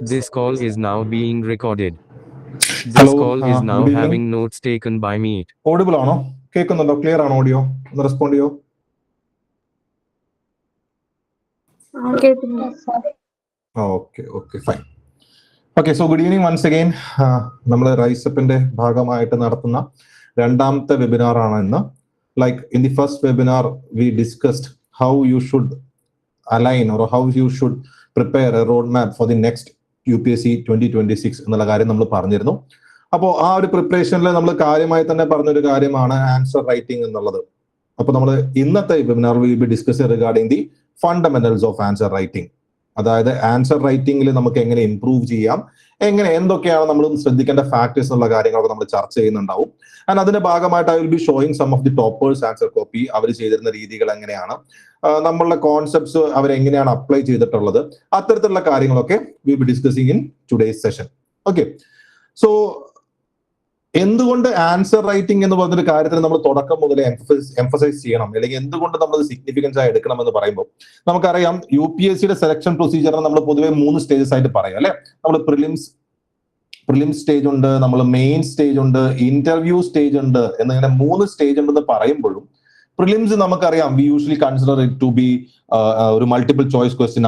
This call is now being recorded. This Hello, call is now good evening. having notes taken by Meet. Audible ആണോ? കേൾക്കുന്നുണ്ടോ? Clear ആണോ audio? ഒന്ന് respond ചെയ്യോ? Okay fine. Okay, so good evening once again. നമ്മൾ റൈസപ്പിന്റെ ഭാഗമായിട്ട് നടത്തുന്ന രണ്ടാമത്തെ വെബിനാർ ആണ് ഇന്ന്. Like in the first webinar we discussed how you should align or how you should prepare a road map for the next UPSC 2026 എന്നുള്ള കാര്യം നമ്മൾ പറഞ്ഞിരുന്നു. അപ്പോൾ ആ ഒരു പ്രിപ്പറേഷനിൽ നമ്മൾ കാര്യമായി തന്നെ പറഞ്ഞൊരു കാര്യമാണ് ആൻസർ റൈറ്റിംഗ് എന്നുള്ളത്. അപ്പോൾ നമ്മൾ ഇന്നത്തെ webinar will be discuss regarding the fundamentals of answer writing. അതായത് ആൻസർ റൈറ്റിംഗിൽ നമുക്ക് എങ്ങനെ ഇംപ്രൂവ് ചെയ്യാം, എന്തൊക്കെയാണ് നമ്മൾ ശ്രദ്ധിക്കേണ്ട ഫാക്ടേഴ്സ് എന്നുള്ള കാര്യങ്ങളൊക്കെ നമ്മൾ ചർച്ച ചെയ്യുന്നുണ്ടാവും. ആൻഡ് അതിന്റെ ഭാഗമായിട്ട് I will be showing some of the toppers answer copy. അവർ ചെയ്തിരുന്ന രീതികൾ എങ്ങനെയാണ്, നമ്മളുടെ കോൺസെപ്റ്റ്സ് അവരെങ്ങനെയാണ് അപ്ലൈ ചെയ്തിട്ടുള്ളത്, അത്തരത്തിലുള്ള കാര്യങ്ങളൊക്കെ will be discussing in today's session. Okay, so എന്തുകൊണ്ട് ആൻസർ റൈറ്റിംഗ് എന്ന് പറഞ്ഞൊരു കാര്യത്തിന് നമ്മൾ തുടക്കം മുതലേ എംഫസൈസ് ചെയ്യണം, അല്ലെങ്കിൽ എന്തുകൊണ്ട് നമ്മൾ സിഗ്നിഫിക്കൻസ് ആയി എടുക്കണം എന്ന് പറയുമ്പോൾ നമുക്കറിയാം UPSCയുടെ സെലക്ഷൻ പ്രൊസീജിയറിനെ നമ്മൾ പൊതുവെ 3 സ്റ്റേജസ് ആയിട്ട് പറയാം അല്ലെ. നമ്മൾ പ്രിലിംസ് സ്റ്റേജ് ഉണ്ട്, നമ്മൾ മെയിൻ സ്റ്റേജ് ഉണ്ട്, ഇന്റർവ്യൂ സ്റ്റേജ് ഉണ്ട് എന്നിങ്ങനെ 3 സ്റ്റേജ് ഉണ്ടെന്ന് പറയുമ്പോഴും പ്രിലിംസ് നമുക്കറിയാം we usually consider it to be ഒരു മൾട്ടിപ്പിൾ ചോയ്സ് ക്വസ്റ്റ്യൻ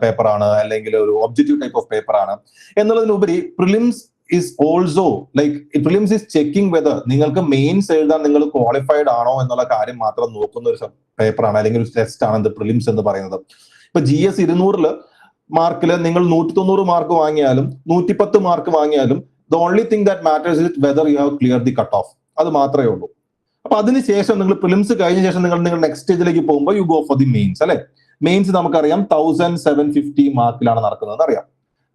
പേപ്പർ ആണ്, അല്ലെങ്കിൽ ഒരു ഒബ്ജക്റ്റീവ് ടൈപ്പ് ഓഫ് പേപ്പർ ആണ് എന്നുള്ളതിനുപരി prelims is also like prelims is checking whether നിങ്ങൾക്ക് മെയിൻസ് എഴുതാൻ നിങ്ങൾ ക്വാളിഫൈഡ് ആണോ എന്നുള്ള കാര്യം മാത്രം നോക്കുന്ന ഒരു പേപ്പർ ആണ്, അല്ലെങ്കിൽ ഒരു ടെസ്റ്റ് ആണ് പ്രിലിംസ് എന്ന് പറയുന്നത്. ഇപ്പൊ GS 200 മാർക്കില് നിങ്ങൾ 190 മാർക്ക് വാങ്ങിയാലും 110 മാർക്ക് വാങ്ങിയാലും the only thing that matters is whether you have cleared the cut off. അത് മാത്രമേ ഉള്ളൂ. അപ്പൊ അതിനുശേഷം നിങ്ങൾ പ്രിലിംസ് കഴിഞ്ഞ ശേഷം നിങ്ങൾ നെക്സ്റ്റ് സ്റ്റേജിലേക്ക് പോകുമ്പോൾ you go for the mains അല്ലെ. മെയിൻസ് നമുക്കറിയാം 1750 മാർക്കിലാണ് നടക്കുന്നത് അറിയാം.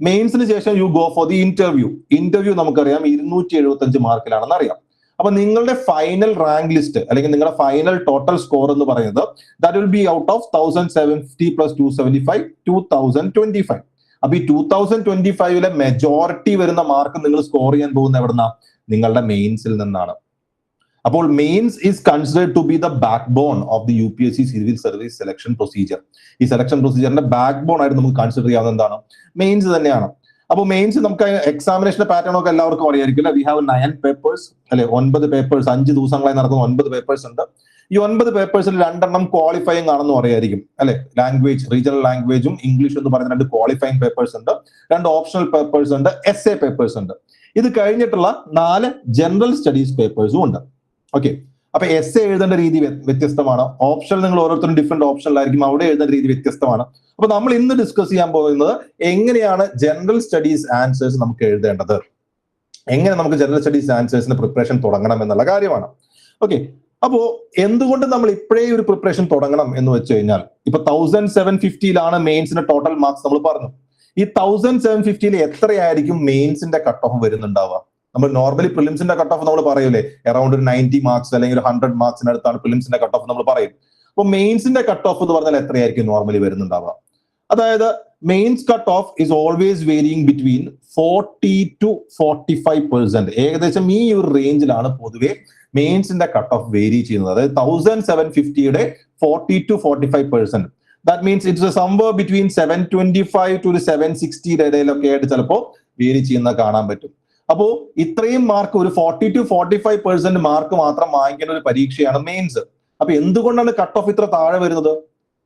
മെയിൻസിന് ശേഷം you go for the interview നമുക്കറിയാം 275 മാർക്കിലാണെന്ന് അറിയാം. അപ്പൊ നിങ്ങളുടെ ഫൈനൽ റാങ്ക് ലിസ്റ്റ് അല്ലെങ്കിൽ നിങ്ങളുടെ ഫൈനൽ ടോട്ടൽ സ്കോർ എന്ന് പറയുന്നത് that will be out of 1750 plus 275 2025. അപ്പൊ ഈ 2025 മെജോറിറ്റി വരുന്ന മാർക്ക് നിങ്ങൾ സ്കോർ ചെയ്യാൻ പോകുന്ന എവിടുന്ന? നിങ്ങളുടെ മെയിൻസിൽ നിന്നാണ്. അപ്പോൾ mains is considered to be the backbone of the UPSC civil service selection procedure. ഈ സെലക്ഷൻ പ്രൊസീജിയറിന്റെ ബാക്ക് ബോൺ ആയിട്ട് നമുക്ക് കൺസിഡർ ചെയ്യാവുന്ന എന്താണ്? മെയിൻസ് തന്നെയാണ്. അപ്പോൾ മെയിൻസ് നമുക്ക് എക്സാമിനേഷന്റെ പാറ്റേൺ ഒക്കെ എല്ലാവർക്കും അറിയായിരിക്കില്ല. വി ഹാവ് 9 പേപ്പേഴ്സ് അല്ലെ, 9 പേപ്പേഴ്സ്, 5 ദിവസങ്ങളായി നടക്കുന്ന 9 പേപ്പേഴ്സ് ഉണ്ട്. ഈ 9 പേപ്പേഴ്സിൽ 2 ക്വാളിഫയിങ് ആണെന്ന് അറിയായിരിക്കും അല്ലെ. ലാംഗ്വേജ്, റീജിയണൽ ലാംഗ്വേജും ഇംഗ്ലീഷ് എന്ന് പറയുന്ന 2 ക്വാളിഫയിങ് പേപ്പേഴ്സ് ഉണ്ട്, 2 ഓപ്ഷണൽ പേപ്പേഴ്സ് ഉണ്ട്, essay പേപ്പേഴ്സ് ഉണ്ട്. ഇത് കഴിഞ്ഞിട്ടുള്ള 4 ജനറൽ സ്റ്റഡീസ് പേപ്പേഴ്സും ഉണ്ട്. ഓക്കെ, അപ്പൊ essay എഴുതേണ്ട രീതി വ്യത്യസ്തമാണ്. ഓപ്ഷൻ നിങ്ങൾ ഓരോരുത്തരും ഡിഫറെന്റ് ഓപ്ഷനിലായിരിക്കും, അവിടെ എഴുതേണ്ട രീതി വ്യത്യസ്തമാണ്. അപ്പൊ നമ്മൾ ഇന്ന് ഡിസ്കസ് ചെയ്യാൻ പോകുന്നത് എങ്ങനെയാണ് ജനറൽ സ്റ്റഡീസ് ആൻസേഴ്സ് നമുക്ക് എഴുതേണ്ടത്, എങ്ങനെ നമുക്ക് ജനറൽ സ്റ്റഡീസ് ആൻസേഴ്സിന്റെ പ്രിപ്പറേഷൻ തുടങ്ങണം എന്നുള്ള കാര്യമാണ്. ഓക്കെ, അപ്പോ എന്തുകൊണ്ട് നമ്മൾ ഇപ്പോഴേ ഒരു പ്രിപ്പറേഷൻ തുടങ്ങണം എന്ന് വെച്ച് കഴിഞ്ഞാൽ ഇപ്പൊ 1750 മെയിൻസിന്റെ ടോട്ടൽ മാർക്സ് നമ്മൾ പറഞ്ഞു. ഈ 1750 എത്രയായിരിക്കും മെയിൻസിന്റെ കട്ട് ഓഫ് വരുന്നുണ്ടാവുക? നമ്മൾ നോർമലി പ്രിലിംസിന്റെ കട്ട് ഓഫ് നമ്മൾ പറയൂലേ, അറൌണ്ട് ഒരു 90 മാർക്സ് അല്ലെങ്കിൽ 100 മാർക്സിന് അടുത്താണ് പ്രിലിംസിന്റെ കട്ട് ഓഫ് നമ്മൾ പറയും. അപ്പൊ മെയിൻസിന്റെ കട്ട് ഓഫ് എന്ന് പറഞ്ഞാൽ എത്രയായിരിക്കും നോർമലി വരുന്നുണ്ടാവുക? അതായത് mains cut off is always varying between 40 to 45%. ഏകദേശം ഈ ഒരു റേഞ്ചിലാണ് പൊതുവെ മെയിൻസിന്റെ കട്ട് ഓഫ് വേരി ചെയ്യുന്നത്. അതായത് 1750 40 to 45%. That means it's സംവർ between 725 to 760 ഇടയിലൊക്കെ ആയിട്ട് ചിലപ്പോൾ വേരി ചെയ്യുന്ന കാണാൻ പറ്റും. അപ്പോ ഇത്രയും മാർക്ക്, ഒരു 40 to 45% മാർക്ക് മാത്രം വാങ്ങിക്കുന്ന ഒരു പരീക്ഷയാണ് മെയിൻസ്. അപ്പൊ എന്തുകൊണ്ടാണ് കട്ട് ഓഫ് ഇത്ര താഴെ വരുന്നത്?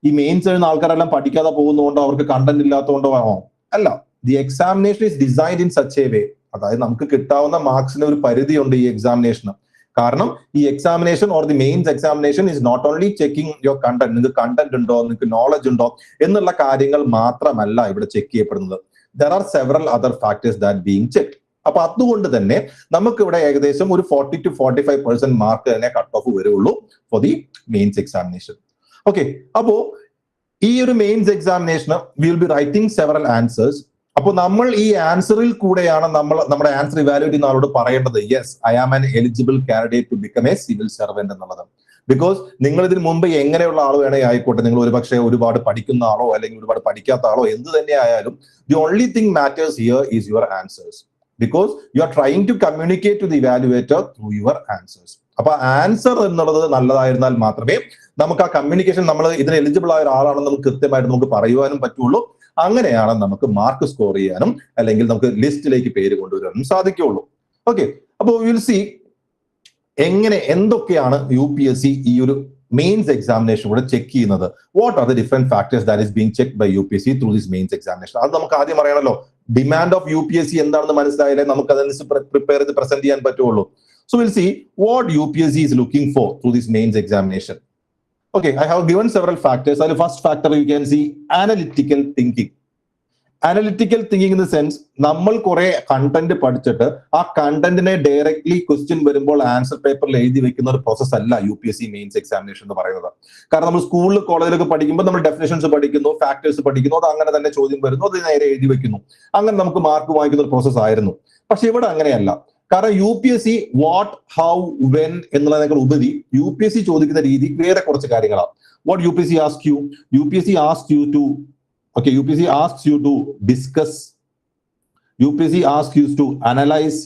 ഈ മെയിൻസ് എഴുതുന്ന ആൾക്കാരെല്ലാം പഠിക്കാതെ പോകുന്നതുകൊണ്ടോ അവർക്ക് കണ്ടന്റ് ഇല്ലാത്തതുകൊണ്ടോ ആണോ? അല്ല, the examination is designed in such a way. അതായത് നമുക്ക് കിട്ടാവുന്ന മാർക്സിന് ഒരു പരിധിയുണ്ട് ഈ എക്സാമിനേഷന്. കാരണം ഈ examination or the mains examination is not only checking your content, നിങ്ങൾക്ക് കണ്ടന്റ് ഉണ്ടോ, നിങ്ങൾക്ക് നോളജ് ഉണ്ടോ എന്നുള്ള കാര്യങ്ങൾ മാത്രമല്ല ഇവിടെ ചെക്ക് ചെയ്യപ്പെടുന്നത്. There are several other factors that being check. അപ്പൊ അതുകൊണ്ട് തന്നെ നമുക്ക് ഇവിടെ ഏകദേശം ഒരു 40 to 45% മാർക്ക് തന്നെ കട്ട് ഓഫ് വരുള്ളൂ for the mains examination. Okay, അപ്പോ ഈ ഒരു മെയിൻസ് എക്സാമിനേഷന് will be writing several answers. അപ്പൊ നമ്മൾ ഈ ആൻസറിൽ കൂടെയാണ് നമ്മുടെ ആൻസർ ഇവാലുവേറ്റ് ചെയ്യുന്ന ആളോട് പറയേണ്ടത് yes I am an eligible candidate to become a civil servant എന്നുള്ളത്. ബിക്കോസ് നിങ്ങൾ ഇതിന് മുമ്പ് എങ്ങനെയുള്ള ആൾ വേണേ ആയിക്കോട്ടെ, നിങ്ങൾ ഒരുപക്ഷെ ഒരുപാട് പഠിക്കുന്ന ആളോ അല്ലെങ്കിൽ ഒരുപാട് പഠിക്കാത്ത ആളോ എന്ത് തന്നെ ആയാലും the only thing matters here is your answers. because you are trying to communicate to the evaluator through your answers. അപ്പൊ ആൻസർ എന്നുള്ളത് നല്ലതായിരുന്നാൽ മാത്രമേ നമുക്ക് ആ കമ്മ്യൂണിക്കേഷൻ, നമ്മൾ ഇതിന് എലിജിബിൾ ആയ ഒരാളാണെന്ന് നമുക്ക് കൃത്യമായിട്ട് നമുക്ക് പറയുവാനും പറ്റുള്ളൂ. അങ്ങനെയാണ് നമുക്ക് മാർക്ക് സ്കോർ ചെയ്യാനും അല്ലെങ്കിൽ നമുക്ക് ലിസ്റ്റിലേക്ക് പേര് കൊണ്ടുവരാനും സാധിക്കുള്ളൂ. ഓക്കെ, അപ്പോൾ വിൽ സി എന്തൊക്കെയാണ് UPSC ഈ ഒരു മെയിൻസ് എക്സാമിനേഷൻ കൂടെ ചെക്ക് ചെയ്യുന്നത്. What are the different factors that is being check by UPSC through this mains examination. അത് നമുക്ക് ആദ്യം അറിയണമല്ലോ. ഡിമാൻഡ് ഓഫ് UPSC എന്താണെന്ന് മനസ്സിലായാലേ നമുക്ക് അതനുസരിച്ച് പ്രിപ്പയർ ചെയ്ത് പ്രസന്റ് ചെയ്യാൻ പറ്റുള്ളൂ. So we'll see what UPSC is looking for through this mains examination. Okay, I have given several factors. The first factor you can see analytical thinking. Analytical thinking in the sense, നമ്മൾ കുറെ content പഠിച്ചിട്ട് ആ കണ്ടന്റിനെ directly question വരുമ്പോൾ answer പേപ്പറിൽ എഴുതി വെക്കുന്ന ഒരു process അല്ല UPSC മെയിൻസ് എക്സാമിനേഷൻ എന്ന് പറയുന്നത്. കാരണം നമ്മൾ സ്കൂളിൽ കോളേജിലൊക്കെ പഠിക്കുമ്പോൾ നമ്മൾ ഡെഫിനേഷൻസ് പഠിക്കുന്നു, ഫാക്ടേഴ്സ് പഠിക്കുന്നു, അത് അങ്ങനെ തന്നെ ചോദ്യം വരുന്നു, അത് നേരെ എഴുതി വെക്കുന്നു, അങ്ങനെ നമുക്ക് മാർക്ക് വാങ്ങിക്കുന്ന ഒരു പ്രോസസ് ആയിരുന്നു. പക്ഷെ ഇവിടെ അങ്ങനെയല്ല. കാരണം UPSC വാട്ട്, ഹൗ, വെൻ എന്നുള്ളതിനേക്കാൾ ഉപരി UPSC ചോദിക്കുന്ന രീതി വേറെ കുറച്ച് കാര്യങ്ങളാണ്. What UPSC ask you, UPSC ask you to UPSC asks you to discuss, UPSC asks you to analyze,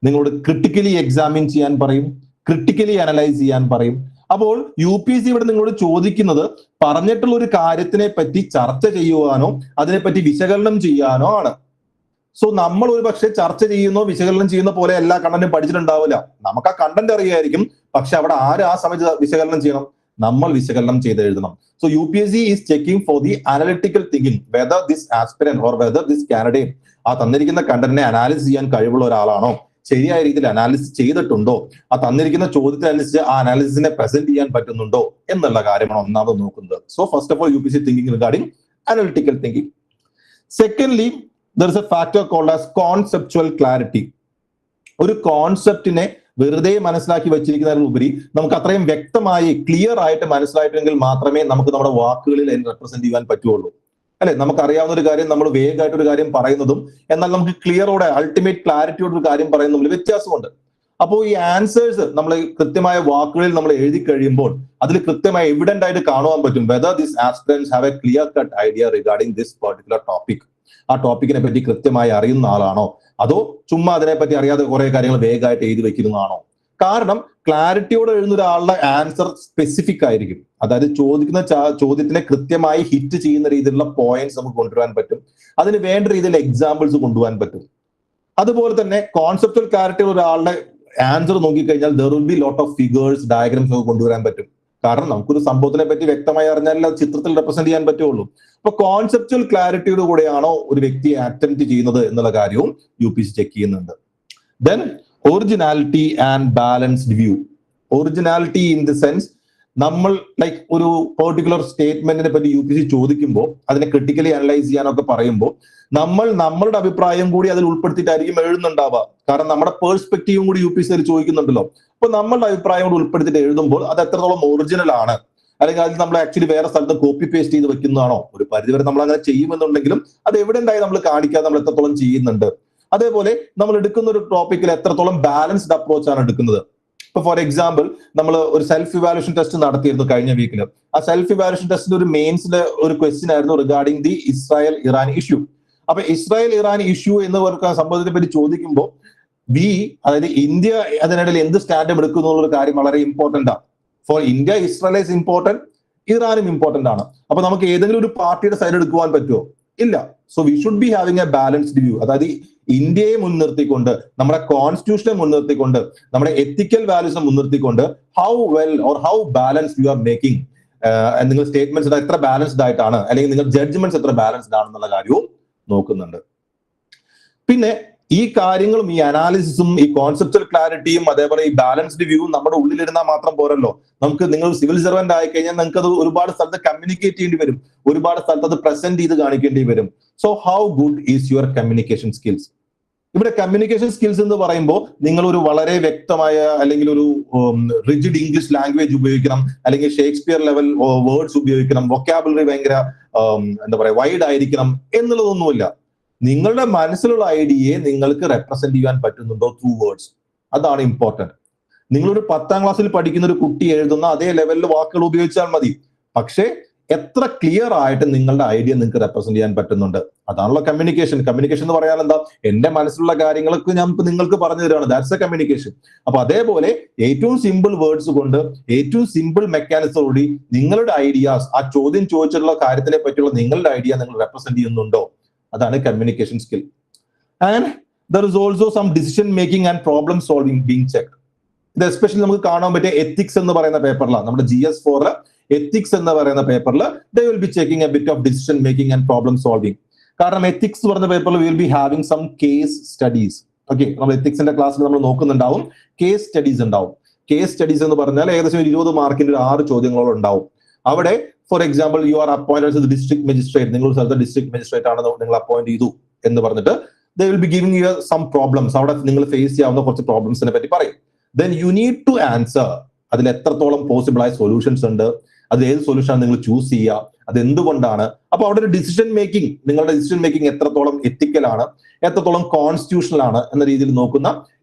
നിങ്ങളോട് ക്രിട്ടിക്കലി എക്സാമിൻ ചെയ്യാൻ പറയും, ക്രിട്ടിക്കലി അനലൈസ് ചെയ്യാൻ പറയും. അപ്പോൾ UPSC ഇവിടെ നിങ്ങളോട് ചോദിക്കുന്നത് പറഞ്ഞിട്ടുള്ള ഒരു കാര്യത്തിനെ പറ്റി ചർച്ച ചെയ്യുവാനോ അതിനെപ്പറ്റി വിശകലനം ചെയ്യാനോ ആണ്. സോ നമ്മൾ ഒരു പക്ഷെ ചർച്ച ചെയ്യുന്നോ വിശകലനം ചെയ്യുന്ന പോലെ എല്ലാ കണ്ടന്റും പഠിച്ചിട്ടുണ്ടാവില്ല. നമുക്ക് ആ കണ്ടന്റ് അറിയായിരിക്കും, പക്ഷെ അവിടെ ആര് ആ സമയത്ത് വിശകലനം ചെയ്യണം? നമ്മൾ വിശകലനം ചെയ്ത് എഴുതണം. So UPSC is checking for the analytical thinking, whether this aspirant or whether this candidate ആ തന്നിരിക്കുന്ന കണ്ടന്റിനെ അനാലിസിസ് ചെയ്യാൻ കഴിവുള്ള ഒരാളാണോ, ശരിയായ രീതിയിൽ അനാലിസിസ് ചെയ്തിട്ടുണ്ടോ, ആ തന്നിരിക്കുന്ന ചോദ്യത്തിനനുസരിച്ച് ആ അനാലിസിസിനെ പ്രസന്റ് ചെയ്യാൻ പറ്റുന്നുണ്ടോ എന്നുള്ള കാര്യമാണ് ഒന്നാമത് നോക്കുന്നത്. So first of all UPSC thinking regarding analytical thinking. Secondly, there is a factor called as conceptual clarity. ഒരു കോൺസെപ്റ്റിനെ വെറുതെ മനസ്സിലാക്കി വെച്ചിരിക്കുന്നതിനുപരി നമുക്ക് അത്രയും വ്യക്തമായി ക്ലിയർ ആയിട്ട് മനസ്സിലായിട്ടെങ്കിൽ മാത്രമേ നമുക്ക് നമ്മുടെ വാക്കുകളിൽ റെപ്രസെന്റ് ചെയ്യാൻ പറ്റുള്ളൂ. അല്ലെ, നമുക്കറിയാവുന്ന ഒരു കാര്യം നമ്മൾ വേഗമായിട്ട് ഒരു കാര്യം പറയുന്നതും എന്നാൽ നമുക്ക് ക്ലിയറോടെ അൾട്ടിമേറ്റ് ക്ലാരിറ്റിയോടെ ഒരു കാര്യം പറയുന്നതിൽ വ്യത്യാസമുണ്ട്. അപ്പോൾ ഈ ആൻസേഴ്സ് നമ്മൾ കൃത്യമായ വാക്കുകളിൽ നമ്മൾ എഴുതി കഴിയുമ്പോൾ അതിൽ കൃത്യമായി എവിഡന്റ് ആയിട്ട് കാണുവാൻ പറ്റും whether this aspirants have a clear cut idea regarding this particular topic. ആ ടോപ്പിക്കിനെ പറ്റി കൃത്യമായി അറിയുന്ന ആളാണോ, അതോ ചുമ്മാ അതിനെപ്പറ്റി അറിയാതെ കുറെ കാര്യങ്ങൾ വേഗമായിട്ട് എഴുതി വെക്കുന്നതാണോ? കാരണം ക്ലാരിറ്റിയോടെ എഴുതുന്ന ഒരാളുടെ ആൻസർ സ്പെസിഫിക് ആയിരിക്കും. അതായത് ചോദിക്കുന്ന ചോദ്യത്തിനെ കൃത്യമായി ഹിറ്റ് ചെയ്യുന്ന രീതിയിലുള്ള പോയിന്റ്സ് നമുക്ക് കൊണ്ടുവരാൻ പറ്റും, അതിന് വേണ്ട രീതിയിൽ എക്സാമ്പിൾസ് കൊണ്ടുപോകാൻ പറ്റും. അതുപോലെ തന്നെ കോൺസെപ്റ്റൽ ക്ലാരിറ്റി ഒരാളുടെ ആൻസർ നോക്കിക്കഴിഞ്ഞാൽ there will be lot of figures, diagrams ഒക്കെ കൊണ്ടുവരാൻ പറ്റും. കാരണം നമുക്കൊരു സംഭവത്തിനെ പറ്റി വ്യക്തമായി അറിഞ്ഞാൽ ചിത്രത്തിൽ റെപ്രസെന്റ് ചെയ്യാൻ പറ്റുള്ളൂ. അപ്പൊ കോൺസെപ്റ്റൽ ക്ലാരിറ്റിയുടെ കൂടെയാണോ ഒരു വ്യക്തിയെ അറ്റംപ്റ്റ് ചെയ്യുന്നത് എന്നുള്ള കാര്യവും UPSC ചെക്ക് ചെയ്യുന്നുണ്ട്. Then originality and balanced view. Originality in the sense നമ്മൾ ലൈക്ക് ഒരു പെർട്ടിക്കുലർ സ്റ്റേറ്റ്മെന്റിനെ പറ്റി UPSC ചോദിക്കുമ്പോൾ അതിനെ ക്രിട്ടിക്കലി അനലൈസ് ചെയ്യാനൊക്കെ പറയുമ്പോൾ നമ്മൾ നമ്മളുടെ അഭിപ്രായം കൂടി അതിൽ ഉൾപ്പെടുത്തിയിട്ടായിരിക്കും എഴുതുന്നുണ്ടാവുക. കാരണം നമ്മുടെ പേഴ്സ്പെക്റ്റീവും കൂടി UPSC ചോദിക്കുന്നുണ്ടല്ലോ. അപ്പൊ നമ്മളുടെ അഭിപ്രായം കൂടി ഉൾപ്പെടുത്തിയിട്ട് എഴുതുമ്പോൾ അത് എത്രത്തോളം ഒറിജിനൽ ആണ്, അല്ലെങ്കിൽ അതിൽ നമ്മൾ ആക്ച്വലി വേറെ സ്ഥലത്ത് കോപ്പി പേസ്റ്റ് ചെയ്ത് വെക്കുന്നതാണോ? ഒരു പരിധിവരെ നമ്മൾ അങ്ങനെ ചെയ്യുമെന്നുണ്ടെങ്കിലും അത് എവിഡന്റ് ആയി നമ്മൾ കാണിക്കാതെ നമ്മൾ എത്രത്തോളം ചെയ്യുന്നുണ്ട്. അതേപോലെ നമ്മൾ എടുക്കുന്ന ഒരു ടോപ്പിക്കിൽ എത്രത്തോളം ബാലൻസ്ഡ് അപ്രോച്ച് ആണ് എടുക്കുന്നത്. ഇപ്പൊ ഫോർ എക്സാമ്പിൾ നമ്മൾ ഒരു സെൽഫ് ഇവാലുവേഷൻ ടെസ്റ്റ് നടത്തിയിരുന്നു കഴിഞ്ഞ വീക്കിൽ. ആ സെൽഫ് ഇവാലുവേഷൻ ടെസ്റ്റിന്റെ ഒരു മെയിൻസിന്റെ ഒരു ക്വസ്റ്റ്യൻ ആയിരുന്നു regarding the Israel Iran issue. അപ്പൊ ഇസ്രായേൽ ഇറാൻ ഇഷ്യൂ എന്ന് പറയുന്ന സംഭവത്തിനെ പറ്റി ചോദിക്കുമ്പോൾ അതായത് ഇന്ത്യ അതിനിടയിൽ എന്ത് സ്റ്റാൻഡ് എടുക്കുന്നു എന്നുള്ള കാര്യം വളരെ ഇമ്പോർട്ടന്റ് ആണ്. For India Israel is important, ഇറാനും ഇമ്പോർട്ടന്റ് ആണ്. അപ്പൊ നമുക്ക് ഏതെങ്കിലും ഒരു പാർട്ടിയുടെ സൈഡ് എടുക്കുവാൻ പറ്റുമോ? ഇല്ല. So we should be having A balanced view. അതായത് ഇന്ത്യയെ മുൻനിർത്തിക്കൊണ്ട്, നമ്മുടെ കോൺസ്റ്റിറ്റ്യൂഷനെ മുൻനിർത്തിക്കൊണ്ട്, നമ്മുടെ എത്തിക്കൽ വാല്യൂസിനെ മുൻനിർത്തിക്കൊണ്ട് how well or how balanced you are making, നിങ്ങൾ സ്റ്റേറ്റ്മെന്റ്സ് എത്ര ബാലൻസ്ഡ് ആയിട്ടാണ്, അല്ലെങ്കിൽ നിങ്ങൾ ജഡ്ജ്മെന്റ്സ് എത്ര ബാലൻസ്ഡ് ആണെന്നുള്ള കാര്യവും നോക്കുന്നുണ്ട്. പിന്നെ ഈ കാര്യങ്ങളും ഈ അനാലിസിസും ഈ കോൺസെപ്റ്റൽ ക്ലാരിറ്റിയും അതേപോലെ ഈ ബാലൻസ്ഡ് വ്യൂവും നമ്മുടെ ഉള്ളിലിരുന്നാൽ മാത്രം പോരല്ലോ. നിങ്ങൾ സിവിൽ സർവന്റ് ആയി കഴിഞ്ഞാൽ നിങ്ങൾക്ക് അത് ഒരുപാട് സ്ഥലത്ത് കമ്മ്യൂണിക്കേറ്റ് ചെയ്യേണ്ടി വരും, ഒരുപാട് സ്ഥലത്ത് അത് പ്രസന്റ് ചെയ്ത് കാണിക്കേണ്ടി വരും. So how good is your communication skills? ഇവിടെ കമ്മ്യൂണിക്കേഷൻ സ്കിൽസ് എന്ന് പറയുമ്പോൾ നിങ്ങൾ ഒരു വളരെ വ്യക്തമായ അല്ലെങ്കിൽ ഒരു റിജിഡ് ഇംഗ്ലീഷ് ലാംഗ്വേജ് ഉപയോഗിക്കണം, അല്ലെങ്കിൽ ഷേക്സ്പിയർ ലെവൽ വേർഡ്സ് ഉപയോഗിക്കണം, വൊക്കാബുലറി ഭയങ്കര എന്താ പറയാ വൈഡ് ആയിരിക്കണം എന്നുള്ളതൊന്നുമില്ല. നിങ്ങളുടെ മനസ്സിലുള്ള ഐഡിയയെ നിങ്ങൾക്ക് റെപ്രസെന്റ് ചെയ്യാൻ പറ്റുന്നുണ്ടോ ത്രൂ വേർഡ്സ്? അതാണ് ഇമ്പോർട്ടന്റ്. നിങ്ങളൊരു 10ാം ക്ലാസ്സിൽ പഠിക്കുന്ന ഒരു കുട്ടി എഴുതുന്ന അതേ ലെവലിൽ വാക്കുകൾ ഉപയോഗിച്ചാൽ മതി. പക്ഷേ എത്ര ക്ലിയർ ആയിട്ട് നിങ്ങളുടെ ഐഡിയ നിങ്ങൾക്ക് റെപ്രസെന്റ് ചെയ്യാൻ പറ്റുന്നുണ്ട്. അതാണല്ലോ കമ്മ്യൂണിക്കേഷൻ. കമ്മ്യൂണിക്കേഷൻ എന്ന് പറയാൻ എന്താ, എന്റെ മനസ്സിലുള്ള കാര്യങ്ങൾക്ക് ഞാൻ നിങ്ങൾക്ക് പറഞ്ഞു തരുവാണ്. That's A communication. അപ്പൊ അതേപോലെ ഏറ്റവും സിമ്പിൾ വേർഡ്സ് കൊണ്ട്, ഏറ്റവും സിമ്പിൾ മെക്കാനിസത്തോടുകൂടി നിങ്ങളുടെ ഐഡിയാസ്, ആ ചോദ്യം ചോദിച്ചിട്ടുള്ള കാര്യത്തിനെ പറ്റിയുള്ള നിങ്ങളുടെ ഐഡിയ നിങ്ങൾ റെപ്രസെന്റ് ചെയ്യുന്നുണ്ടോ, അതാണ് communication skill. And there is also some decision making and problem solving being checked. ഇത് എസ്പെഷ്യലി നമുക്ക് കാണാൻ പറ്റിയ എത്തിക്സ് എന്ന് പറയുന്ന പേപ്പറിലാണ്, നമ്മുടെ GS4 എത്തിക്സ് എന്ന് പറയുന്ന പേപ്പറിൽ they will be checking a bit of decision making and problem solving. കാരണം എത്തിക്സ് പറഞ്ഞ പേപ്പറിൽ will be having some case studies. Okay, നമ്മൾ എത്തിക്സിന്റെ ക്ലാസ്സിൽ നമ്മൾ നോക്കുന്നുണ്ടാവും, കേസ് സ്റ്റഡീസ് ഉണ്ടാവും. കേസ് സ്റ്റഡീസ് എന്ന് പറഞ്ഞാൽ ഏകദേശം 20 മാർക്കിന്റെ 6 ചോദ്യങ്ങളോളം ഉണ്ടാവും. അവിടെ for example you are appointed district magistrate, നിങ്ങൾ ഒരു സ്ഥലത്ത് ഡിസ്ട്രിക്ട് മജിസ്ട്രേറ്റ് ആണ് നിങ്ങൾ അപ്പോയിന്റ് ചെയ്തു എന്ന് പറഞ്ഞിട്ട് they will be giving you some problems. അവിടെ നിങ്ങൾ ഫേസ് ചെയ്യാവുന്ന കുറച്ച് പ്രോബ്ലംസിനെ പറ്റി പറയും. Then you need to answer. അതിൽ എത്രത്തോളം പോസിബിൾ ആയ സൊല്യൂഷൻസ് ഉണ്ട്, അത് ഏത് സൊല്യൂഷനാണ് നിങ്ങൾ ചൂസ് ചെയ്യുക, അത് എന്തുകൊണ്ടാണ്. അപ്പൊ അവിടെ ഒരു ഡിസിഷൻ മേക്കിംഗ്, നിങ്ങളുടെ ഡിസിഷൻ മേക്കിംഗ് എത്രത്തോളം എത്തിക്കലാണ്, എത്രത്തോളം കോൺസ്റ്റിറ്റ്യൂഷണൽ ആണ് എന്ന രീതിയിൽ നോക്കുന്ന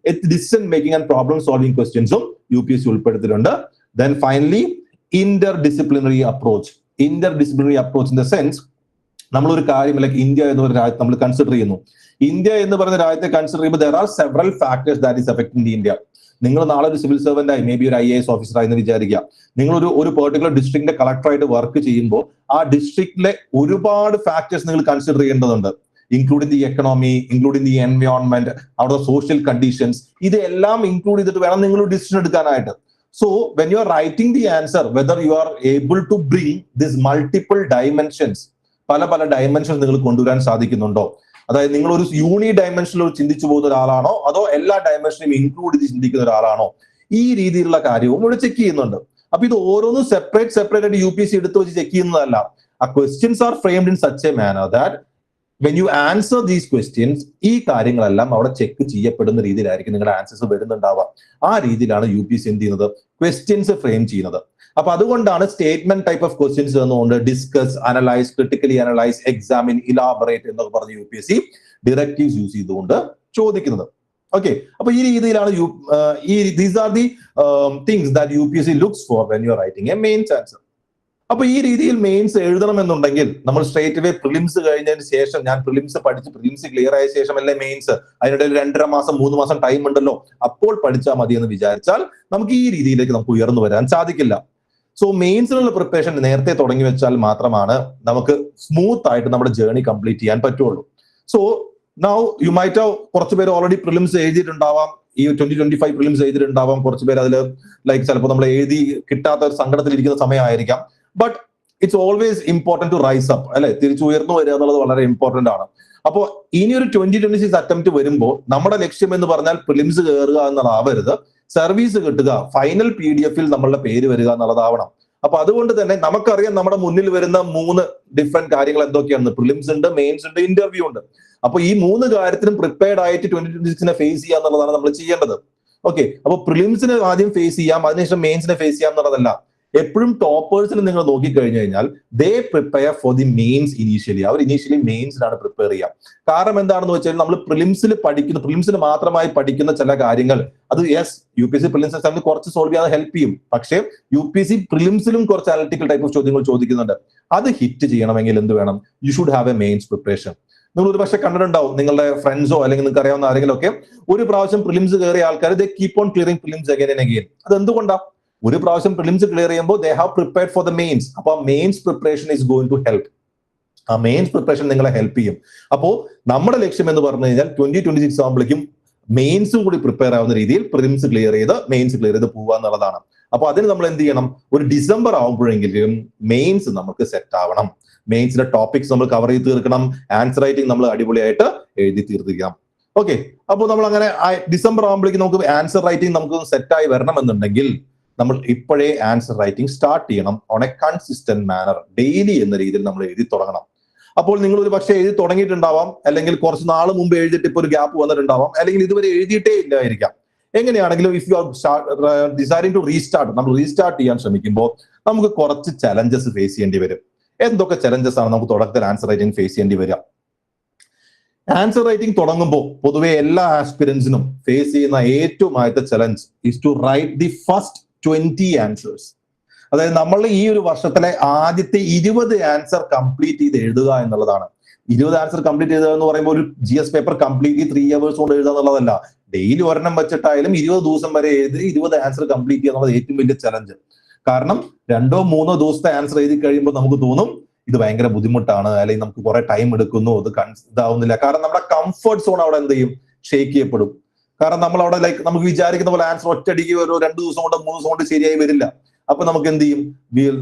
decision making and problem solving ക്വസ്റ്റ്യൻസും UPSC ഉൾപ്പെടുത്തിയിട്ടുണ്ട്. Then finally Inter disciplinary approach. Inter disciplinary approach in the sense, നമ്മളൊരു കാര്യം ലൈക്ക് ഇന്ത്യ എന്ന ഒരു രാജ്യത്ത് നമ്മൾ കൺസിഡർ ചെയ്യുന്നു. ഇന്ത്യ എന്ന് പറയുന്ന രാജ്യത്തെ കൺസിഡർ ചെയ്യുമ്പോൾ there are several factors that is affecting the India. നിങ്ങൾ നാളെ ഒരു സിവിൽ സർവന്റ് ആയി, മേ ബി ഒരു IAS ഓഫീസർ ആയി എന്ന് വിചാരിക്കുക. നിങ്ങൾ ഒരു പെർട്ടിക്കുലർ ഡിസ്ട്രിക്റ്റിന്റെ കളക്ടറായിട്ട് വർക്ക് ചെയ്യുമ്പോൾ ആ ഡിസ്ട്രിക്റ്റിലെ ഒരുപാട് ഫാക്ടേഴ്സ് നിങ്ങൾ കൺസിഡർ ചെയ്യേണ്ടതുണ്ട്. Including the economy, including the environment, അവിടെ സോഷ്യൽ കണ്ടീഷൻസ്, ഇതെല്ലാം ഇൻക്ലൂഡ് ചെയ്തിട്ട് വേണം നിങ്ങൾ ഒരു ഡിസിഷൻ എടുക്കാനായിട്ട്. So when you are writing the answer, whether you are able to bring this multiple dimensions, പല ഡയമെൻഷൻസ് നിങ്ങൾ കൊണ്ടുവരാൻ സാധിക്കുന്നുണ്ടോ, അതായത് നിങ്ങൾ ഒരു യൂണി ഡയമെൻഷനിൽ ചിന്തിച്ചു പോകുന്ന ഒരാളാണോ, അതോ എല്ലാ ഡയമെൻഷനും ഇൻക്ലൂഡ് ചെയ്ത് ചിന്തിക്കുന്ന ഒരാളാണോ, ഈ രീതിയിലുള്ള കാര്യവും ഇവിടെ ചെക്ക് ചെയ്യുന്നുണ്ട്. അപ്പൊ ഇത് ഓരോന്നും സെപ്പറേറ്റ് ആയിട്ട് UPSC എടുത്തു വെച്ച് ചെക്ക് ചെയ്യുന്നതല്ല. ആ questions are framed in such a manner that when you answer these questions, ഈ കാര്യങ്ങളെല്ലാം അവിടെ ചെക്ക് ചെയ്യപ്പെടുന്ന രീതിയിലായിരിക്കും നിങ്ങളുടെ ആൻസേഴ്സ് വരുന്നുണ്ടാവുക. ആ രീതിയിലാണ് UPSC എന്ത് ചെയ്യുന്നത്, ക്വസ്റ്റ്യൻസ് ഫ്രെയിം ചെയ്യുന്നത്. അപ്പൊ അതുകൊണ്ടാണ് സ്റ്റേറ്റ്മെന്റ് ടൈപ്പ് ഓഫ് ക്വസ്റ്റ്യൻസ് എന്നുകൊണ്ട് discuss, analyse, critically analyse, examine, elaborate എന്നൊക്കെ പറഞ്ഞ് UPSC ഡയറക്റ്റീവ്സ് യൂസ് ചെയ്തുകൊണ്ട് ചോദിക്കുന്നത്. ഓക്കെ, അപ്പൊ ഈ രീതിയിലാണ് these are the things that UPSC looks four when you are writing A mains answer. അപ്പൊ ഈ രീതിയിൽ മെയിൻസ് എഴുതണമെന്നുണ്ടെങ്കിൽ നമ്മൾ സ്ട്രേറ്റ് അവേ പ്രിലിംസ് കഴിഞ്ഞതിന് ശേഷം, ഞാൻ പ്രിലിംസ് പഠിച്ച് പ്രിലിംസ് ക്ലിയർ ആയ ശേഷം അല്ലേ മെയിൻസ്, അതിനിടയിൽ 2.5 മാസം 3 മാസം ടൈം ഉണ്ടല്ലോ, അപ്പോൾ പഠിച്ചാൽ മതി എന്ന് വിചാരിച്ചാൽ നമുക്ക് ഈ രീതിയിലേക്ക് നമുക്ക് ഉയർന്നു വരാൻ സാധിക്കില്ല. സോ മെയിൻസിനുള്ള പ്രിപ്പറേഷൻ നേരത്തെ തുടങ്ങി വെച്ചാൽ മാത്രമാണ് നമുക്ക് സ്മൂത്ത് ആയിട്ട് നമ്മുടെ ജേർണി കംപ്ലീറ്റ് ചെയ്യാൻ പറ്റുള്ളൂ. So now you might have, കുറച്ച് പേര് ഓൾറെഡി പ്രിലിംസ് എഴുതിയിട്ടുണ്ടാവാം, ഈ 2025 പ്രിലിംസ് എഴുതിയിട്ടുണ്ടാവാം. കുറച്ച് പേര് അതിൽ ലൈക്ക് ചിലപ്പോൾ നമ്മൾ എഴുതി കിട്ടാത്ത ഒരു സങ്കടത്തിലിരിക്കുന്ന സമയമായിരിക്കാം. But it's always important to rise up, അല്ലെ, തിരിച്ചു ഉയർന്നു വരിക എന്നുള്ളത് വളരെ ഇമ്പോർട്ടന്റ് ആണ്. അപ്പോൾ ഇനി ഒരു 2026 അറ്റംപ്റ്റ് വരുമ്പോൾ നമ്മുടെ ലക്ഷ്യം എന്ന് പറഞ്ഞാൽ പ്രിലിംസ് കയറുക എന്നുള്ളതാവരുത്, സർവീസ് കിട്ടുക, ഫൈനൽ PDF-ൽ നമ്മളുടെ പേര് വരിക എന്നുള്ളതാവണം. അപ്പൊ അതുകൊണ്ട് തന്നെ നമുക്കറിയാം നമ്മുടെ മുന്നിൽ വരുന്ന 3 ഡിഫറെന്റ് കാര്യങ്ങൾ എന്തൊക്കെയാണ്. പ്രിലിംസ് ഉണ്ട്, മെയിൻസ് ഉണ്ട്, ഇന്റർവ്യൂ ഉണ്ട്. അപ്പൊ ഈ 3 കാര്യത്തിനും പ്രിപ്പയർഡ് ആയിട്ട് 2026 ഫേസ് ചെയ്യുക എന്നുള്ളതാണ് നമ്മൾ ചെയ്യേണ്ടത്. ഓക്കെ, അപ്പൊ പ്രിലിംസിനെ ആദ്യം ഫേസ് ചെയ്യാം, അതിനുശേഷം മെയിൻസിനെ ഫേസ് ചെയ്യാം എന്നുള്ളതല്ല. എപ്പോഴും ടോപ്പേഴ്സിന് നിങ്ങൾ നോക്കിക്കഴിഞ്ഞു കഴിഞ്ഞാൽ they prepare for the mains initially. അവർ ഇനീഷ്യലി മെയിൻസിനാണ് പ്രിപ്പയർ ചെയ്യുക. കാരണം എന്താണെന്ന് വെച്ചാൽ നമ്മൾ പ്രിലിംസിന് മാത്രമായി പഠിക്കുന്ന ചില കാര്യങ്ങൾ, അത് യെസ് UPSC പ്രിലിംസ് എക്സാമിന് കുറച്ച് സോൾവ് ചെയ്യാൻ ഹെൽപ്പ് ചെയ്യും. പക്ഷേ UPSC പ്രിലിംസിലും കുറച്ച് അനലിറ്റിക്കൽ ടൈപ്പ് ഓഫ് ചോദ്യങ്ങൾ ചോദിക്കുന്നുണ്ട്. അത് ഹിറ്റ് ചെയ്യണമെങ്കിൽ എന്ത് വേണം, you should have A mains preparation. നിങ്ങൾ ഒരു പക്ഷേ കണ്ടിട്ടുണ്ടാവും, നിങ്ങളുടെ ഫ്രണ്ട്സോ അല്ലെങ്കിൽ നിങ്ങൾക്ക് അറിയാവുന്ന ആരെങ്കിലും ഒക്കെ ഒരു പ്രാവശ്യം പ്രിലിംസ് കയറിയ ആൾക്കാർ they keep on clearing prelims again and again. അത് എന്തുകൊണ്ടാണ്? ഒരു പ്രാവശ്യം പ്രിലിംസ് ക്ലിയർ ചെയ്യുമ്പോൾ they have prepared for the mains. അപ്പൊ ആ mains preparation is going to help. ആ മെയിൻസ് പ്രിപ്പറേഷൻ നിങ്ങളെ ഹെൽപ്പ് ചെയ്യും. അപ്പോൾ നമ്മുടെ ലക്ഷ്യം എന്ന് പറഞ്ഞു കഴിഞ്ഞാൽ 2026 ആകുമ്പോഴേക്കും മെയിൻസും കൂടി പ്രിപ്പയർ ആവുന്ന രീതിയിൽ പ്രിലിംസ് ക്ലിയർ ചെയ്ത് മെയിൻസ് ക്ലിയർ ചെയ്ത് പോവുക എന്നുള്ളതാണ്. അപ്പൊ അതിന് നമ്മൾ എന്ത് ചെയ്യണം, ഒരു ഡിസംബർ ആകുമ്പോഴെങ്കിലും മെയിൻസ് നമുക്ക് സെറ്റ് ആവണം. മെയിൻസിന്റെ ടോപ്പിക്സ് നമ്മൾ കവർ ചെയ്ത് തീർക്കണം. ആൻസർ റൈറ്റിംഗ് നമ്മൾ അടിപൊളിയായിട്ട് എഴുതി തീർത്തിരിക്കണം. ഓക്കെ, അപ്പോൾ നമ്മൾ അങ്ങനെ ഡിസംബർ ആകുമ്പോഴേക്കും നമുക്ക് ആൻസർ റൈറ്റിംഗ് നമുക്ക് സെറ്റായി വരണമെന്നുണ്ടെങ്കിൽ നമ്മൾ ഇപ്പോഴേ ആൻസർ റൈറ്റിംഗ് സ്റ്റാർട്ട് ചെയ്യണം. On a consistent manner, daily എന്ന രീതിയിൽ നമ്മൾ എഴുതി തുടങ്ങണം. അപ്പോൾ നിങ്ങൾ ഒരു പക്ഷേ എഴുതി തുടങ്ങിയിട്ടുണ്ടാവാം, അല്ലെങ്കിൽ കുറച്ച് നാൾ മുമ്പ് എഴുതിയിട്ട് ഇപ്പോൾ ഒരു ഗ്യാപ്പ് വന്നിട്ടുണ്ടാവാം, അല്ലെങ്കിൽ ഇതുവരെ എഴുതിയിട്ടേ ഇല്ലായിരിക്കാം. എങ്ങനെയാണെങ്കിലും if you are deciding to restart, നമ്മൾ റീസ്റ്റാർട്ട് ചെയ്യാൻ ശ്രമിക്കുമ്പോൾ നമുക്ക് കുറച്ച് ചലഞ്ചസ് ഫേസ് ചെയ്യേണ്ടി വരും. എന്തൊക്കെ ചലഞ്ചസ് ആണ് നമുക്ക് തുടക്കത്തിൽ ആൻസർ റൈറ്റിംഗ് ഫേസ് ചെയ്യേണ്ടി വരിക? ആൻസർ റൈറ്റിംഗ് തുടങ്ങുമ്പോൾ പൊതുവെ എല്ലാ ആസ്പിരൻസിനും ഫേസ് ചെയ്യുന്ന ഏറ്റവും ആദ്യത്തെ challenge is to write the first 20 answers. അതായത് നമ്മൾ ഈ ഒരു വർഷത്തിലെ ആദ്യത്തെ 20 ആൻസർ കംപ്ലീറ്റ് ചെയ്ത് എഴുതുക എന്നുള്ളതാണ്. 20 ആൻസർ കംപ്ലീറ്റ് ചെയ്തുക എന്ന് പറയുമ്പോൾ ഒരു GS പേപ്പർ കംപ്ലീറ്റ്ലി 3 hours കൊണ്ട് എഴുതുക എന്നുള്ളതല്ല. ഡെയിലി ഒരെണ്ണം വെച്ചിട്ടായാലും 20 ദിവസം വരെ എഴുതി 20 ആൻസർ കംപ്ലീറ്റ് ചെയ്യുക എന്നുള്ളത് ഏറ്റവും വലിയ ചലഞ്ച്. കാരണം 2-3 ദിവസത്തെ ആൻസർ എഴുതി കഴിയുമ്പോൾ നമുക്ക് തോന്നും ഇത് ഭയങ്കര ബുദ്ധിമുട്ടാണ്, അല്ലെങ്കിൽ നമുക്ക് കുറെ ടൈം എടുക്കുന്നു, ഇത് ഇതാവുന്നില്ല. കാരണം നമ്മുടെ കംഫർട്ട് സോൺ അവിടെ എന്ത് ചെയ്യും, ഷേക്ക് ചെയ്യപ്പെടും. കാരണം നമ്മൾ അവിടെ നമുക്ക് വിചാരിക്കുന്ന പോലെ ആൻസർ ഒറ്റയടിക്ക് ഒരു 2 ദിവസം കൊണ്ട് 3 ദിവസം കൊണ്ട് ശരിയായി വരില്ല. അപ്പൊ നമുക്ക് എന്ത് ചെയ്യും,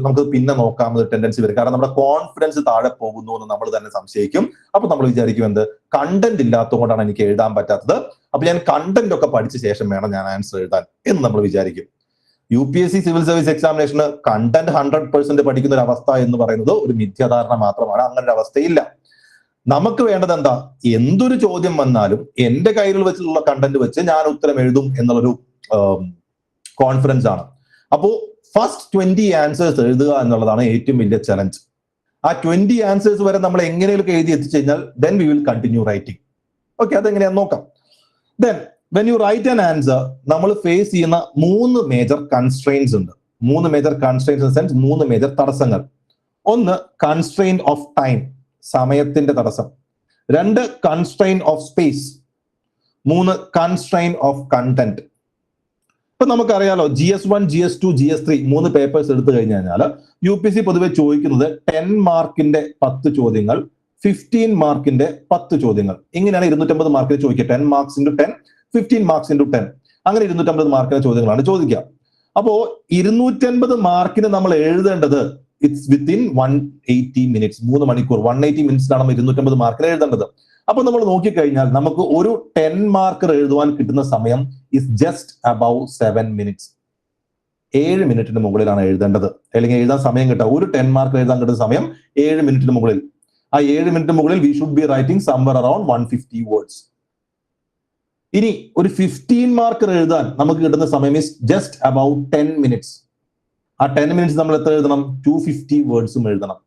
നമുക്ക് പിന്നെ നോക്കാമെന്ന് ടെൻഡൻസി വരും. കാരണം നമ്മുടെ കോൺഫിഡൻസ് താഴെ പോകുന്നു എന്ന് നമ്മൾ തന്നെ സംശയിക്കും. അപ്പൊ നമ്മൾ വിചാരിക്കും എന്ത്, കണ്ടന്റ് ഇല്ലാത്തതുകൊണ്ടാണ് എനിക്ക് എഴുതാൻ പറ്റാത്തത്, അപ്പൊ ഞാൻ കണ്ടന്റ് ഒക്കെ പഠിച്ച ശേഷം വേണം ഞാൻ ആൻസർ എഴുതാൻ എന്ന് നമ്മൾ വിചാരിക്കും. UPSC സിവിൽ സർവീസ് എക്സാമിനേഷന് കണ്ടന്റ് 100% പഠിക്കുന്ന ഒരു അവസ്ഥ എന്ന് പറയുന്നത് ഒരു മിഥ്യാധാരണ മാത്രമാണ്. അങ്ങനെ ഒരു അവസ്ഥയില്ല. നമുക്ക് വേണ്ടത് എന്താ, എന്തൊരു ചോദ്യം വന്നാലും എന്റെ കയ്യിൽ വെച്ചിട്ടുള്ള കണ്ടന്റ് വെച്ച് ഞാൻ ഉത്തരം എഴുതും എന്നുള്ളൊരു കോൺഫിഡൻസ് ആണ്. അപ്പോ ഫസ്റ്റ് 20 ആൻസേഴ്സ് എഴുതുക എന്നുള്ളതാണ് ഏറ്റവും വലിയ ചലഞ്ച്. ആ 20 ആൻസേഴ്സ് വരെ നമ്മൾ എങ്ങനെയൊക്കെ എഴുതി എത്തിച്ചു കഴിഞ്ഞാൽ then we will continue writing. Okay, അതെങ്ങനെയാന്ന് നോക്കാം. Then when you write an answer, നമ്മൾ ഫേസ് ചെയ്യുന്ന 3 മേജർ കൺസ്ട്രെയിൻസ് ഉണ്ട്. 3 major constraints in the sense 3 major തടസ്സങ്ങൾ. ഒന്ന് കൺസ്ട്രെയിൻ ഓഫ് ടൈം, സമയത്തിന്റെ തടസ്സം. 2 constraint of space. 3 constraint of content. ഇപ്പൊ നമുക്കറിയാലോ GS1, GS2, GS3 3 പേപ്പേഴ്സ് എടുത്തു കഴിഞ്ഞാൽ UPSC പൊതുവെ ചോദിക്കുന്നത് 10 മാർക്കിന്റെ 10 ചോദ്യങ്ങൾ, 15 മാർക്കിന്റെ 10 ചോദ്യങ്ങൾ. ഇങ്ങനെയാണ് 250 മാർക്കിന് ചോദിക്കുക. 10 മാർക്സ് ഇൻറ്റു 10, 15 മാർക്സ് ഇൻറ്റു 10, അങ്ങനെ 250 മാർക്കിന്റെ ചോദ്യങ്ങളാണ് ചോദിക്കുക. അപ്പോ 250 മാർക്കിന് നമ്മൾ എഴുതേണ്ടത് ഇറ്റ്സ് വിത്തിൻ 180 മിനിറ്റ്സ്, 3 മണിക്കൂർ, 180 മിനിറ്റ്സിലാണ് 250 മാർക്കിന് എഴുതേണ്ടത്. അപ്പൊ നമ്മൾ നോക്കിക്കഴിഞ്ഞാൽ നമുക്ക് ഒരു 10 മാർക്കർ എഴുതുവാൻ കിട്ടുന്ന സമയം ഇസ് ജസ്റ്റ് അബൌ 7 മിനിറ്റ്സ്. 7 മിനിറ്റിന് മുകളിലാണ് എഴുതേണ്ടത്, അല്ലെങ്കിൽ എഴുതാൻ സമയം കിട്ടുക. ഒരു 10 മാർക്ക് എഴുതാൻ കിട്ടുന്ന സമയം 7 മിനിറ്റിന് മുകളിൽ. ആ 7 മിനിറ്റിന് മുകളിൽ V should be writing somewhere around 150 words. ഇനി ഒരു 15 മാർക്കർ എഴുതാൻ നമുക്ക് കിട്ടുന്ന സമയം ഇസ് ജസ്റ്റ് അബൌട്ട് 10 മിനിറ്റ്സ്. ആ 10 മിനിറ്റ്സ് നമ്മൾ എത്ര എഴുതണം, 250 വേർഡ്സും എഴുതണം.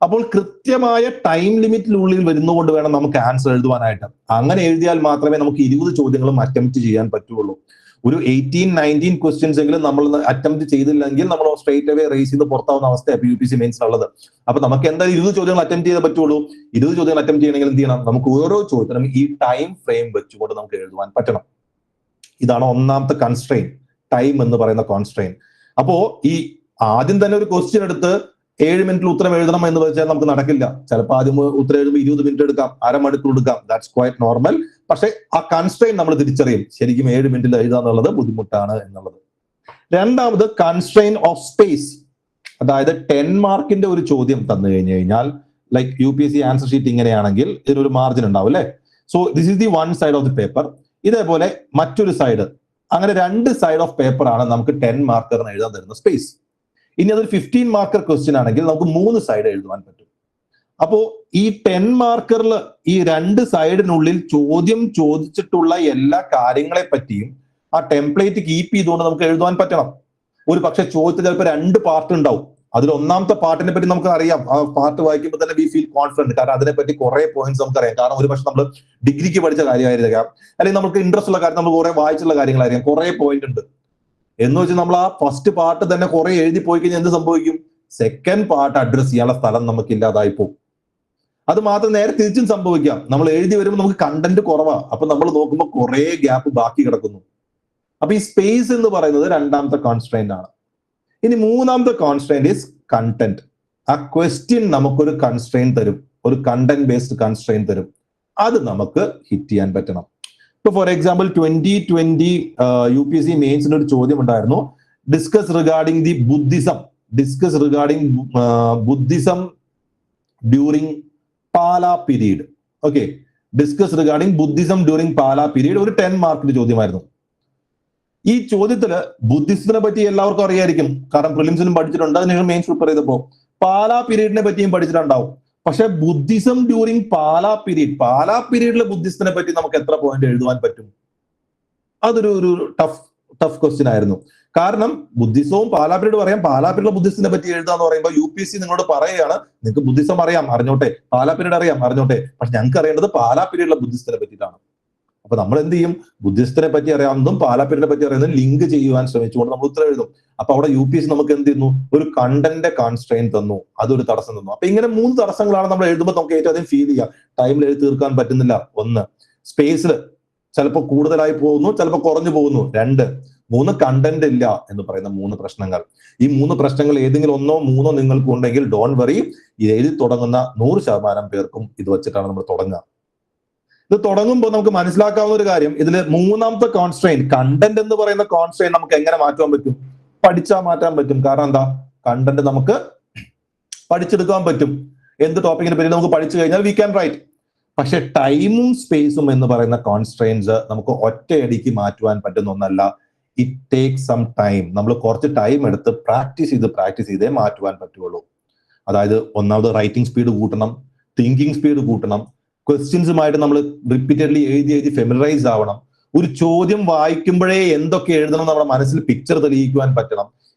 അപ്പോൾ കൃത്യമായ ടൈം ലിമിറ്റിനുള്ളിൽ വരുന്നതുകൊണ്ട് വേണം നമുക്ക് ആൻസർ എഴുതുവാനായിട്ട്. അങ്ങനെ എഴുതിയാൽ മാത്രമേ നമുക്ക് 20 ചോദ്യങ്ങളും അറ്റംപ്റ്റ് ചെയ്യാൻ പറ്റുള്ളൂ. ഒരു 18-19 ക്വസ്റ്റ്യൻസ് എങ്കിലും നമ്മൾ അറ്റംപ്റ്റ് ചെയ്തില്ലെങ്കിൽ നമ്മൾ സ്ട്രേറ്റ് അവേ റേസ് ചെയ്ത് പുറത്താവുന്ന അവസ്ഥയാണ് UPSC മെയിൻസിനുള്ളത്. അപ്പൊ നമുക്ക് എന്തായാലും 20 ചോദ്യങ്ങൾ അറ്റംപ്റ്റ് ചെയ്തേ പറ്റുള്ളൂ. 20 ചോദ്യങ്ങൾ അറ്റംപ്റ്റ് ചെയ്യണമെങ്കിൽ എന്ത് ചെയ്യണം, നമുക്ക് ഓരോ ചോദ്യത്തിനും ഈ ടൈം ഫ്രെയിം വെച്ചുകൊണ്ട് നമുക്ക് എഴുതുവാൻ പറ്റണം. ഇതാണ് ഒന്നാമത്തെ കൺസ്ട്രെയിൻ, ടൈം എന്ന് പറയുന്ന കോൺസ്ട്രെയിൻ. അപ്പോ ഈ ആദ്യം തന്നെ ഒരു ക്വസ്റ്റ്യൻ എടുത്ത് 7 മിനിറ്റിൽ ഉത്തരം എഴുതണം എന്ന് വെച്ചാൽ നമുക്ക് നടക്കില്ല. ചിലപ്പോൾ ആദ്യം ഉത്തരം എഴുതുമ്പോൾ 20 മിനിറ്റ് എടുക്കാം, അരമണിക്കൂർ എടുക്കാം. That's quite normal. പക്ഷെ ആ കൺസ്ട്രെയിൻ നമ്മൾ തിരിച്ചറിയും, ശരിക്കും 7 മിനിറ്റിൽ എഴുതുക എന്നുള്ളത് ബുദ്ധിമുട്ടാണ് എന്നുള്ളത്. രണ്ടാമത് കൺസ്ട്രെയിൻ ഓഫ് സ്പേസ്. അതായത് 10 മാർക്കിന്റെ ഒരു ചോദ്യം തന്നു കഴിഞ്ഞു കഴിഞ്ഞാൽ, ലൈക്ക് UPSC ആൻസർ ഷീറ്റ് ഇങ്ങനെയാണെങ്കിൽ ഇതിനൊരു മാർജിൻ ഉണ്ടാവും അല്ലെ. So this is the one side of the paper. ഇതേപോലെ മറ്റൊരു സൈഡ്, അങ്ങനെ 2 സൈഡ് ഓഫ് പേപ്പർ ആണ് നമുക്ക് 10 മാർക്കറിന് എഴുതാൻ തരുന്ന സ്പേസ്. ഇനി അതൊരു 15 മാർക്കർ ക്വസ്റ്റ്യൻ ആണെങ്കിൽ നമുക്ക് 3 സൈഡ് എഴുതുവാൻ പറ്റും. അപ്പോ ഈ 10 മാർക്കറിൽ ഈ 2 സൈഡിനുള്ളിൽ ചോദ്യം ചോദിച്ചിട്ടുള്ള എല്ലാ കാര്യങ്ങളെ പറ്റിയും ആ ടെംപ്ലേറ്റ് കീപ്പ് ചെയ്തുകൊണ്ട് നമുക്ക് എഴുതുവാൻ പറ്റണം. ഒരു പക്ഷെ ചോദ്യത്തിൽ ചിലപ്പോൾ 2 പാർട്ട് ഉണ്ടാവും. അതിൽ ഒന്നാമത്തെ പാർട്ടിനെ പറ്റി നമുക്ക് അറിയാം. ആ പാർട്ട് വായിക്കുമ്പോൾ തന്നെ വി ഫീൽ കോൺഫിഡന്റ്, കാരണം അതിനെപ്പറ്റി കുറെ പോയിന്റ്സ് നമുക്കറിയാം. കാരണം ഒരു പക്ഷെ നമ്മൾ ഡിഗ്രിക്ക് പഠിച്ച കാര്യമായിരിക്കാം, അല്ലെങ്കിൽ നമുക്ക് ഇൻട്രസ്റ്റ് ഉള്ള കാര്യം, നമ്മൾ കുറെ വായിച്ചുള്ള കാര്യങ്ങളായിരിക്കാം. കുറെ പോയിന്റ് ഉണ്ട് എന്ന് വെച്ചാൽ നമ്മൾ ആ ഫസ്റ്റ് പാർട്ട് തന്നെ കുറെ എഴുതി പോയി കഴിഞ്ഞാൽ എന്ത് സംഭവിക്കും, സെക്കൻഡ് പാർട്ട് അഡ്രസ് ചെയ്യാനുള്ള സ്ഥലം നമുക്ക് ഇല്ലാതായി പോകും. അത് മാത്രം നേരെ തിരിച്ചും സംഭവിക്കാം. നമ്മൾ എഴുതി വരുമ്പോൾ നമുക്ക് കണ്ടന്റ് കുറവാ, അപ്പൊ നമ്മൾ നോക്കുമ്പോൾ കുറെ ഗ്യാപ്പ് ബാക്കി കിടക്കുന്നു. അപ്പൊ ഈ സ്പേസ് എന്ന് പറയുന്നത് രണ്ടാമത്തെ കോൺസ്ട്രെയിന്റ് ആണ്. ഇനി മൂന്നാമത്തെ കോൺസ്ട്രെയിന്റ് ഈസ് കണ്ടന്റ്. ആ ക്വസ്റ്റ്യൻ നമുക്കൊരു കൺസ്ട്രെയിൻ തരും, ഒരു കണ്ടന്റ് ബേസ്ഡ് കൺസ്ട്രെയിൻ തരും. അത് നമുക്ക് ഹിറ്റ് ചെയ്യാൻ പറ്റണം. ഇപ്പൊ ഫോർ എക്സാമ്പിൾ 2020 UPSC മെയിൻസിന് ഒരു ചോദ്യം ഉണ്ടായിരുന്നു, discuss regarding the Buddhism, discuss regarding Buddhism during Pala period. Okay, discuss regarding Buddhism during Pala period. ഒരു 10 മാർക്കിന്റെ ചോദ്യമായിരുന്നു. ഈ ചോദ്യത്തില് ബുദ്ധിസത്തിനെ പറ്റി എല്ലാവർക്കും അറിയായിരിക്കും, കാരണം പ്രിലിംസിനും പഠിച്ചിട്ടുണ്ട്, അതിനുശേഷം മെയിൻസ് പ്രിപ്പയർ ചെയ്തപ്പോ പാലാ പീരീഡിനെ പറ്റിയും പഠിച്ചിട്ടുണ്ടാവും. പക്ഷെ ബുദ്ധിസം ഡ്യൂറിംഗ് പാലാ പീരീഡിലെ ബുദ്ധിസത്തിനെ പറ്റി നമുക്ക് എത്ര പോയിന്റ് എഴുതുവാൻ പറ്റും? അതൊരു ടഫ് ക്വസ്റ്റ്യൻ ആയിരുന്നു. കാരണം ബുദ്ധിസവും പാലാ പീരീഡ് പറയാം, പാലാ പീരീഡിലെ ബുദ്ധിസത്തിനെ പറ്റി എഴുതാന്ന് പറയുമ്പോൾ UPSC നിങ്ങളോട് പറയുകയാണ്, നിങ്ങൾക്ക് ബുദ്ധിസം അറിയാം അറിഞ്ഞോട്ടെ, പാലാ പീരീഡ് അറിയാം അറിഞ്ഞോട്ടെ, പക്ഷെ ഞങ്ങൾക്ക് അറിയേണ്ടത് പാലാ പീരീഡിലെ ബുദ്ധിസത്തിനെ പറ്റിയിട്ടാണ്. അപ്പൊ നമ്മൾ എന്ത് ചെയ്യും? ബുദ്ധിസ്റ്റിനെ പറ്റി അറിയാവുന്നതും പാലാപ്പീരിനെ പറ്റി അറിയാവുന്നതും ലിങ്ക് ചെയ്യുവാൻ ശ്രമിച്ചുകൊണ്ട് നമ്മൾ ഉത്തരം എഴുതും. അപ്പൊ അവിടെ UPSC നമുക്ക് എന്ത് ചെയ്യുന്നു? ഒരു കണ്ടന്റ് കോൺസ്ട്രെയിൻ തന്നു, അതൊരു തടസ്സം തന്നു. അപ്പൊ ഇങ്ങനെ 3 തടസ്സങ്ങളാണ് നമ്മൾ എഴുതുമ്പോൾ നമുക്ക് ഏറ്റവും അധികം ഫീൽ ചെയ്യുക. ടൈമിൽ എഴുതി തീർക്കാൻ പറ്റുന്നില്ല. 1, സ്പേസിൽ ചിലപ്പോൾ കൂടുതലായി പോകുന്നു, ചിലപ്പോൾ കുറഞ്ഞു പോകുന്നു. 2, 3 കണ്ടന്റ് ഇല്ല എന്ന് പറയുന്ന 3 പ്രശ്നങ്ങൾ. ഈ 3 പ്രശ്നങ്ങൾ ഏതെങ്കിലും 1ഓ 3ഓ നിങ്ങൾക്ക് ഉണ്ടെങ്കിൽ ഡോൺ വറി, ഇത് എഴുതി തുടങ്ങുന്ന 100% പേർക്കും ഇത് വെച്ചിട്ടാണ് നമ്മൾ തുടങ്ങുക. ഇത് തുടങ്ങുമ്പോൾ നമുക്ക് മനസ്സിലാക്കാവുന്ന ഒരു കാര്യം, ഇതിൽ 3ാമത്തെ കോൺസ്ട്രെയിൻ, കണ്ടന്റ് എന്ന് പറയുന്ന കോൺസ്ട്രെയിൻ നമുക്ക് എങ്ങനെ മാറ്റാൻ പറ്റും? പഠിച്ചാൽ മാറ്റാൻ പറ്റും. കാരണം എന്താ? കണ്ടന്റ് നമുക്ക് പഠിച്ചെടുക്കാൻ പറ്റും. എന്ത് ടോപ്പിക്കിനെ പറ്റി നമുക്ക് പഠിച്ചു കഴിഞ്ഞാൽ വി ക്യാൻ റൈറ്റ്. പക്ഷെ ടൈമും സ്പേസും എന്ന് പറയുന്ന കോൺസ്ട്രെയിൻസ് നമുക്ക് ഒറ്റയടിക്ക് മാറ്റുവാൻ പറ്റുന്ന ഒന്നല്ല. It take some time. നമ്മൾ കുറച്ച് ടൈം എടുത്ത് പ്രാക്ടീസ് ചെയ്തേ മാറ്റുവാൻ പറ്റുള്ളൂ. അതായത് ഒന്നാമത് റൈറ്റിംഗ് സ്പീഡ് കൂട്ടണം, തിങ്കിങ് സ്പീഡ് കൂട്ടണം, ക്വസ്റ്റ്യൻസുമായിട്ട് നമ്മൾ റിപ്പീറ്റഡ്ലി എഴുതി ഫെമിലറൈസ് ആവണം. ഒരു ചോദ്യം വായിക്കുമ്പോഴേ എന്തൊക്കെ എഴുതണം നമ്മുടെ മനസ്സിൽ പിക്ചർ തെളിയിക്കുവാൻ പറ്റണം.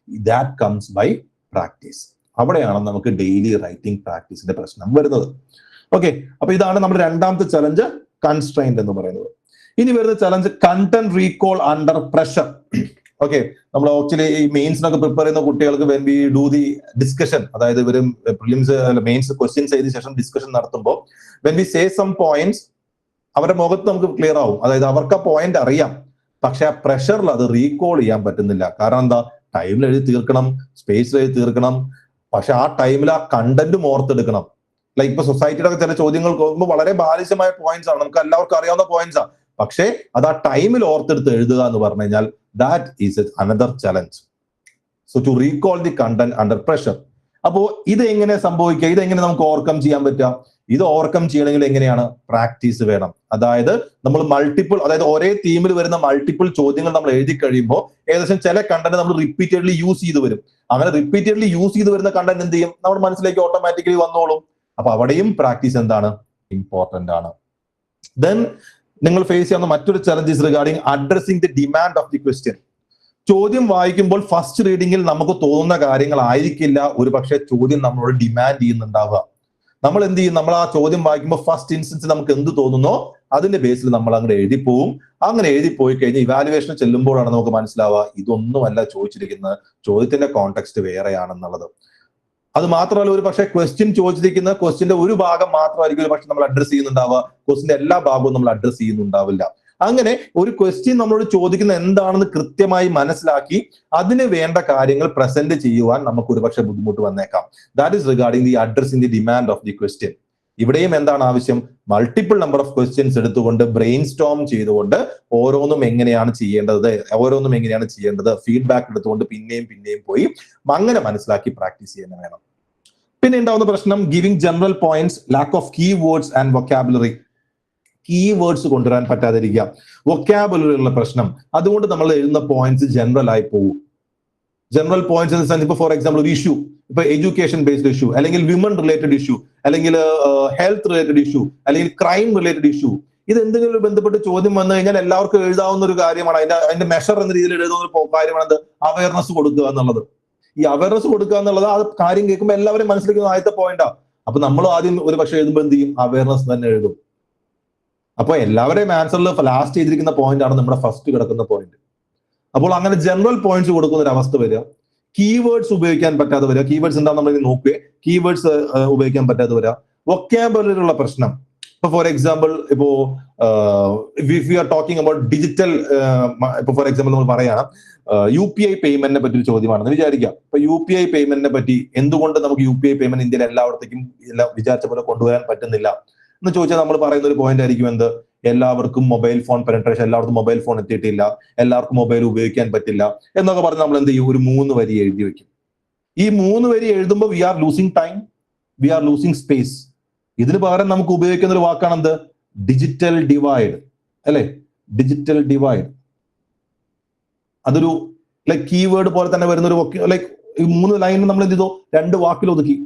That comes by practice. അവിടെയാണ് നമുക്ക് ഡെയിലി റൈറ്റിംഗ് പ്രാക്ടീസിന്റെ പ്രശ്നം വരുന്നത്. ഓക്കെ, അപ്പൊ ഇതാണ് നമ്മുടെ 2ാമത്തെ ചലഞ്ച്, കൺസ്ട്രെയിന്റ് എന്ന് പറയുന്നത്. ഇനി വരുന്ന challenge content recall under pressure. Okay, നമ്മൾ ആക്ച്വലി ഈ മെയിൻസിനൊക്കെ പ്രിപ്പയർ ചെയ്യുന്ന കുട്ടികൾക്ക് when we do the discussion, അതായത് ഇവരും പ്രിലിംസ് മെയിൻസ് ക്വസ്റ്റ്യൻസ് എഴുതിയ ശേഷം ഡിസ്കഷൻ നടത്തുമ്പോൾ when we say some points, അവരുടെ മുഖത്ത് നമുക്ക് ക്ലിയർ ആവും. അതായത് അവർക്ക് ആ പോയിന്റ് അറിയാം, പക്ഷെ ആ പ്രഷറിൽ അത് റീകോൾ ചെയ്യാൻ പറ്റുന്നില്ല. കാരണം എന്താ? ടൈമിൽ എഴുതി തീർക്കണം, സ്പേസിൽ എഴുതി തീർക്കണം, പക്ഷെ ആ ടൈമിൽ ആ കണ്ടന്റും ഓർത്തെടുക്കണം. ലൈക്ക് ഇപ്പൊ സൊസൈറ്റിയുടെ ചില ചോദ്യങ്ങൾ നോക്കുമ്പോൾ വളരെ ബാലിശമായ പോയിന്റ്സ് ആണ്, നമുക്ക് എല്ലാവർക്കും അറിയാവുന്ന പോയിന്റ്സ് ആണ്. പക്ഷേ അത് ആ ടൈമിൽ ഓർത്തെടുത്ത് എഴുതുക എന്ന് പറഞ്ഞു കഴിഞ്ഞാൽ that is another challenge. So to recall the content under pressure. അപ്പോ ഇത് എങ്ങനെ സംഭവിക്കുക? ഇതെങ്ങനെ നമുക്ക് ഓവർകം ചെയ്യാൻ പറ്റുക? ഇത് ഓവർകം ചെയ്യണമെങ്കിൽ എങ്ങനെയാണ്? പ്രാക്ടീസ് വേണം. അതായത് നമ്മൾ അതായത് ഒരേ തീമിൽ വരുന്ന മൾട്ടിപ്പിൾ ചോദ്യങ്ങൾ നമ്മൾ എഴുതി കഴിയുമ്പോൾ ഏകദേശം ചില കണ്ടന്റ് നമ്മൾ റിപ്പീറ്റഡ്ലി യൂസ് ചെയ്ത് വരും. അങ്ങനെ റിപ്പീറ്റഡ്ലി യൂസ് ചെയ്ത് വരുന്ന കണ്ടന്റ് എന്ത് ചെയ്യും? നമ്മുടെ മനസ്സിലേക്ക് ഓട്ടോമാറ്റിക്കലി വന്നോളും. അപ്പൊ അവിടെയും പ്രാക്ടീസ് എന്താണ്? ഇമ്പോർട്ടന്റ് ആണ്. ദെൻ നിങ്ങൾ ഫേസ് ചെയ്യുന്ന മറ്റൊരു challenge is regarding addressing the demand of the question. ചോദ്യം വായിക്കുമ്പോൾ ഫസ്റ്റ് റീഡിങ്ങിൽ നമുക്ക് തോന്നുന്ന കാര്യങ്ങളായിരിക്കില്ല ഒരു പക്ഷേ ചോദ്യം നമ്മളോട് ഡിമാൻഡ് ചെയ്യുന്നുണ്ടാവുക. നമ്മൾ എന്ത് ചെയ്യും? നമ്മൾ ആ ചോദ്യം വായിക്കുമ്പോൾ ഫസ്റ്റ് ഇൻസ്റ്റൻസ് നമുക്ക് എന്ത് തോന്നുന്നോ അതിന്റെ ബേസിൽ നമ്മൾ അങ്ങനെ എഴുതിപ്പോവും. അങ്ങനെ എഴുതിപ്പോയി കഴിഞ്ഞ് ഇവാലുവേഷൻ ചെല്ലുമ്പോഴാണ് നമുക്ക് മനസ്സിലാവുക ഇതൊന്നുമല്ല ചോദിച്ചിരിക്കുന്നത്, ചോദ്യത്തിന്റെ കോണ്ടെക്സ്റ്റ് വേറെയാണെന്നുള്ളത്. അത് മാത്രമല്ല, ഒരു പക്ഷേ ക്വസ്റ്റ്യൻ ചോദിച്ചിരിക്കുന്ന ക്വസ്റ്റ്യന്റെ ഒരു ഭാഗം മാത്രമായിരിക്കും ഒരു പക്ഷെ നമ്മൾ അഡ്രസ് ചെയ്യുന്നുണ്ടാവുക, ക്വസ്റ്റ്യന്റെ എല്ലാ ഭാഗവും നമ്മൾ അഡ്രസ് ചെയ്യുന്നുണ്ടാവില്ല. അങ്ങനെ ഒരു ക്വസ്റ്റ്യൻ നമ്മളോട് ചോദിക്കുന്ന എന്താണെന്ന് കൃത്യമായി മനസ്സിലാക്കി അതിന് വേണ്ട കാര്യങ്ങൾ പ്രസന്റ് ചെയ്യുവാൻ നമുക്ക് ഒരു പക്ഷെ ബുദ്ധിമുട്ട് വന്നേക്കാം. That is regarding the addressing the demand of the question. ഇവിടെയും എന്താണ് ആവശ്യം? മൾട്ടിപ്പിൾ നമ്പർ ഓഫ് ക്വസ്റ്റ്യൻസ് എടുത്തുകൊണ്ട് ബ്രെയിൻ സ്റ്റോം ചെയ്തുകൊണ്ട് ഓരോന്നും എങ്ങനെയാണ് ചെയ്യേണ്ടത് ഫീഡ്ബാക്ക് എടുത്തുകൊണ്ട് പിന്നെയും പോയി അങ്ങനെ മനസ്സിലാക്കി പ്രാക്ടീസ് ചെയ്യുന്ന വേണം. പിന്നെ ഉണ്ടാവുന്ന പ്രശ്നം giving general points, lack of key words and vocabulary. Key words കൊണ്ടുവരാൻ പറ്റാതിരിക്കുക, വൊക്കാബുലറി ഉള്ള പ്രശ്നം. അതുകൊണ്ട് നമ്മൾ എഴുതുന്ന പോയിന്റ്സ് ജനറൽ ആയി പോകും. General points in the sense, ഇപ്പൊ ഫോർ എക്സാമ്പിൾ ഒരു ഇഷ്യൂ, ഇപ്പൊ എഡ്യൂക്കേഷൻ ബേസ്ഡ് ഇഷ്യൂ, അല്ലെങ്കിൽ വിമൻ റിലേറ്റഡ് ഇഷ്യൂ, അല്ലെങ്കിൽ ഹെൽത്ത് റിലേറ്റഡ് ഇഷ്യൂ, അല്ലെങ്കിൽ ക്രൈം റിലേറ്റഡ് ഇഷ്യൂ, ഇത് എന്തെങ്കിലും ബന്ധപ്പെട്ട് ചോദ്യം വന്നു കഴിഞ്ഞാൽ എല്ലാവർക്കും എഴുതാവുന്ന ഒരു കാര്യമാണ്. അതിന്റെ മെഷർ എന്ന രീതിയിൽ എഴുതുന്ന ഒരു കാര്യമാണ് അവയർനെസ് കൊടുക്കുക എന്നുള്ളത്. ഈ അവയർനെസ് കൊടുക്കുക എന്നുള്ളത് ആ കാര്യം കേൾക്കുമ്പോൾ എല്ലാവരും മനസ്സിലാക്കുന്ന ആദ്യത്തെ പോയിന്റാ. അപ്പൊ നമ്മൾ ആദ്യം ഒരു പക്ഷെ എഴുതുമ്പോൾ എന്ത് ചെയ്യും? അവയർനെസ് തന്നെ എഴുതും. അപ്പൊ എല്ലാവരെയും ആൻസറിൽ ലാസ്റ്റ് ചെയ്തിരിക്കുന്ന പോയിന്റ് ആണ് നമ്മുടെ ഫസ്റ്റ് കിടക്കുന്ന പോയിന്റ്. അപ്പോൾ അങ്ങനെ ജനറൽ പോയിന്റ്സ് കൊടുക്കുന്ന ഒരു അവസ്ഥ വരിക. കീവേഡ്സ് ഉപയോഗിക്കാൻ പറ്റാതെ വരിക. കീവേഡ്സ് എന്താ നമ്മൾ നോക്കുക, കീവേഡ്സ് ഉപയോഗിക്കാൻ പറ്റാതെ വരിക. വൊക്കാബുലറി ഉള്ള പ്രശ്നം. ഇപ്പൊ ഫോർ എക്സാമ്പിൾ ഇപ്പോ if you are talking about digital, ഇപ്പൊ ഫോർ എക്സാമ്പിൾ നമ്മൾ പറയാണ് UPI പേയ്മെന്റിനെ പറ്റി ഒരു ചോദ്യമാണെന്ന് വിചാരിക്കാം. ഇപ്പൊ UPI പേയ്മെന്റിനെ പറ്റി എന്തുകൊണ്ട് നമുക്ക് UPI പേയ്മെന്റ് ഇന്ത്യയിൽ എല്ലായിടത്തേക്കും വിചാരിച്ച പോലെ കൊണ്ടുവരാൻ പറ്റുന്നില്ല എന്ന് ചോദിച്ചാൽ നമ്മൾ പറയുന്ന ഒരു പോയിന്റ് ആയിരിക്കും എന്ത്? എല്ലാവർക്കും മൊബൈൽ ഫോൺ പെനട്രേഷൻ, എല്ലാവർക്കും മൊബൈൽ ഫോൺ എത്തിയിട്ടില്ല, എല്ലാവർക്കും മൊബൈൽ ഉപയോഗിക്കാൻ പറ്റില്ല എന്നൊക്കെ പറഞ്ഞ് നമ്മൾ എന്ത് ചെയ്യും? ഒരു 3 വരി എഴുതി വെക്കും. ഈ 3 വരി എഴുതുമ്പോൾ we are losing time, we are losing space. ഇതിന് പകരം നമുക്ക് ഉപയോഗിക്കുന്ന ഒരു വാക്കാണ് എന്ത്? ഡിജിറ്റൽ ഡിവൈഡ്, അല്ലെ? ഡിജിറ്റൽ ഡിവൈഡ് അതൊരു ലൈക്ക് കീവേഡ് പോലെ തന്നെ വരുന്ന ഒരു ലൈക്ക് ഈ 3 ലൈൻ നമ്മൾ എന്ത് ചെയ്തോ? 2 വാക്കിൽ ഒതുക്കി.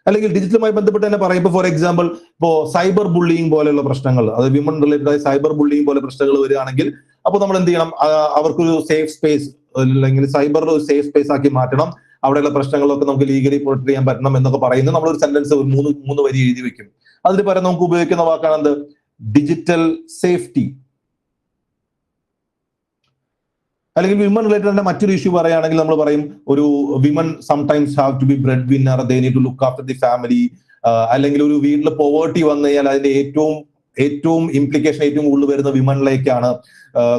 അല്ലെങ്കിൽ ഡിജിറ്റലുമായി ബന്ധപ്പെട്ട് തന്നെ പറയും. ഇപ്പൊ ഫോർ എക്സാമ്പിൾ ഇപ്പോ സൈബർ ബുള്ളിങ് പോലെയുള്ള പ്രശ്നങ്ങൾ, അത് വിമൺ റിലേറ്റഡ് ആയി സൈബർ ബുള്ളിങ് പോലെ പ്രശ്നങ്ങൾ വരികയാണെങ്കിൽ അപ്പോൾ നമ്മൾ എന്ത് ചെയ്യണം? അവർക്കൊരു സേഫ് സ്പേസ്, അല്ലെങ്കിൽ സൈബർ ഒരു സേഫ് സ്പേസ് ആക്കി മാറ്റണം, അവിടെയുള്ള പ്രശ്നങ്ങളൊക്കെ നമുക്ക് ലീഗലി പ്രൊട്ടക്ട് ചെയ്യാൻ പറ്റണം എന്നൊക്കെ പറയുന്നത് നമ്മളൊരു സെന്റൻസ് മൂന്ന് വരി എഴുതി വെക്കും. അതിന് പകരം നമുക്ക് ഉപയോഗിക്കുന്ന വാക്കാണ് എന്ത്? Digital safety. അല്ലെങ്കിൽ വിമൻ റിലേറ്റഡ് തന്നെ മറ്റൊരു ഇഷ്യൂ പറയുകയാണെങ്കിൽ നമ്മൾ പറയും ഒരു women sometimes have to be breadwinner, they need to look after the family. അല്ലെങ്കിൽ ഒരു വീട്ടിൽ പോവേർട്ടി വന്നു കഴിഞ്ഞാൽ അതിന്റെ ഏറ്റവും ഇംപ്ലിക്കേഷൻ ഏറ്റവും കൂടുതൽ വരുന്ന വിമണിലേക്കാണ്.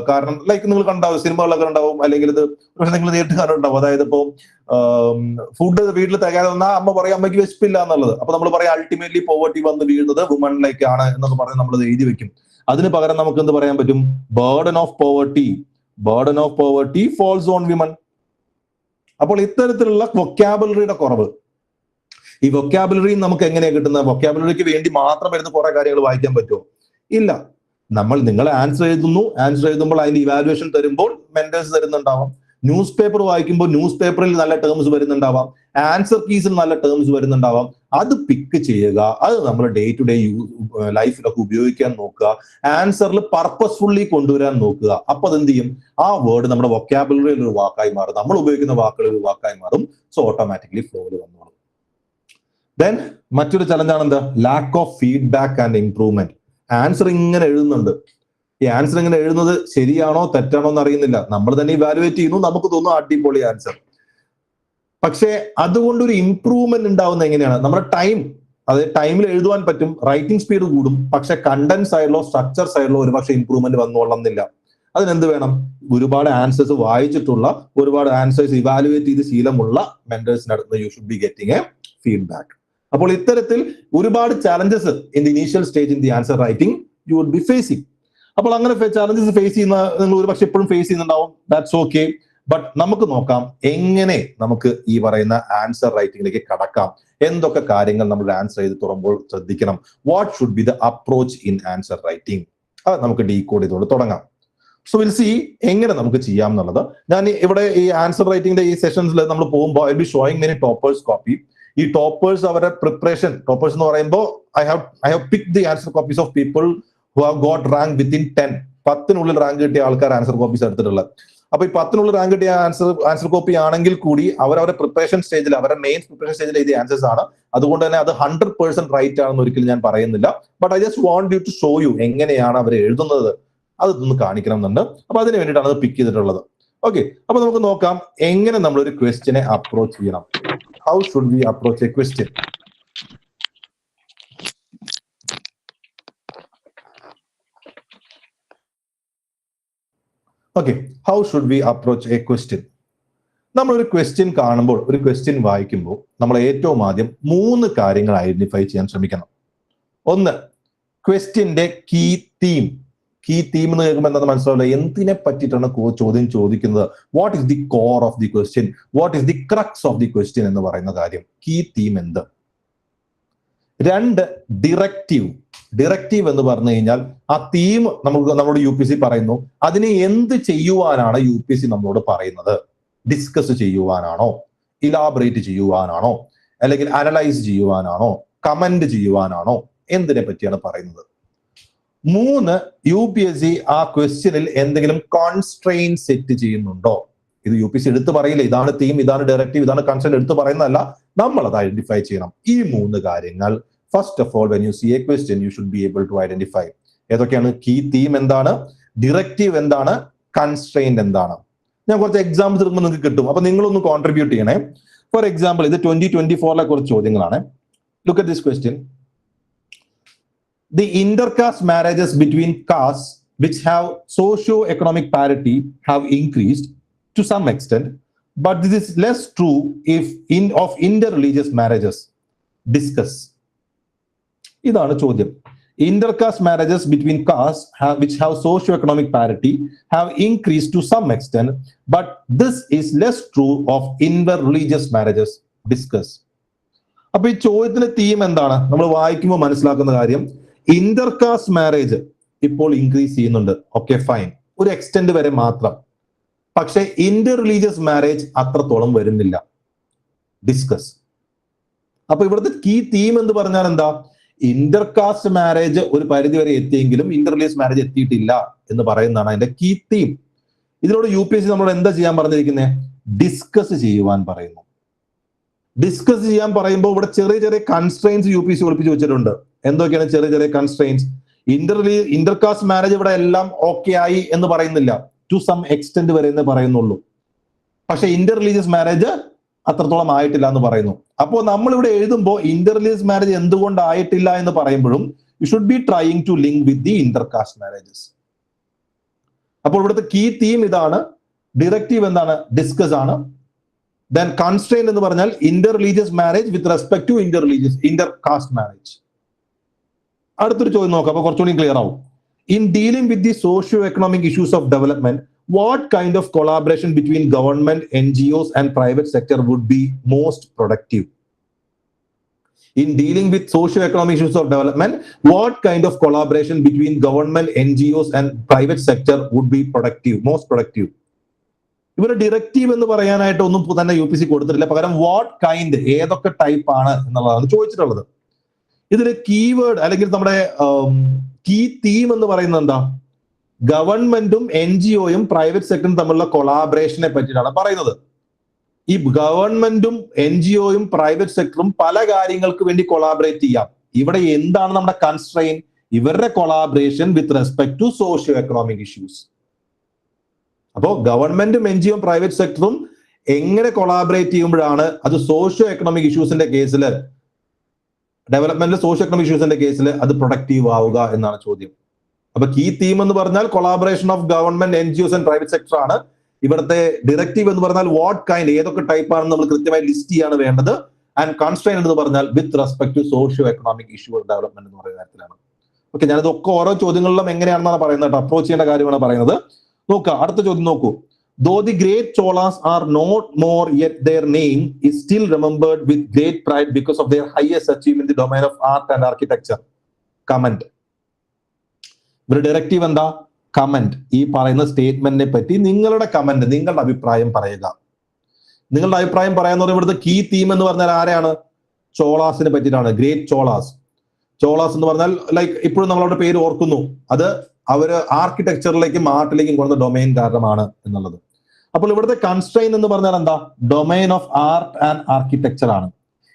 കാരണം ലൈക്ക് നിങ്ങൾ കണ്ടാവും, സിനിമകളൊക്കെ ഉണ്ടാവും, അല്ലെങ്കിൽ ഇത് പക്ഷെ നിങ്ങൾ നേരിട്ട് കണ്ടുണ്ടാവും. അതായത് ഇപ്പോൾ ഫുഡ് വീട്ടിൽ തികയാതെ വന്നാൽ അമ്മ പറയും അമ്മയ്ക്ക് വിശപ്പില്ല എന്നുള്ളത്. അപ്പൊ നമ്മൾ പറയാം അൾട്ടിമേറ്റ്ലി പോവർട്ടി വന്ന് വീഴുന്നത് വുമണിലേക്കാണ് എന്നൊക്കെ പറഞ്ഞ് നമ്മൾ എഴുതി വെക്കും. അതിന് പകരം നമുക്ക് എന്ത് പറയാൻ പറ്റും? Burden of poverty falls on women. അപ്പോൾ ഇത്തരത്തിലുള്ള വൊക്കാബുലറിയുടെ കുറവ്, ഈ വൊക്കാബുലറി നമുക്ക് എങ്ങനെയാണ് കിട്ടുന്നത്? വൊക്കാബുലറിക്ക് വേണ്ടി മാത്രം വരുന്ന കുറെ കാര്യങ്ങൾ വായിക്കാൻ പറ്റുമോ? ഇല്ല. നിങ്ങൾ ആൻസർ എഴുതുമ്പോൾ അതിന്റെ ഇവാലുവേഷൻ തരുമ്പോൾ മെന്റേഴ്സ് തരുന്നുണ്ടാവാം. ന്യൂസ് പേപ്പർ വായിക്കുമ്പോൾ ന്യൂസ് പേപ്പറിൽ നല്ല ടേംസ് വരുന്നുണ്ടാവാം, ആൻസർ കീസിൽ നല്ല ടേംസ് വരുന്നുണ്ടാവാം. അത് പിക്ക് ചെയ്യുക, അത് നമ്മൾ ഡേ ടു ഡേ ലൈഫിലൊക്കെ ഉപയോഗിക്കാൻ നോക്കുക, ആൻസറിൽ പർപ്പസ്ഫുള്ളി കൊണ്ടുവരാൻ നോക്കുക. അപ്പൊ അതെന്ത് ചെയ്യും? ആ വേർഡ് നമ്മുടെ വൊക്കാബുലറിയിൽ ഒരു വാക്കായി മാറും, നമ്മൾ ഉപയോഗിക്കുന്ന വാക്കുകൾ ഒരു വാക്കായി മാറും. സോ ഓട്ടോമാറ്റിക്കലി ഫ്ലോയിൽ വന്നോളും. ദെൻ മറ്റൊരു ചലഞ്ചാണ് എന്ത്? Lack of feedback and improvement. Answer ഇങ്ങനെ എഴുതുന്നുണ്ട്, ഈ ആൻസർ ഇങ്ങനെ എഴുതുന്നത് ശരിയാണോ തെറ്റാണോ എന്ന് അറിയുന്നില്ല. നമ്മൾ തന്നെ ഇവാലുവേറ്റ് ചെയ്യുന്നു, നമുക്ക് തോന്നുന്നു അടിപൊളി ആൻസർ. പക്ഷേ അതുകൊണ്ടൊരു ഇംപ്രൂവ്മെന്റ് ഉണ്ടാവുന്നത് എങ്ങനെയാണ്? നമ്മുടെ അതായത് ടൈമിൽ എഴുതുവാൻ പറ്റും, റൈറ്റിംഗ് സ്പീഡ് കൂടും, പക്ഷെ കണ്ടന്റ് സൈഡിലോ സ്ട്രക്ചർ സൈഡിലോ ഒരുപക്ഷെ ഇംപ്രൂവ്മെന്റ് വന്നോളന്നില്ല. അതിനെന്ത് വേണം? ഒരുപാട് ആൻസേഴ്സ് വായിച്ചിട്ടുള്ള, ഒരുപാട് ആൻസേഴ്സ് ഇവാലുവേറ്റ് ചെയ്ത് ശീലമുള്ള മെന്റേഴ്സിന്റെ അടുത്ത് you should be getting a feedback. അപ്പോൾ ഇത്തരത്തിൽ ഒരുപാട് challenges in the initial stage in the answer writing you would be facing. അപ്പോൾ അങ്ങനെ ചാലഞ്ചസ് ഫേസ് ചെയ്യുന്ന നിങ്ങൾ ഒരുപക്ഷെ എപ്പോഴും ഫേസ് ചെയ്യുന്നുണ്ടാവും. That's okay. ബട്ട് നമുക്ക് നോക്കാം എങ്ങനെ നമുക്ക് ഈ പറയുന്ന ആൻസർ റൈറ്റിംഗിലേക്ക് കടക്കാം, എന്തൊക്കെ കാര്യങ്ങൾ നമ്മൾ ആൻസർ ചെയ്ത് തുറമ്പോൾ ശ്രദ്ധിക്കണം. What should be the approach in answer writing? അത് നമുക്ക് ഡീകോഡ് ചെയ്തുകൊണ്ട് തുടങ്ങാം. സോ വിൽ സി എങ്ങനെ നമുക്ക് ചെയ്യാം എന്നുള്ളത്. ഞാൻ ഇവിടെ ഈ ആൻസർ റൈറ്റിംഗിന്റെ ഈ സെഷൻസിൽ നമ്മൾ പോകുമ്പോൾ I B showing many toppers copy. ഈ ടോപ്പേഴ്സ് അവരുടെ പ്രിപ്പറേഷൻ, ടോപ്പേഴ്സ് എന്ന് പറയുമ്പോൾ I have pick the answer copies of people who have got rank within 10 rank കിട്ടിയ ആൾക്കാർ ആൻസർ കോപ്പീസ് എടുത്തിട്ടുള്ളത്. അപ്പൊ ഈ 10 റാങ്ക് കിട്ടിയ ആൻസർ കോപ്പി ആണെങ്കിൽ കൂടി അവരവരുടെ പ്രിപ്പറേഷൻ സ്റ്റേജിൽ, അവരുടെ മെയിൻ പ്രിപ്പറേഷൻ സ്റ്റേജിൽ എഴുതിയ ആൻസേഴ്സ് ആണ്. അതുകൊണ്ട് തന്നെ അത് 100% റൈറ്റ് ആണെന്ന് ഒരിക്കലും ഞാൻ പറയുന്നില്ല. But I just want you to show you എങ്ങനെയാണ് അവർ എഴുതുന്നത്, അതൊന്ന് കാണിക്കണം എന്നുണ്ട്. അപ്പൊ അതിന് വേണ്ടിയിട്ടാണ് അത് പിക്ക് ചെയ്തിട്ടുള്ളത്. ഓക്കെ, അപ്പൊ നമുക്ക് നോക്കാം എങ്ങനെ നമ്മളൊരു ക്വസ്റ്റ്യനെ അപ്രോച്ച് ചെയ്യണം. How should we approach a question? Okay, how should we approach a question? നമ്മൾ ഒരു ക്വസ്റ്റ്യൻ കാണുമ്പോൾ, ഒരു ക്വസ്റ്റ്യൻ വായിക്കുമ്പോൾ നമ്മൾ ഏറ്റവും ആദ്യം 3 കാര്യങ്ങൾ ഐഡന്റിഫൈ ചെയ്യാൻ ശ്രമിക്കണം. ഒന്ന്, ക്വസ്റ്റ്യന്റെ കീ തീം. കീ തീം എന്ന് കേൾക്കുമ്പോൾ എന്താണെന്ന് മനസ്സിലാവില്ല, എന്തിനെ പറ്റിയിട്ടാണ് ചോദ്യം ചോദിക്കുന്നത്, what is the core of the question, what is the crux of the question എന്ന് പറയുന്ന കാര്യം, കീ തീം എന്ത്. 2, ഡിറക്റ്റീവ് എന്ന് പറഞ്ഞു കഴിഞ്ഞാൽ ആ തീം നമ്മളോട് UPC പറയുന്നു, അതിനെ എന്ത് ചെയ്യുവാനാണ് UPC നമ്മളോട് പറയുന്നത്? ഡിസ്കസ് ചെയ്യുവാനാണോ, ഇലാബറേറ്റ് ചെയ്യുവാനാണോ, അല്ലെങ്കിൽ അനലൈസ് ചെയ്യുവാനാണോ, കമന്റ് ചെയ്യുവാനാണോ, എന്തിനെ പറ്റിയാണ് പറയുന്നത്? 3, UPSC ആ ക്വസ്റ്റ്യനിൽ എന്തെങ്കിലും കോൺസ്ട്രെയിൻ സെറ്റ് ചെയ്യുന്നുണ്ടോ? ഇത് UPSC എടുത്തു പറയില്ല, ഇതാണ് തീം, ഇതാണ് ഡയറക്റ്റീവ്, ഇതാണ് കൺസ്ട്രെയിൻ എടുത്തു പറയുന്നതല്ല, നമ്മൾ അത് ഐഡന്റിഫൈ ചെയ്യണം. ഈ 3 കാര്യങ്ങൾ first of all when you see a question you should be able to identify. ഏതൊക്കെയാണ്? കീ തീം എന്താണ്, ഡിറക്റ്റീവ് എന്താണ്, കൺസ്ട്രെയിൻ എന്താണ്. ഞാൻ കുറച്ച് എക്സാമ്പിൾസ് എടുക്കുമ്പോൾ നിങ്ങൾക്ക് കിട്ടും, അപ്പൊ നിങ്ങളൊന്ന് കോൺട്രിബ്യൂട്ട് ചെയ്യണേ. ഫോർ എക്സാമ്പിൾ, ഇത് 2024 കുറച്ച് ചോദ്യങ്ങളാണ്. Look at this question. The intercaste marriages between castes which have socio-economic parity have increased to some extent, but this is less true of inter-religious marriages. Discuss. ഇതാണ് ചോദ്യം. Intercaste marriages between castes which have socio-economic parity have increased to some extent, but this is less true of inter-religious marriages. Discuss. അപ്പൊ ഈ ചോദ്യത്തിന്റെ theme എന്താണ്? നമ്മൾ വായിക്കുമ്പോൾ മനസ്സിലാക്കുന്ന കാര്യം, ഇന്റർകാസ്റ്റ് മാരേജ് ഇപ്പോൾ ഇൻക്രീസ് ചെയ്യുന്നുണ്ട്. ഓക്കെ ഫൈൻ, ഒരു എക്സ്റ്റെന്റ് വരെ മാത്രം. പക്ഷെ ഇന്റർ റിലീജിയസ് മാരേജ് അത്രത്തോളം വരുന്നില്ല. ഡിസ്കസ്. അപ്പൊ ഇവിടുത്തെ കീ തീം എന്ന് പറഞ്ഞാൽ എന്താ? ഇന്റർകാസ്റ്റ് മാരേജ് ഒരു പരിധി വരെ എത്തിയെങ്കിലും ഇന്റർ റിലീജിയസ് മാരേജ് എത്തിയിട്ടില്ല എന്ന് പറയുന്നതാണ് അതിന്റെ കീ തീം. ഇതിലൂടെ UPSC നമ്മളോട് എന്താ ചെയ്യാൻ പറഞ്ഞിരിക്കുന്നത്? ഡിസ്കസ് ചെയ്യുവാൻ പറയുന്നു. ഡിസ്കസ് ചെയ്യാൻ പറയുമ്പോൾ ഇവിടെ ചെറിയ ചെറിയ കൺസ്ട്രെയിൻസ് UPSC ഒളിപ്പിച്ച് വെച്ചിട്ടുണ്ട്. എന്തൊക്കെയാണ് ചെറിയ ചെറിയ കൺസ്ട്രെയിൻസ്? ഇന്റർകാസ്റ്റ് മാരേജ് ഇവിടെ എല്ലാം ഓക്കെ ആയി എന്ന് പറയുന്നില്ല. ടു സം എക്സ്റ്റെന്റ് വരെ എന്ന് പറയുന്നുള്ളൂ. പക്ഷെ ഇന്റർ റിലീജിയസ് മാരേജ് അത്രത്തോളം ആയിട്ടില്ല എന്ന് പറയുന്നു. അപ്പോൾ നമ്മൾ ഇവിടെ എഴുതുമ്പോൾ ഇന്റർ റിലീജിയസ് മാരേജ് എന്തുകൊണ്ട് ആയിട്ടില്ല എന്ന് പറയുമ്പോഴും you should be trying to link with the inter caste marriages. അപ്പോൾ ഇവിടുത്തെ കീ തീം ഇതാണ്. ഡിറക്റ്റീവ് എന്താണ്? ഡിസ്കസ് ആണ്. ദെൻ കൺസ്ട്രെയിൻ എന്ന് പറഞ്ഞാൽ inter religious marriage with respect to inter caste marriage. അടുത്തൊരു ചോദ്യം നോക്കാം, അപ്പൊ കുറച്ചുകൂടി ക്ലിയർ ആവും. In dealing with the socio economic issues of development, what kind of collaboration between government, NGOs and private sector would be most productive? In dealing with socio-economic issues of development, what kind of collaboration between government, NGOs and private sector would be most productive? ഇവിടെ directive എന്ന് പറയാനായിട്ട് ഒന്നും തന്നെ UPC കൊടുത്തിട്ടില്ല. പകരം what kind, ഏതൊക്കെ type ആണ് എന്നുള്ളതാണ് ചോദിച്ചിട്ടുള്ളത്. ഇതിൽ കീവേഡ് അല്ലെങ്കിൽ നമ്മുടെ കീ തീം എന്ന് പറയുന്നത് എന്താ? ഗവൺമെന്റും NGOയും പ്രൈവറ്റ് സെക്ടറും തമ്മിലുള്ള കൊളാബറേഷനെ പറ്റിയിട്ടാണ് പറയുന്നത്. ഈ ഗവൺമെന്റും NGOയും പ്രൈവറ്റ് സെക്ടറും പല കാര്യങ്ങൾക്ക് വേണ്ടി കൊളാബറേറ്റ് ചെയ്യാം. ഇവിടെ എന്താണ് നമ്മുടെ കൺസ്ട്രെയിൻ? ഇവരുടെ collaboration with respect to socio economic issues. അപ്പോ ഗവൺമെന്റും NGOയും പ്രൈവറ്റ് സെക്ടറും എങ്ങനെ കൊളാബറേറ്റ് ചെയ്യുമ്പോഴാണ് അത് സോഷ്യോ എക്കണോമിക് ഇഷ്യൂസിന്റെ കേസിൽ, ഡെവലപ്മെന്റിൽ സോഷ്യോ എക്കണോമിക് ഇഷ്യൂസിന്റെ കേസിൽ അത് പ്രൊഡക്റ്റീവ് ആവുക എന്നാണ് ചോദ്യം. അപ്പൊ കീ തീം എന്ന് പറഞ്ഞാൽ collaboration of government, NGOs and private sector ആണ്. ഇവിടുത്തെ ഡിറക്റ്റീവ് എന്ന് പറഞ്ഞാൽ വാട്ട് കൈൻഡ്, ഏതൊക്കെ ടൈപ്പ് ആണെന്ന് നമ്മൾ കൃത്യമായി ലിസ്റ്റ് ചെയ്യാണ് വേണ്ടത്. ആൻഡ് കൺസ്ട്രെയിൻ എന്ന് പറഞ്ഞാൽ with respect to socio economic issue development എന്ന് പറയുന്ന കാര്യത്തിലാണ്. ഓക്കെ, ഞാനിതൊക്കെ ഓരോ ചോദ്യങ്ങളിലും എങ്ങനെയാണെന്നാണ് പറയുന്നത്, അപ്രോച്ച് ചെയ്യേണ്ട കാര്യമാണ് പറയുന്നത്. നോക്കുക, അടുത്ത ചോദ്യം നോക്കൂ. Though the great Cholas are not more, yet their name is still remembered with great pride because of their highest achievement in the domain of art and architecture. Comment. ഇവരുടെ ഡയറക്റ്റീവ് എന്താ? Comment. ഈ പറയുന്ന സ്റ്റേറ്റ്മെന്റിനെ പറ്റി നിങ്ങളുടെ comment, നിങ്ങളുടെ അഭിപ്രായം പറയുക. നിങ്ങളുടെ അഭിപ്രായം പറയാന്ന് ഇവിടുത്തെ കീ തീം എന്ന് പറഞ്ഞാൽ ആരെയാണ്? ചോളാസിനെ പറ്റിയിട്ടാണ്. ഗ്രേറ്റ് ചോളാസ്. ചോളാസ് എന്ന് പറഞ്ഞാൽ ലൈക്ക് ഇപ്പോഴും നമ്മളവരുടെ പേര് ഓർക്കുന്നു. അത് അവര് ആർക്കിടെക്ചറിലേക്കും ആർട്ടിലേക്കും കൊണ്ടുവന്ന ഡൊമൈൻ കാരണമാണ് എന്നുള്ളത്. അപ്പോൾ ഇവിടുത്തെ കൺസ്ട്രെയിൻ എന്ന് പറഞ്ഞാൽ എന്താ? Domain of art and architecture ആണ്.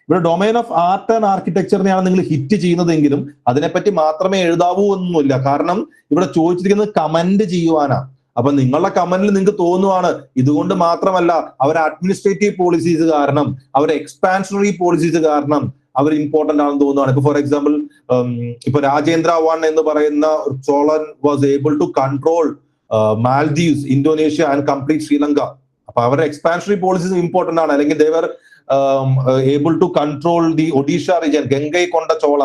ഇവിടെ ഡൊമൈൻ ഓഫ് ആർട്ട് ആൻഡ് ആർക്കിടെക്ചറിനെയാണ് നിങ്ങൾ ഹിറ്റ് ചെയ്യുന്നതെങ്കിലും അതിനെപ്പറ്റി മാത്രമേ എഴുതാവൂ എന്നൊന്നുമില്ല. കാരണം ഇവിടെ ചോദിച്ചിരിക്കുന്നത് കമന്റ് ചെയ്യുവാനാ. അപ്പൊ നിങ്ങളുടെ കമന്റിൽ നിങ്ങൾക്ക് തോന്നുവാണ് ഇതുകൊണ്ട് മാത്രമല്ല അവരുടെ അഡ്മിനിസ്ട്രേറ്റീവ് പോളിസീസ് കാരണം, അവരുടെ എക്സ്പാൻഷണറി പോളിസീസ് കാരണം അവർ ഇമ്പോർട്ടന്റ് ആണെന്ന് തോന്നുവാണ്. ഇപ്പൊ ഫോർ എക്സാമ്പിൾ ഇപ്പൊ രാജേന്ദ്ര 1 എന്ന് പറയുന്ന Cholan was able to control Maldives, Indonesia and complete Sri Lanka. അപ്പൊ അവരുടെ എക്സ്പാൻഷണറി പോളിസീസ് ഇമ്പോർട്ടന്റ് ആണ്. അല്ലെങ്കിൽ they were able to control the Odisha region, Gangai Konda Chola.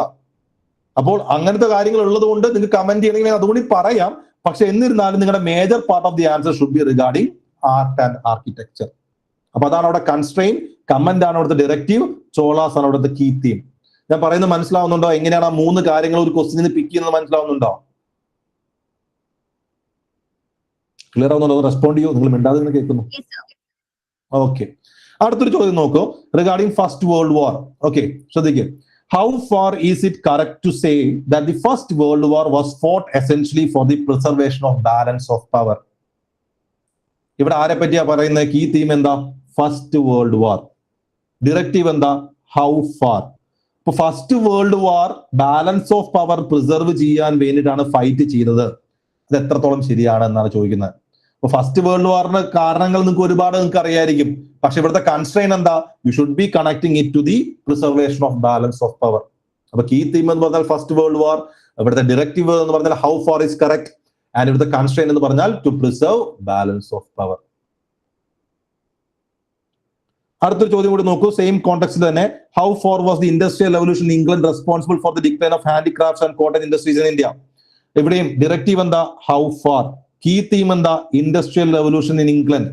അപ്പോൾ അങ്ങനത്തെ കാര്യങ്ങൾ ഉള്ളത് കൊണ്ട് നിങ്ങൾക്ക് കമന്റ് ചെയ്യണമെങ്കിൽ അതുകൊണ്ട് പറയാം. പക്ഷെ എന്നിരുന്നാലും നിങ്ങളുടെ major part of the answer should be regarding art and architecture. അപ്പൊ അതാണ് അവിടെ കൺസ്ട്രെയിൻ, കമന്റ് ആണ് അവിടുത്തെ ഡയറക്റ്റീവ്, ചോളാസ് ആണ് അവിടുത്തെ കീ തീം. ഞാൻ പറയുന്നത് മനസ്സിലാവുന്നുണ്ടോ? എങ്ങനെയാണ് ആ 3 കാര്യങ്ങൾ ഒരു ക്വസ്റ്റിന് പിക്ക് ചെയ്യുന്നത് മനസ്സിലാവുന്നുണ്ടോ? ക്ലിയർ ആവുന്നുണ്ടോ? റെസ്പോണ്ട് ചെയ്യൂ. നിങ്ങൾ മിണ്ടാതെ നിന്ന് കേൾക്കുന്നു. ഓക്കെ, അടുത്തൊരു ചോദ്യം നോക്കൂ. റിഗാർഡിംഗ് ഫസ്റ്റ് വേൾഡ് വാർ. ഓക്കെ, ശ്രദ്ധിക്കുക. How far is it correct to say that the First World War was fought essentially for the preservation of balance of power? ഇവിടെ ആരെ പറ്റിയാ പറയുന്നത്? കീ തീം എന്താ? First world war. ഡിറക്റ്റീവ് എന്താ? How far. ഇപ്പൊ first world war balance of power preserve ചെയ്യാൻ വേണ്ടിയിട്ടാണ് fight ചെയ്തത്. അത് എത്രത്തോളം ശരിയാണ് എന്നാണ് ചോദിക്കുന്നത്. അപ്പൊ ഫസ്റ്റ് വേൾഡ് വാറിന് കാരണങ്ങൾ നിങ്ങൾക്ക് ഒരുപാട് നിങ്ങൾക്ക് അറിയായിരിക്കും. പക്ഷെ ഇവിടുത്തെ കൺസ്ട്രെയിൻ എന്താ? You should be connecting it to the preservation of balance of power. അപ്പൊ കീ തീം എന്ന് പറഞ്ഞാൽ ഫസ്റ്റ് വേൾഡ് വാർ, ഇവിടുത്തെ ഡിറക്റ്റീവ് എന്ന് പറഞ്ഞാൽ how far is correct, and ഇവിടുത്തെ കൺസ്ട്രെയിൻ എന്ന് പറഞ്ഞാൽ to preserve balance of power. അടുത്തൊരു ചോദ്യം കൂടി നോക്കൂ, സെയിം കോണ്ടെക്സ്റ്റിൽ തന്നെ. How far was the industrial revolution in England responsible for the decline of handicrafts and cotton industries in India? ഇവിടെയും ഡിറക്റ്റീവ് എന്താ? How far. കീ തീം എന്താ? Industrial revolution in England.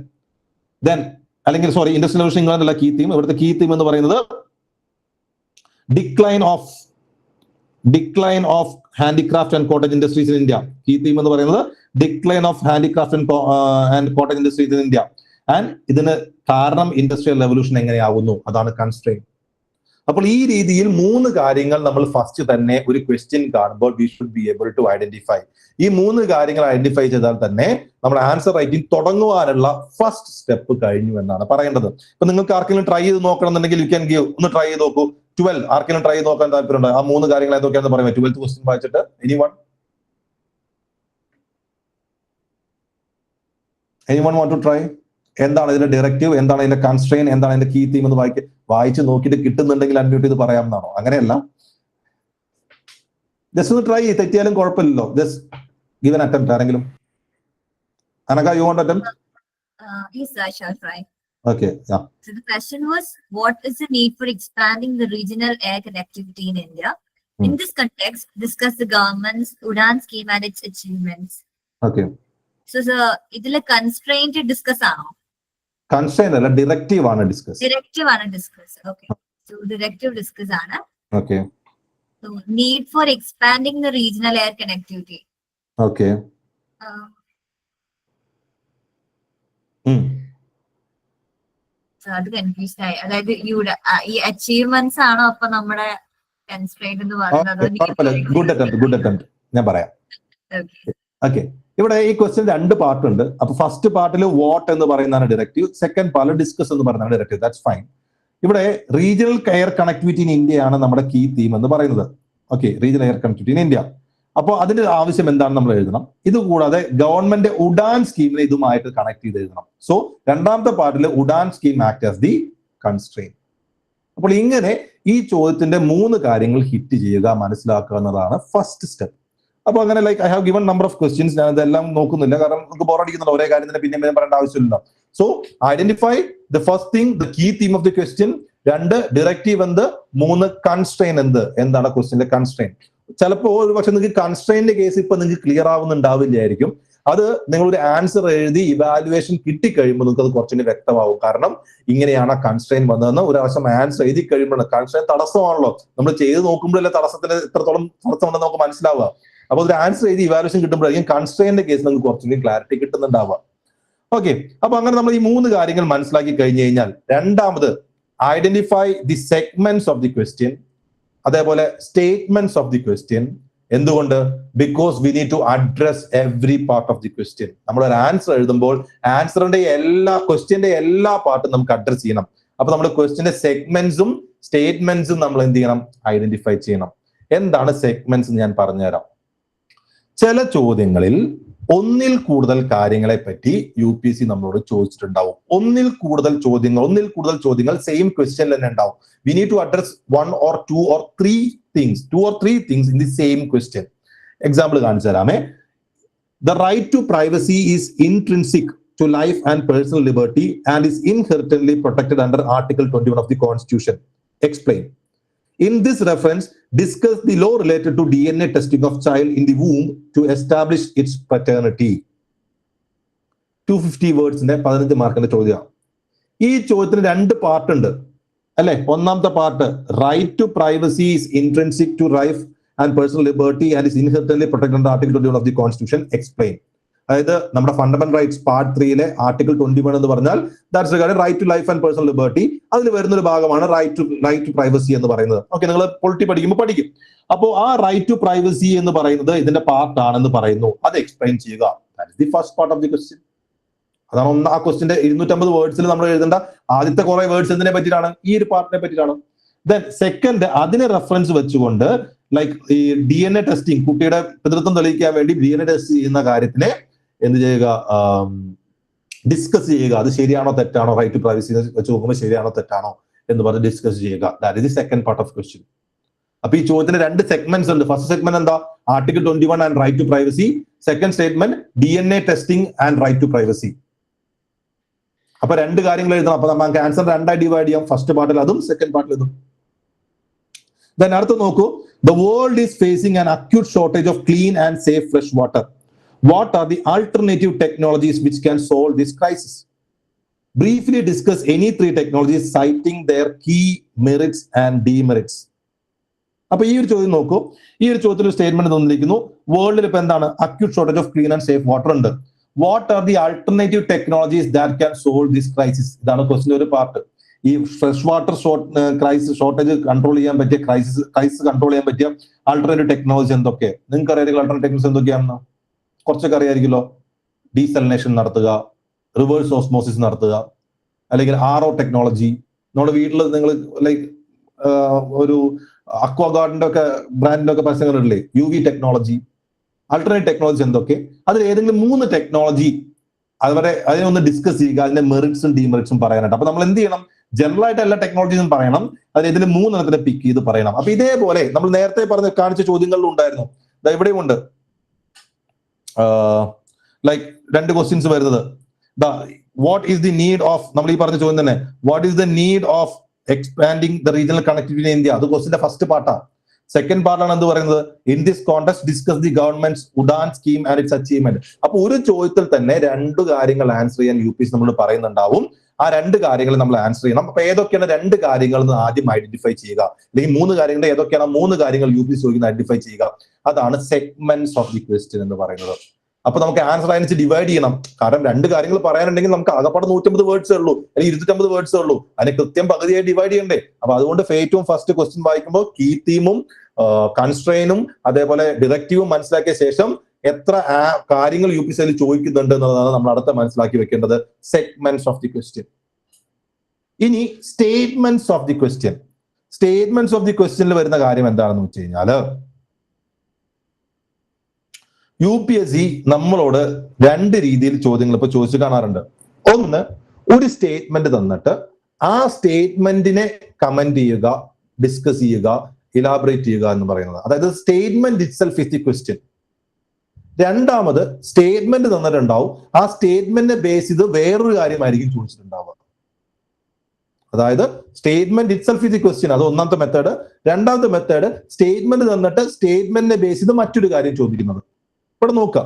Then അല്ലെങ്കിൽ സോറി, ഇൻഡസ്ട്രിയൽ റെവല്യൂഷൻ ഇംഗ്ലണ്ട് അല്ല key theme. ഇവിടുത്തെ key theme എന്ന് പറയുന്നത് decline of handicraft and cottage industries in India. Key theme എന്ന് പറയുന്നത് decline of handicraft and cottage industries in India. And ഇതിന് കാരണം industrial revolution എങ്ങനെയാവുന്നു, അതാണ് കൺസ്ട്രെയിൻ. അപ്പോൾ ഈ രീതിയിൽ 3 കാര്യങ്ങൾ നമ്മൾ ഫസ്റ്റ് തന്നെ ഒരു ക്വസ്റ്റ്യൻ കാണുമ്പോൾ we should be able to identify. ഈ 3 കാര്യങ്ങൾ ഐഡന്റിഫൈ ചെയ്താൽ തന്നെ നമ്മുടെ ആൻസർ റൈറ്റിംഗ് തുടങ്ങുവാനുള്ള ഫസ്റ്റ് സ്റ്റെപ്പ് കഴിഞ്ഞു എന്നാണ് പറയേണ്ടത്. ഇപ്പൊ നിങ്ങൾക്ക് ആർക്കെങ്കിലും ട്രൈ ചെയ്ത് നോക്കണം എന്നുണ്ടെങ്കിൽ യു ക്യാൻ ഗിവ്, ഒന്ന് ട്രൈ ചെയ്ത് നോക്കൂ. 12 ആർക്കെങ്കിലും ട്രൈ ചെയ്ത് നോക്കാൻ താല്പര്യമുണ്ട്? ആ 3 കാര്യങ്ങൾ ഏതൊക്കെയാണെന്ന് പറയാം. 12th ക്വസ്റ്റ്യൻ വായിച്ചിട്ട് anyone? Anyone want to try? എന്താണ് ഇതിന്റെ ഡയറക്റ്റീവ്, എന്താണ് ഇതിന്റെ കൺസ്ട്രെയിൻ, എന്താണ് ഇതിന്റെ കീ തീം എന്ന് വായിച്ച് നോക്കിയിട്ട് കിട്ടുന്നുണ്ടെങ്കിൽ അൺമ്യൂട്ട് ചെയ്ത് പറയാമെന്നാണോ? അങ്ങനെയല്ല, ജസ്റ്റ് ഒന്ന് ട്രൈ. തെറ്റിയാലും കുഴപ്പമില്ലല്ലോ. Just give an attempt. ആരെങ്കിലും? Anaka, you want to attempt? Yes, I shall try. Okay, yeah. So the question was, what is the need for expanding the regional air connectivity in India? In this context, discuss the government's UDAN scheme and its achievements. Okay. So ഇതിലെ constraint discuss ആണോ? Constraint അല്ല, directive ആണ് discuss. Directive ആണ് discuss. Okay. So directive discuss ആണ്. Okay. So need for expanding the regional air connectivity. Okay. So അത് confusion ആയി. അതായത് ഈ അച്ചീവ്മെന്റ്സ് ആണോ അപ്പൊ നമ്മുടെ കൺസ്ട്രെയിന്റ് എന്ന് പറയുന്നത്? Good attempt. ഞാൻ പറയാം. ഓക്കെ, ഇവിടെ ഈ ക്വസ്റ്റ്യൻ 2 പാർട്ട് ഉണ്ട്. അപ്പൊ ഫസ്റ്റ് പാർട്ടിൽ വാട്ട് എന്ന് പറയുന്നതാണ് ഡയറക്റ്റീവ്, സെക്കൻഡ് പാർട്ടിൽ ഡിസ്കസ് എന്ന് പറയുന്നതാണ് ഡയറക്റ്റീവ്. That's fine. ഇവിടെ regional air connectivity in India ആണ് നമ്മുടെ കീ തീം എന്ന് പറയുന്നത്. Okay, regional air connectivity in India. അപ്പോൾ അതിന്റെ ആവശ്യം എന്താണ് നമ്മൾ എഴുതണം. ഇത് കൂടാതെ ഗവൺമെന്റ് ഉഡാൻ സ്കീമിനെ ഇതുമായിട്ട് കണക്ട് ചെയ്ത് എഴുതണം. സോ രണ്ടാമത്തെ പാർട്ടിൽ UDAN scheme act as the constraint. അപ്പോൾ ഇങ്ങനെ ഈ ചോദ്യത്തിന്റെ 3 കാര്യങ്ങൾ ഹിറ്റ് ചെയ്യുക, മനസ്സിലാക്കുക എന്നതാണ് ഫസ്റ്റ് സ്റ്റെപ്പ്. അപ്പൊ അങ്ങനെ like I have given number of questions. ഞാൻ ഇതെല്ലാം നോക്കുന്നില്ല, കാരണം നമുക്ക് ബോറടിക്കുന്നുണ്ട് ഒരേ കാര്യം തന്നെ പിന്നെ പറയേണ്ട ആവശ്യമില്ല. So identify the first thing, the key theme of the question. 2 directive എന്ത്, 3 കൺസ്ട്രെയിൻ എന്താണ് ക്വസ്റ്റ്യന്റെ കൺസ്ട്രെയിൻ. ചിലപ്പോൾ ഒരു പക്ഷെ നിങ്ങൾക്ക് കൺസ്ട്രെയിന്റെ കേസ് ഇപ്പൊ നിങ്ങൾക്ക് ക്ലിയർ ആവുന്നുണ്ടാവില്ലായിരിക്കും. അത് നിങ്ങളൊരു ആൻസർ എഴുതി ഇവാലുവേഷൻ കിട്ടിക്കഴിയുമ്പോൾ നിങ്ങൾക്ക് അത് കുറച്ചുകൂടി വ്യക്തമാവും. കാരണം ഇങ്ങനെയാണ് കൺസ്ട്രെയിൻ വന്നതെന്ന് ഒരു പ്രാവശ്യം ആൻസർ എഴുതി കഴിയുമ്പോഴാണ്. കൺസ്ട്രെയിൻ തടസ്സമാണല്ലോ, നമ്മൾ ചെയ്ത് നോക്കുമ്പോഴല്ലേ തടസ്സത്തിന് എത്രത്തോളം തടസ്സമുണ്ടെന്ന് നമുക്ക് മനസ്സിലാവുക. അപ്പൊ ഒരു ആൻസർ എഴുതി ഇവാലുവേഷൻ കിട്ടുമ്പോഴായിരിക്കും കൺസ്ട്രെയിന്റെ കേസ് നിങ്ങൾക്ക് കുറച്ചുകൂടി ക്ലാരിറ്റി കിട്ടുന്നുണ്ടാവുക. ഓക്കെ, അപ്പൊ അങ്ങനെ നമ്മൾ ഈ 3 കാര്യങ്ങൾ മനസ്സിലാക്കി കഴിഞ്ഞു കഴിഞ്ഞാൽ രണ്ടാമത് identify the segments of the question, അതേപോലെ സ്റ്റേറ്റ്മെന്റ്സ് ഓഫ് ദി ക്വസ്റ്റ്യൻ. എന്തുകൊണ്ട്? Because we need to address every part of the question. നമ്മൾ ഒരു ആൻസർ എഴുതുമ്പോൾ ആൻസറിന്റെ ക്വസ്റ്റ്യന്റെ എല്ലാ പാർട്ടും നമുക്ക് അഡ്രസ് ചെയ്യണം. അപ്പൊ നമ്മൾ ക്വസ്റ്റ്യന്റെ സെഗ്മെന്റ്സും സ്റ്റേറ്റ്മെന്റ്സും നമ്മൾ എന്ത് ചെയ്യണം? ഐഡന്റിഫൈ ചെയ്യണം. എന്താണ് സെഗ്മെന്റ്സ് എന്ന് ഞാൻ പറഞ്ഞുതരാം. ചില ചോദ്യങ്ങളിൽ ഒന്നിൽ കൂടുതൽ കാര്യങ്ങളെ പറ്റി UPSC നമ്മളോട് ചോദിച്ചിട്ടുണ്ടാവും. ഒന്നിൽ കൂടുതൽ ചോദ്യങ്ങൾ സെയിം ക്വസ്റ്റ്യനിൽ തന്നെ ഉണ്ടാവും. We need to address 1 or 2 or 3 things in the same question. Example കാണിച്ചു തരാമേ. The right to privacy is intrinsic to life and personal liberty and is inherently protected under Article 21 of the Constitution. Explain. In this reference, discuss the law related to DNA testing of child in the womb to establish its paternity. 250 വേർഡ്സിന്റെ 15 മാർക്കിന്റെ ചോദ്യം. ഈ ചോദ്യത്തിന് 2 part ഉണ്ട് അല്ലെ. ഒന്നാമത്തെ part, right to privacy is intrinsic to life and personal liberty and is inherently protected under article 21 of the constitution. Explain. അതായത് നമ്മുടെ fundamental rights part 3 article 21 എന്ന് പറഞ്ഞാൽ that's regarding right to life and personal liberty. അതിൽ വരുന്നൊരു ഭാഗമാണ് right to privacy എന്ന് പറയുന്നത്. Okay, നിങ്ങൾ പൊളിറ്റി പഠിക്കുമ്പോൾ പഠിക്കും. അപ്പോൾ ആ റൈറ്റ് ടു പ്രൈവസി എന്ന് പറയുന്നത് ഇതിന്റെ പാർട്ട് ആണെന്ന് പറയുന്നു. അത് എക്സ്പ്ലെയിൻ ചെയ്യുക. That is the first part of the question. അതാണ് ആ ക്വസ്റ്റ്യന്റെ 250 വേർഡ്സിൽ നമ്മൾ എഴുതേണ്ട ആദ്യത്തെ കുറെ വേർഡ്സ് എന്തിനെ പറ്റിയിട്ടാണ്? ഈ ഒരു പാർട്ടിനെ പറ്റിയിട്ടാണ്. ദെൻ സെക്കൻഡ്, അതിനെ റെഫറൻസ് വെച്ചുകൊണ്ട് ലൈക്ക് ഈ DNA ടെസ്റ്റിംഗ്, കുട്ടിയുടെ പിതൃത്വം തെളിയിക്കാൻ വേണ്ടി DNA ടെസ്റ്റ് ചെയ്യുന്ന കാര്യത്തിനെ എന്ത് ചെയ്യുക? ഡിസ്കസ് ചെയ്യുക. അത് ശരിയാണോ തെറ്റാണോ, റൈറ്റ് ടു പ്രൈവസി വെച്ച് നോക്കുമ്പോൾ ശരിയാണോ തെറ്റാണോ എന്ന് പറഞ്ഞ് ഡിസ്കസ് ചെയ്യുക. That is the second part of question. അപ്പൊ ഈ ചോദ്യത്തിന് 2 സെഗ്മെന്റ്സ് ഉണ്ട്. ഫസ്റ്റ് സെഗ്മെന്റ് എന്താ? Article 21 and right to privacy. Second statement DNA testing and right to privacy. അപ്പൊ 2 കാര്യങ്ങൾ എഴുതണം. അപ്പൊ നമുക്ക് ആൻസർ 2 ഡിവൈഡ് ചെയ്യാം. ഫസ്റ്റ് പാർട്ടിൽ അതും സെക്കൻഡ് പാർട്ടിൽ ഇതും. ദെൻ അടുത്ത് നോക്കൂ. The world is facing an acute shortage of clean and safe fresh water. What are the alternative technologies which can solve this crisis? Briefly discuss any 3 technologies citing their key merits and demerits. അപ്പൊ ഈ ഒരു ചോദ്യം നോക്കൂ. ഈ ഒരു ചോദ്യത്തിൽ statement തന്നിരിക്കുന്നു. വേൾഡിൽ ഇപ്പൊ എന്താണ്? Acute shortage of clean and safe water ഉണ്ട്. What are the alternative technologies that can solve this crisis? ഇതാണ് ക്വസ്റ്റിന്റെ ഒരു പാർട്ട്. ഈ ഫ്രഷ് വാട്ടർ ഷോർട്ടേജ് കൺട്രോൾ ചെയ്യാൻ പറ്റിയ ക്രൈസിസ് കൺട്രോൾ ചെയ്യാൻ പറ്റിയ ആൾട്ടർനേറ്റീവ് ടെക്നോളജി എന്തൊക്കെ? നിങ്ങൾക്ക് അറിയാം ആൾട്ടർനേറ്റീവ് ടെക്നോളജി എന്തൊക്കെയാണെന്ന് കുറച്ചൊക്കെ അറിയാമായിരിക്കുമല്ലോ. ഡീസലിനേഷൻ നടത്തുക, റിവേഴ്സ് ഓസ്മോസിസ് നടത്തുക, അല്ലെങ്കിൽ RO ടെക്നോളജി. നമ്മുടെ വീട്ടിൽ നിങ്ങൾ ലൈക്ക് ഒരു അക്വാഗാർഡിന്റെ ഒക്കെ ബ്രാൻഡിന്റെ ഒക്കെ പരസ്യങ്ങളില്ലേ? UV technology. ആൾട്ടർനേറ്റീവ് ടെക്നോളജി എന്തൊക്കെ? അതിൽ ഏതെങ്കിലും 3 ടെക്നോളജി അതുപോലെ അതിനൊന്ന് ഡിസ്കസ് ചെയ്യുക, അതിന്റെ മെറിറ്റ്സും ഡിമെറിറ്റ്സും പറയാനായിട്ട്. അപ്പൊ നമ്മൾ എന്ത് ചെയ്യണം? ജനറൽ ആയിട്ട് എല്ലാ ടെക്നോളജീസും പറയണം, അതിന് ഇതിൽ 3 പിക്ക് ചെയ്ത് പറയണം. അപ്പൊ ഇതേപോലെ നമ്മൾ നേരത്തെ കാണിച്ച ചോദ്യങ്ങളിലും ഉണ്ടായിരുന്നു, ഇവിടെയും ഉണ്ട്, ലൈക്ക് 2 ക്വസ്റ്റ്യൻസ് വരുന്നത്. What is the need of, നമ്മൾ ഈ പറഞ്ഞ ചോദ്യം തന്നെ, what is the need of expanding the regional connectivity in India? അത് ക്വസ്റ്റിന്റെ ഫസ്റ്റ് പാർട്ടാണ്. സെക്കൻഡ് പാർട്ടാണ് എന്ത് പറയുന്നത്? In this context discuss the government UDAN scheme and its achievement. അപ്പൊ ഒരു ചോദ്യത്തിൽ തന്നെ 2 കാര്യങ്ങൾ ആൻസർ ചെയ്യാൻ UPSC നമ്മൾ പറയുന്നുണ്ടാവും. ആ 2 കാര്യങ്ങൾ നമ്മൾ ആൻസർ ചെയ്യണം. അപ്പൊ ഏതൊക്കെയാണ് 2 കാര്യങ്ങൾ എന്ന് ആദ്യം ഐഡന്റിഫൈ ചെയ്യുക, അല്ലെങ്കിൽ 3 കാര്യങ്ങൾ ഏതൊക്കെയാണ് 3 കാര്യങ്ങൾ UPSC ചോദിക്കുന്നത് ഐഡന്റിഫൈ ചെയ്യുക. അതാണ് സെഗ്മെന്റ്സ് ഓഫ് ദി ക്വസ്റ്റ്യൻ എന്ന് പറയുന്നത്. അപ്പൊ നമുക്ക് ആൻസർ അതിനെ ഡിവൈഡ് ചെയ്യണം. കാരണം 2 കാര്യങ്ങൾ പറയാനുണ്ടെങ്കിൽ നമുക്ക് ആകപ്പാടെ 150 വേർഡ്സേ ഉള്ളൂ, അല്ലെങ്കിൽ 250 വേർഡ്സേ ഉള്ളൂ. അതിനെ കൃത്യം പകുതിയായി ഡിവൈഡ് ചെയ്യണ്ടേ? അപ്പൊ അതുകൊണ്ട് ഏറ്റവും ഫസ്റ്റ് ക്വസ്റ്റ്യൻ വായിക്കുമ്പോൾ കീ തീമും കൺസ്ട്രെയിനും അതേപോലെ ഡിറക്റ്റീവും മനസ്സിലാക്കിയ ശേഷം എത്ര കാര്യങ്ങൾ UPSC അതിൽ ചോദിക്കുന്നുണ്ട് എന്നുള്ളതാണ് നമ്മൾ അടുത്ത മനസ്സിലാക്കി വെക്കേണ്ടത്, സെഗ്മെന്റ്സ് ഓഫ് ദി ക്വസ്റ്റ്യൻ. ഇനി statements of the question. Statements of the ക്വസ്റ്റ്യനിൽ വരുന്ന കാര്യം എന്താണെന്ന് വെച്ച് കഴിഞ്ഞാല്, UPSC നമ്മളോട് 2 രീതിയിൽ ചോദ്യങ്ങൾ ഇപ്പൊ ചോദിച്ചു കാണാറുണ്ട്. ഒന്ന്, ഒരു സ്റ്റേറ്റ്മെന്റ് തന്നിട്ട് ആ സ്റ്റേറ്റ്മെന്റിനെ കമന്റ് ചെയ്യുക, ഡിസ്കസ് ചെയ്യുക, ഇലാബറേറ്റ് ചെയ്യുക എന്ന് പറയുന്നത്. അതായത് statement itself is the question. രണ്ടാമത്, സ്റ്റേറ്റ്മെന്റ് തന്നിട്ടുണ്ടാവും, ആ സ്റ്റേറ്റ്മെന്റിനെ ബേസ് ചെയ്ത് വേറൊരു കാര്യമായിരിക്കും ചോദിച്ചിട്ടുണ്ടാവുക. അതായത് statement itself is the question, അത് ഒന്നാമത്തെ മെത്തേഡ്. രണ്ടാമത്തെ മെത്തേഡ്, സ്റ്റേറ്റ്മെന്റ് തന്നിട്ട് സ്റ്റേറ്റ്മെന്റിനെ ബേസ് ചെയ്ത് മറ്റൊരു കാര്യം ചോദിക്കുന്നത്. ഇവിടെ നോക്കുക,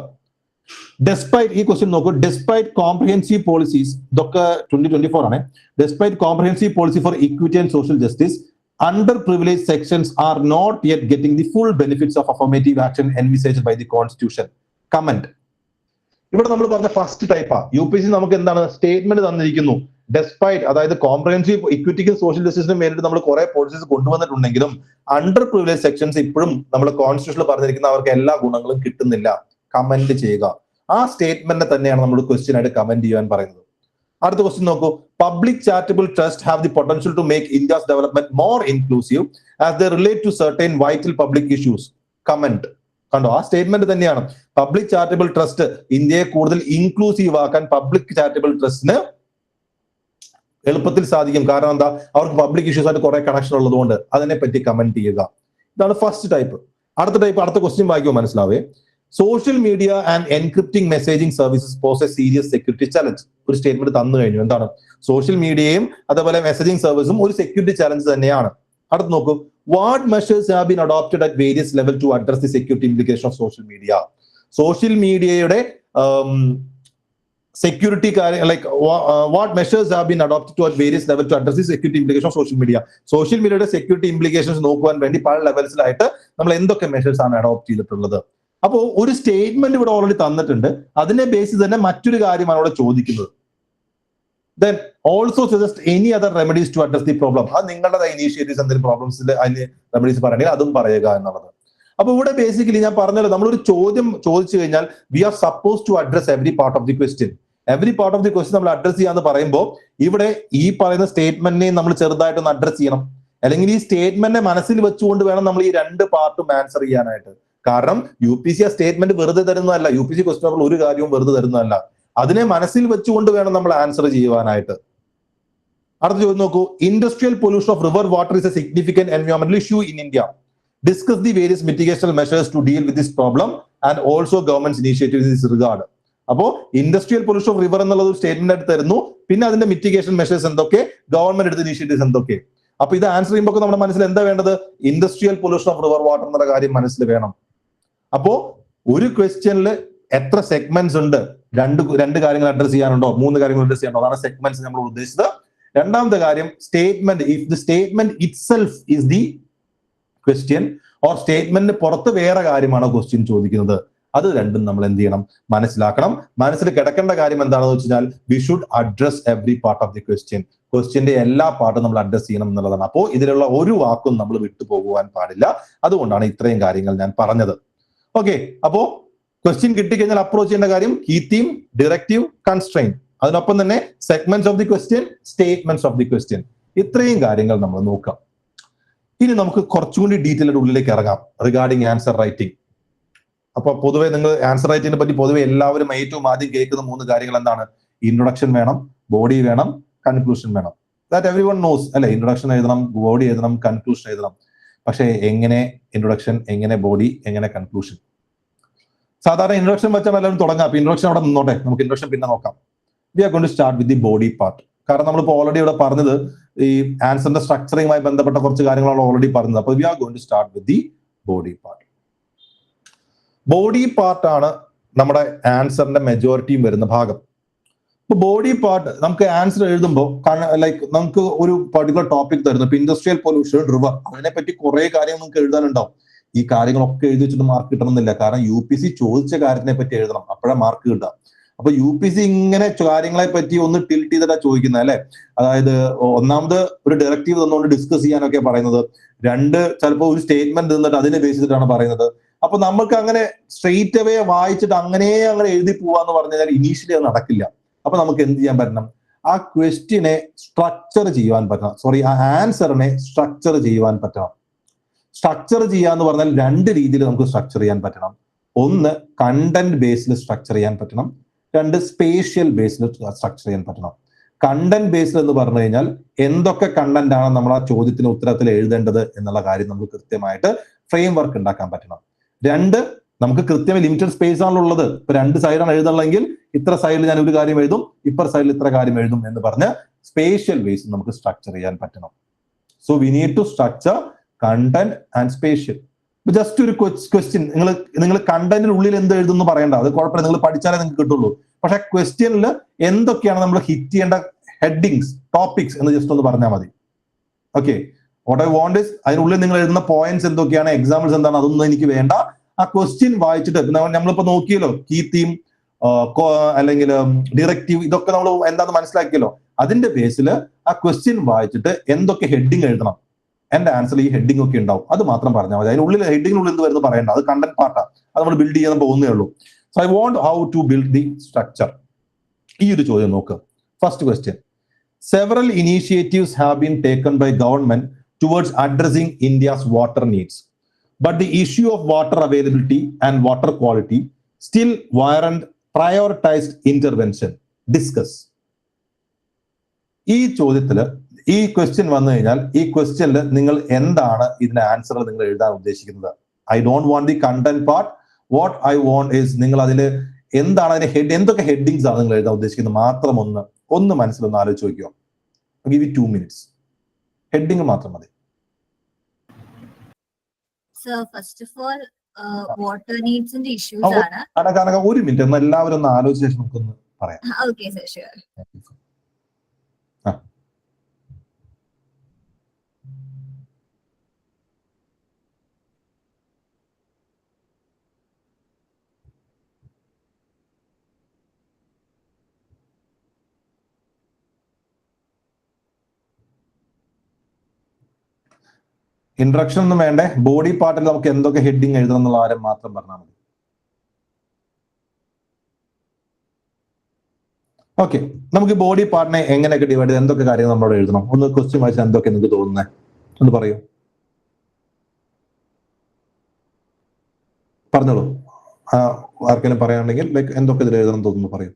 ഡെസ്പൈറ്റ്, ഈ ക്വസ്റ്റ്യൻ നോക്കൂ, ഡെസ്പൈറ്റ് കോംപ്രിഹെൻസീവ് പോളിസീസ്, ഇതൊക്കെ 2024 ആണ്. Despite comprehensive policy for equity and social justice, underprivileged sections are not yet getting the full benefits of affirmative action envisaged by the constitution. Comment. ഇവിടെ നമ്മൾ പറഞ്ഞ ഫസ്റ്റ് ടൈപ്പാ. UPSC നമുക്ക് എന്താണ് statement തന്നിരിക്കുന്നു, despite, അതായത് comprehensive ഇക്വിറ്റിക്കും social ജസ്റ്റിസിനും വേണ്ടിയിട്ട് നമ്മൾ കുറെ പോളിസീസ് കൊണ്ടുവന്നിട്ടുണ്ടെങ്കിലും അണ്ടർ പ്രിവിലേജ് സെക്ഷൻസ് ഇപ്പോഴും നമ്മൾ കോൺസ്റ്റിറ്റ്യൂഷനിൽ പറഞ്ഞിരിക്കുന്ന അവർക്ക് എല്ലാ ഗുണങ്ങളും കിട്ടുന്നില്ല. കമന്റ് ചെയ്യുക. ആ സ്റ്റേറ്റ്മെന്റ് തന്നെയാണ് നമ്മൾ ക്വസ്റ്റ്യൻ ആയിട്ട് കമന്റ് ചെയ്യാൻ പറയുന്നത്. അടുത്ത ക്വസ്റ്റ്യൻ നോക്കൂ, public charitable trust have the potential to make India's development more inclusive as they relate to certain vital public issues. Comment. കണ്ടോ, ആ സ്റ്റേറ്റ്മെന്റ് തന്നെയാണ്. പബ്ലിക് ചാരിറ്റബിൾ ട്രസ്റ്റ് ഇന്ത്യയെ കൂടുതൽ ഇൻക്ലൂസീവ് ആക്കാൻ പബ്ലിക് ചാരിറ്റബിൾ ട്രസ്റ്റിന് എളുപ്പത്തിൽ സാധിക്കും. കാരണം എന്താ, അവർക്ക് പബ്ലിക് ഇഷ്യൂസ് ആയിട്ട് കുറെ കണക്ഷൻ ഉള്ളതുകൊണ്ട്. അതിനെ പറ്റി കമന്റ് ചെയ്യുക. ഇതാണ് ഫസ്റ്റ് ടൈപ്പ്. അടുത്ത ക്വസ്റ്റ്യൻ വായിക്കുമ്പോൾ മനസ്സിലാവേ, social media and encrypting messaging services pose a serious security challenge. ഒരു സ്റ്റേറ്റ്മെന്റ് തന്നു കഴിഞ്ഞു. എന്താണ്, സോഷ്യൽ മീഡിയയും അതേപോലെ മെസ്സേജിംഗ് സർവീസും ഒരു സെക്യൂരിറ്റി ചലഞ്ച് തന്നെയാണ്. അടുത്ത് നോക്കൂ, what measures have been adopted at various level to address the security implication of social media. Social മീഡിയയുടെ സെക്യൂരിറ്റി കാര്യം, like what measures have been adopted to at various level to address the security implication of social media. Social മീഡിയയുടെ security implications നോക്കുവാൻ വേണ്ടി പല ലെവൽസിലായിട്ട് നമ്മൾ എന്തൊക്കെ measures ആണ് adopt ചെയ്തിട്ടുള്ളത്. അപ്പോൾ ഒരു സ്റ്റേറ്റ്മെന്റ് ഇവിടെ ഓൾറെഡി തന്നിട്ടുണ്ട്, അതിനെ ബേസ് ചെയ്ത് തന്നെ മറ്റൊരു കാര്യമാണ് അവിടെ ചോദിക്കുന്നത്. Then also suggest any other remedies to address the problem. അത് നിങ്ങളുടെ ഇനീഷ്യേറ്റീവ്സ് എന്തെങ്കിലും പ്രോബ്ലംസിൽ അതിന് റെമഡീസ് പറയണമെങ്കിൽ അതും പറയുക എന്നുള്ളത്. അപ്പൊ ഇവിടെ ബേസിക്കലി ഞാൻ പറഞ്ഞല്ലോ, നമ്മളൊരു ചോദ്യം ചോദിച്ചു കഴിഞ്ഞാൽ we are suppose to address every part of the question. Every part of the question നമ്മൾ അഡ്രസ് ചെയ്യാന്ന് പറയുമ്പോൾ ഇവിടെ ഈ പറയുന്ന സ്റ്റേറ്റ്മെന്റിനെ നമ്മൾ ചെറുതായിട്ടൊന്ന് അഡ്രസ് ചെയ്യണം. അല്ലെങ്കിൽ ഈ സ്റ്റേറ്റ്മെന്റിനെ മനസ്സിൽ വെച്ചുകൊണ്ട് വേണം നമ്മൾ ഈ 2 പാർട്ടും ആൻസർ ചെയ്യാനായിട്ട്. കാരണം UPSC ആ സ്റ്റേറ്റ്മെന്റ് വെറുതെ തരുന്നതല്ല, UPSC ക്വസ്റ്റ്യൻ പേപ്പറിൽ ഒരു കാര്യവും വെറുതെ തരുന്നതല്ല. അതിനെ മനസ്സിൽ വെച്ചുകൊണ്ട് വേണം നമ്മൾ ആൻസർ ചെയ്യുവാനായിട്ട്. അടുത്ത ചോദ്യം നോക്കൂ, industrial pollution of river water is a significant എൻവയോൺമെന്റൽ issue in India. Discuss the various mitigation measures to deal with this problem and also government initiative in this regard. അപ്പോ ഇൻഡസ്ട്രിയൽ പൊല്യൂഷൻ ഓഫ് റിവർ എന്നുള്ളത് ഒരു statement ആയിട്ട് തരുന്നു, പിന്നെ അതിന്റെ mitigation measures എന്തൊക്കെ, government എടുത്ത ഇനീഷ്യേറ്റീവ്സ് എന്തൊക്കെ. അപ്പൊ ഇത് ആൻസർ ചെയ്യുമ്പോൾ നമ്മുടെ മനസ്സിൽ എന്താ വേണ്ടത്, industrial pollution of river water എന്നുള്ള കാര്യം മനസ്സിൽ വേണം. അപ്പോ ഒരു ക്വസ്റ്റ്യനിൽ എത്ര സെഗ്മെന്റ്സ് ഉണ്ട്, രണ്ട് കാര്യങ്ങൾ അഡ്രസ് ചെയ്യാനുണ്ടോ, 3 കാര്യങ്ങൾ അഡ്രസ് ചെയ്യാനുണ്ടോ, അതാണ് സെഗ്മെന്റ്സ് നമ്മൾ ഉദ്ദേശിച്ചത്. രണ്ടാമത്തെ കാര്യം, statement, if the statement itself is the question or സ്റ്റേറ്റ്മെന്റിന് പുറത്ത് വേറെ കാര്യമാണോ ക്വസ്റ്റ്യൻ ചോദിക്കുന്നത്, അത് രണ്ടും നമ്മൾ എന്ത് ചെയ്യണം, മനസ്സിലാക്കണം. മനസ്സിൽ കിടക്കേണ്ട കാര്യം എന്താണെന്ന് വെച്ച് കഴിഞ്ഞാൽ we should address every part of the question. ക്വസ്റ്റ്യന്റെ എല്ലാ പാർട്ടും നമ്മൾ അഡ്രസ് ചെയ്യണം എന്നുള്ളതാണ്. അപ്പോൾ ഇതിലുള്ള ഒരു വാക്കും നമ്മൾ വിട്ടുപോകുവാൻ പാടില്ല. അതുകൊണ്ടാണ് ഇത്രയും കാര്യങ്ങൾ ഞാൻ പറഞ്ഞത്. ഓക്കെ, അപ്പോ ക്വസ്റ്റ്യൻ കിട്ടിക്കഴിഞ്ഞാൽ അപ്രോച്ച് ചെയ്യേണ്ട കാര്യം കീ തീം, ഡിറക്റ്റീവ്, കൺസ്ട്രെയിന്റ്, അതിനൊപ്പം തന്നെ segments of the question, statements of the question. ഇത്രയും കാര്യങ്ങൾ നമ്മൾ നോക്കാം. ഇനി നമുക്ക് കുറച്ചുകൂടി ഡീറ്റെയിൽഡ് ഉള്ളിലേക്ക് ഇറങ്ങാം റിഗാർഡിംഗ് ആൻസർ റൈറ്റിംഗ്. അപ്പൊ പൊതുവെ നിങ്ങൾ ആൻസർ റൈറ്റിനെ പറ്റി പൊതുവെ എല്ലാവരും ഏറ്റവും ആദ്യം കേൾക്കുന്ന 3 കാര്യങ്ങൾ എന്താണ്? ഇൻട്രൊഡക്ഷൻ വേണം, ബോഡി വേണം, കൺക്ലൂഷൻ വേണം. ദാറ്റ് എവരി വൺ നോസ് അല്ലെ? ഇൻട്രൊഡക്ഷൻ എഴുതണം, ബോഡി എഴുതണം, കൺക്ലൂഷൻ എഴുതണം. പക്ഷേ എങ്ങനെ ഇൻട്രൊഡക്ഷൻ, എങ്ങനെ ബോഡി, എങ്ങനെ കൺക്ലൂഷൻ? സാധാരണ ഇൻട്രൊഡക്ഷൻ വെച്ചാൽ എല്ലാവരും തുടങ്ങാം. അപ്പൊ ഇൻട്രൊഡക്ഷൻ അവിടെ നിന്നോട്ടെ, നമുക്ക് ഇൻട്രൊഡക്ഷൻ പിന്നെ നോക്കാം. We are going to start with the body part. കാരണം നമ്മളിപ്പോൾ ഓൾറെഡി ഇവിടെ പറഞ്ഞത് ഈ ആൻസറിന്റെ സ്ട്രക്ചറിങ്ങുമായി ബന്ധപ്പെട്ട കുറച്ച് കാര്യങ്ങളാണ് ഓൾറെഡി പറഞ്ഞത്. അപ്പൊ we are going to start with the body part. Body പാർട്ടാണ് നമ്മുടെ ആൻസറിന്റെ മെജോറിറ്റിയും വരുന്ന ഭാഗം. ഇപ്പൊ ബോഡി പാർട്ട് നമുക്ക് ആൻസർ എഴുതുമ്പോൾ ലൈക്ക് നമുക്ക് ഒരു പർട്ടിക്കുലർ ടോപ്പിക് തരുന്നു. ഇപ്പൊ ഇൻഡസ്ട്രിയൽ പൊല്യൂഷൻ, റിവർ, അതിനെപ്പറ്റി കുറെ കാര്യങ്ങൾ നമുക്ക് എഴുതാനുണ്ടാവും. ഈ കാര്യങ്ങളൊക്കെ എഴുതി വെച്ചിട്ട് മാർക്ക് കിട്ടണമെന്നില്ല. കാരണം UPSC ചോദിച്ച കാര്യത്തിനെ പറ്റി എഴുതണം, അപ്പോഴാണ് മാർക്ക് കിട്ടുക. അപ്പൊ UPSC ഇങ്ങനെ കാര്യങ്ങളെ പറ്റി ഒന്ന് ടിൽറ്റ് ചെയ്തിട്ടാ ചോദിക്കുന്നത് അല്ലെ. അതായത് ഒന്നാമത് ഒരു ഡയറക്റ്റീവ് തന്നുകൊണ്ട് ഡിസ്കസ് ചെയ്യാനൊക്കെ പറയുന്നത്. 2 ചിലപ്പോൾ ഒരു സ്റ്റേറ്റ്മെന്റ് തന്നിട്ട് അതിനെ ബേസ് ചെയ്തിട്ടാണ് പറയുന്നത്. അപ്പൊ നമുക്ക് അങ്ങനെ സ്ട്രെയിറ്റ് അവേ വായിച്ചിട്ട് അങ്ങനെ എഴുതി പോവാന്ന് പറഞ്ഞു കഴിഞ്ഞാൽ ഇനീഷ്യലി അത് നടക്കില്ല. അപ്പൊ നമുക്ക് എന്ത് ചെയ്യാൻ പറ്റണം? ആ ക്വസ്റ്റ്യനെ സ്ട്രക്ചർ ചെയ്യുവാൻ പറ്റണം. സോറി, ആ ആൻസറിനെ സ്ട്രക്ചർ ചെയ്യുവാൻ പറ്റണം. സ്ട്രക്ചർ ചെയ്യാന്ന് പറഞ്ഞാൽ 2 രീതിയിൽ നമുക്ക് സ്ട്രക്ചർ ചെയ്യാൻ പറ്റണം. ഒന്ന് കണ്ടന്റ് ബേസിൽ സ്ട്രക്ചർ ചെയ്യാൻ പറ്റണം, 2 സ്പേഷ്യൽ ബേസിൽ സ്ട്രക്ചർ ചെയ്യാൻ പറ്റണം. കണ്ടന്റ് ബേസ്ഡ് എന്ന് പറഞ്ഞു കഴിഞ്ഞാൽ എന്തൊക്കെ കണ്ടന്റ് ആണ് നമ്മൾ ആ ചോദ്യത്തിന് ഉത്തരത്തിൽ എഴുതേണ്ടത് എന്നുള്ള കാര്യം നമുക്ക് കൃത്യമായിട്ട് ഫ്രെയിം വർക്ക് ഉണ്ടാക്കാൻ പറ്റണം. 2 നമുക്ക് കൃത്യമായി ലിമിറ്റഡ് സ്പേസ് ആണല്ലോ ഉള്ളത്. ഇപ്പൊ 2 സൈഡാണ് എഴുതുന്നുള്ളെങ്കിൽ ഇത്ര സൈഡിൽ ഞാൻ ഒരു കാര്യം എഴുതും, ഇപ്പർ സൈഡിൽ ഇത്ര കാര്യം എഴുതും എന്ന് പറഞ്ഞ് സ്പേഷ്യൽ ബേസ് നമുക്ക് സ്ട്രക്ചർ ചെയ്യാൻ പറ്റണം. So we need to structure content and spatial. Just ഒരു ക്വസ്റ്റ്യൻ നിങ്ങൾ കണ്ടന്റിനുള്ളിൽ എന്ത് എഴുതുന്നു പറയണ്ട, അത് കുഴപ്പമില്ല, നിങ്ങൾ പഠിച്ചാലേ നിങ്ങൾക്ക് കിട്ടുള്ളൂ. പക്ഷെ ക്വസ്റ്റ്യനിൽ എന്തൊക്കെയാണ് നമ്മൾ ഹിറ്റ് ചെയ്യേണ്ട ഹെഡിങ്സ്, ടോപ്പിക്സ് എന്ന് ജസ്റ്റ് ഒന്ന് പറഞ്ഞാൽ മതി. Okay, what I want is അതിനുള്ളിൽ നിങ്ങൾ എഴുതുന്ന പോയിന്റ്സ് എന്തൊക്കെയാണ്, എക്സാമ്പിൾസ് എന്താണ്, അതൊന്നും എനിക്ക് വേണ്ട. ആ ക്വസ്റ്റ്യൻ വായിച്ചിട്ട് നമ്മളിപ്പോ നോക്കിയല്ലോ, കീ തീം അല്ലെങ്കിൽ ഡിറക്റ്റീവ്, ഇതൊക്കെ നമ്മൾ എന്താണെന്ന് മനസ്സിലാക്കിയല്ലോ. അതിന്റെ ബേസിൽ ആ ക്വസ്റ്റ്യൻ വായിച്ചിട്ട് എന്തൊക്കെ ഹെഡിങ് എഴുതണം, എന്റെ ആൻസർ ഈ ഹെഡിങ് ഒക്കെ ഉണ്ടാവും, അത് മാത്രം പറഞ്ഞാൽ മതി. അതിനുള്ളിൽ ഹെഡിങ്ങിനുള്ളിൽ എന്ത് വരുന്നത് പറയണ്ട, അത് കണ്ടന്റ് പാർട്ടാണ്, അത് നമ്മൾ ബിൽഡ് ചെയ്യാൻ പോകുന്നേ ഉള്ളൂ. So I want how to build the structure. ഈ ഒരു ചോദ്യം നോക്കുക. First question: several initiatives have been taken by government towards addressing India's water needs, but the issue of water availability and water quality still warrant prioritized intervention. Discuss. ഈ ചോദ്യത്തില് ഈ question വന്നു കഴിഞ്ഞാൽ ഈ ക്വസ്റ്റ്യനിൽ നിങ്ങൾ എന്താണ് ഇതിന്റെ ആൻസർ നിങ്ങൾ എഴുതാൻ ഉദ്ദേശിക്കുന്നത്? I don't want the content part. What I want is നിങ്ങൾ അതിൽ എന്താണ് അതിന്റെ എന്തൊക്കെ ഹെഡിങ്സ് ആണ് നിങ്ങൾ എഴുതാൻ ഉദ്ദേശിക്കുന്നത് മാത്രം ഒന്ന് മനസ്സിലൊന്ന് ആലോചിച്ച് നോക്കിയോ. Give 2 minutes. ഹെഡിങ് മാത്രം മതി. So first of all, water needs and issues ആണ്. അനക 1 minute ഒന്ന് എല്ലാവരും ഒന്ന് ആലോചിച്ച ശേഷം നമുക്കൊന്ന് പറയാം. Okay sir, sure. ഇൻട്രൊഡക്ഷൻ ഒന്നും വേണ്ടേ, ബോഡി പാർട്ടിൽ നമുക്ക് എന്തൊക്കെ ഹെഡിങ് എഴുതണം എന്നുള്ള കാര്യം മാത്രം പറഞ്ഞാൽ മതി. ഓക്കെ, നമുക്ക് ബോഡി പാർട്ടിനെ എങ്ങനെയൊക്കെ ഡിവൈഡ് ചെയ്ത് എന്തൊക്കെ കാര്യങ്ങൾ നമ്മളോട് എഴുതണം ഒന്ന് ക്വസ്റ്റ്യൻ വായിച്ചാൽ എന്തൊക്കെ നിങ്ങൾക്ക് തോന്നുന്നത് ഒന്ന് പറയൂ, പറഞ്ഞോളൂ. ആർക്കെങ്കിലും പറയാനുണ്ടെങ്കിൽ ലൈക്ക് എന്തൊക്കെ ഇതിൽ എഴുതണം തോന്നുന്നു പറയൂ.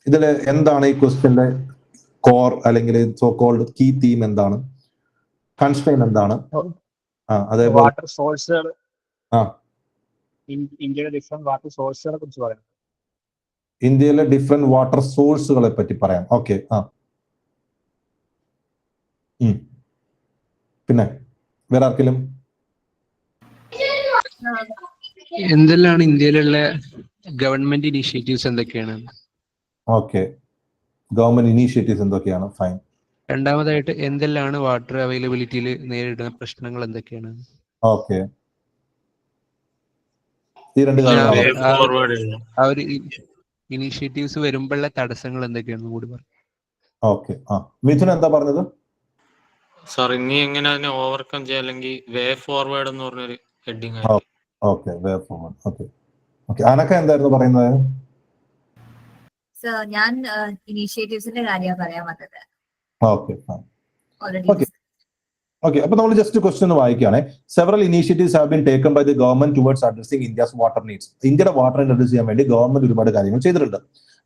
ഇതിൽ എന്താണ് ഈ ക്വസ്റ്റ്യന്റെ കോർ അല്ലെങ്കിൽ സോ കോൾഡ് കീ തീം എന്താണ്, കൺസ്ട്രെയിൻ എന്താണ്, അതേപോലെ വാട്ടർ സോഴ്സുകൾ, ഇന്ത്യയിലെ ഡിഫറെന്റ് വാട്ടർ സോഴ്സുകളെ കുറിച്ച് പറയാം. ഇന്ത്യയിലെ ഡിഫറെന്റ് വാട്ടർ സോഴ്സുകളെ പറ്റി പറയാം. ഓക്കെ, പിന്നെ വേറെ ആർക്കെങ്കിലും? എന്തെല്ലാം ഇന്ത്യയിലുള്ള ഗവൺമെന്റ് ഇനീഷ്യേറ്റീവ്സ് എന്തൊക്കെയാണ്? ഓക്കെ, ഗവൺമെന്റ് ഇനീഷ്യേറ്റീവ്സ് എന്തൊക്കെയാണ്? ഫൈൻ. രണ്ടാമതായിട്ട് എന്തെല്ലാം വാട്ടർ അവൈലബിലിറ്റിയിൽ നേരിടുന്ന പ്രശ്നങ്ങൾ എന്തൊക്കെയാണ്? ഓക്കെ, ഈ 2 കാര്യങ്ങൾ. ആ ഒരു ഇനീഷ്യേറ്റീവ്സ് വരുമ്പോഴുള്ള തടസ്സങ്ങൾ എന്തൊക്കെയാണെന്ന് കൂടി പറയാം. ഓക്കെ, മിഥുൻ എന്താ പറഞ്ഞത്? സാർ ഇനി എങ്ങനെ അതിനെ ഓവർകം ചെയ്യാം, അല്ലെങ്കിൽ വേ ഫോർവേഡ് എന്ന് പറഞ്ഞൊരു heading. Okay, way forward. Okay okay, അനക്ക എന്തായിരുന്നു പറയുന്നത്? സർ ഞാൻ ഇനീഷ്യേറ്റീവ്സിന്റെ കാര്യമാണ് പറയാൻ വന്നത്. ഓക്കെ, ഓക്കെ, അപ്പൊ നമ്മൾ ജസ്റ്റ് ക്വസ്റ്റ്യൻ ഒന്ന് വായിക്കുകയാണ്. Several initiatives have been taken by the government towards addressing India's water needs. ഇന്ത്യയുടെ വാട്ടറിനെ അഡ്രസ് ചെയ്യാൻ വേണ്ടി ഗവൺമെന്റ് ഒരുപാട് കാര്യങ്ങൾ ചെയ്തിട്ടുണ്ട്.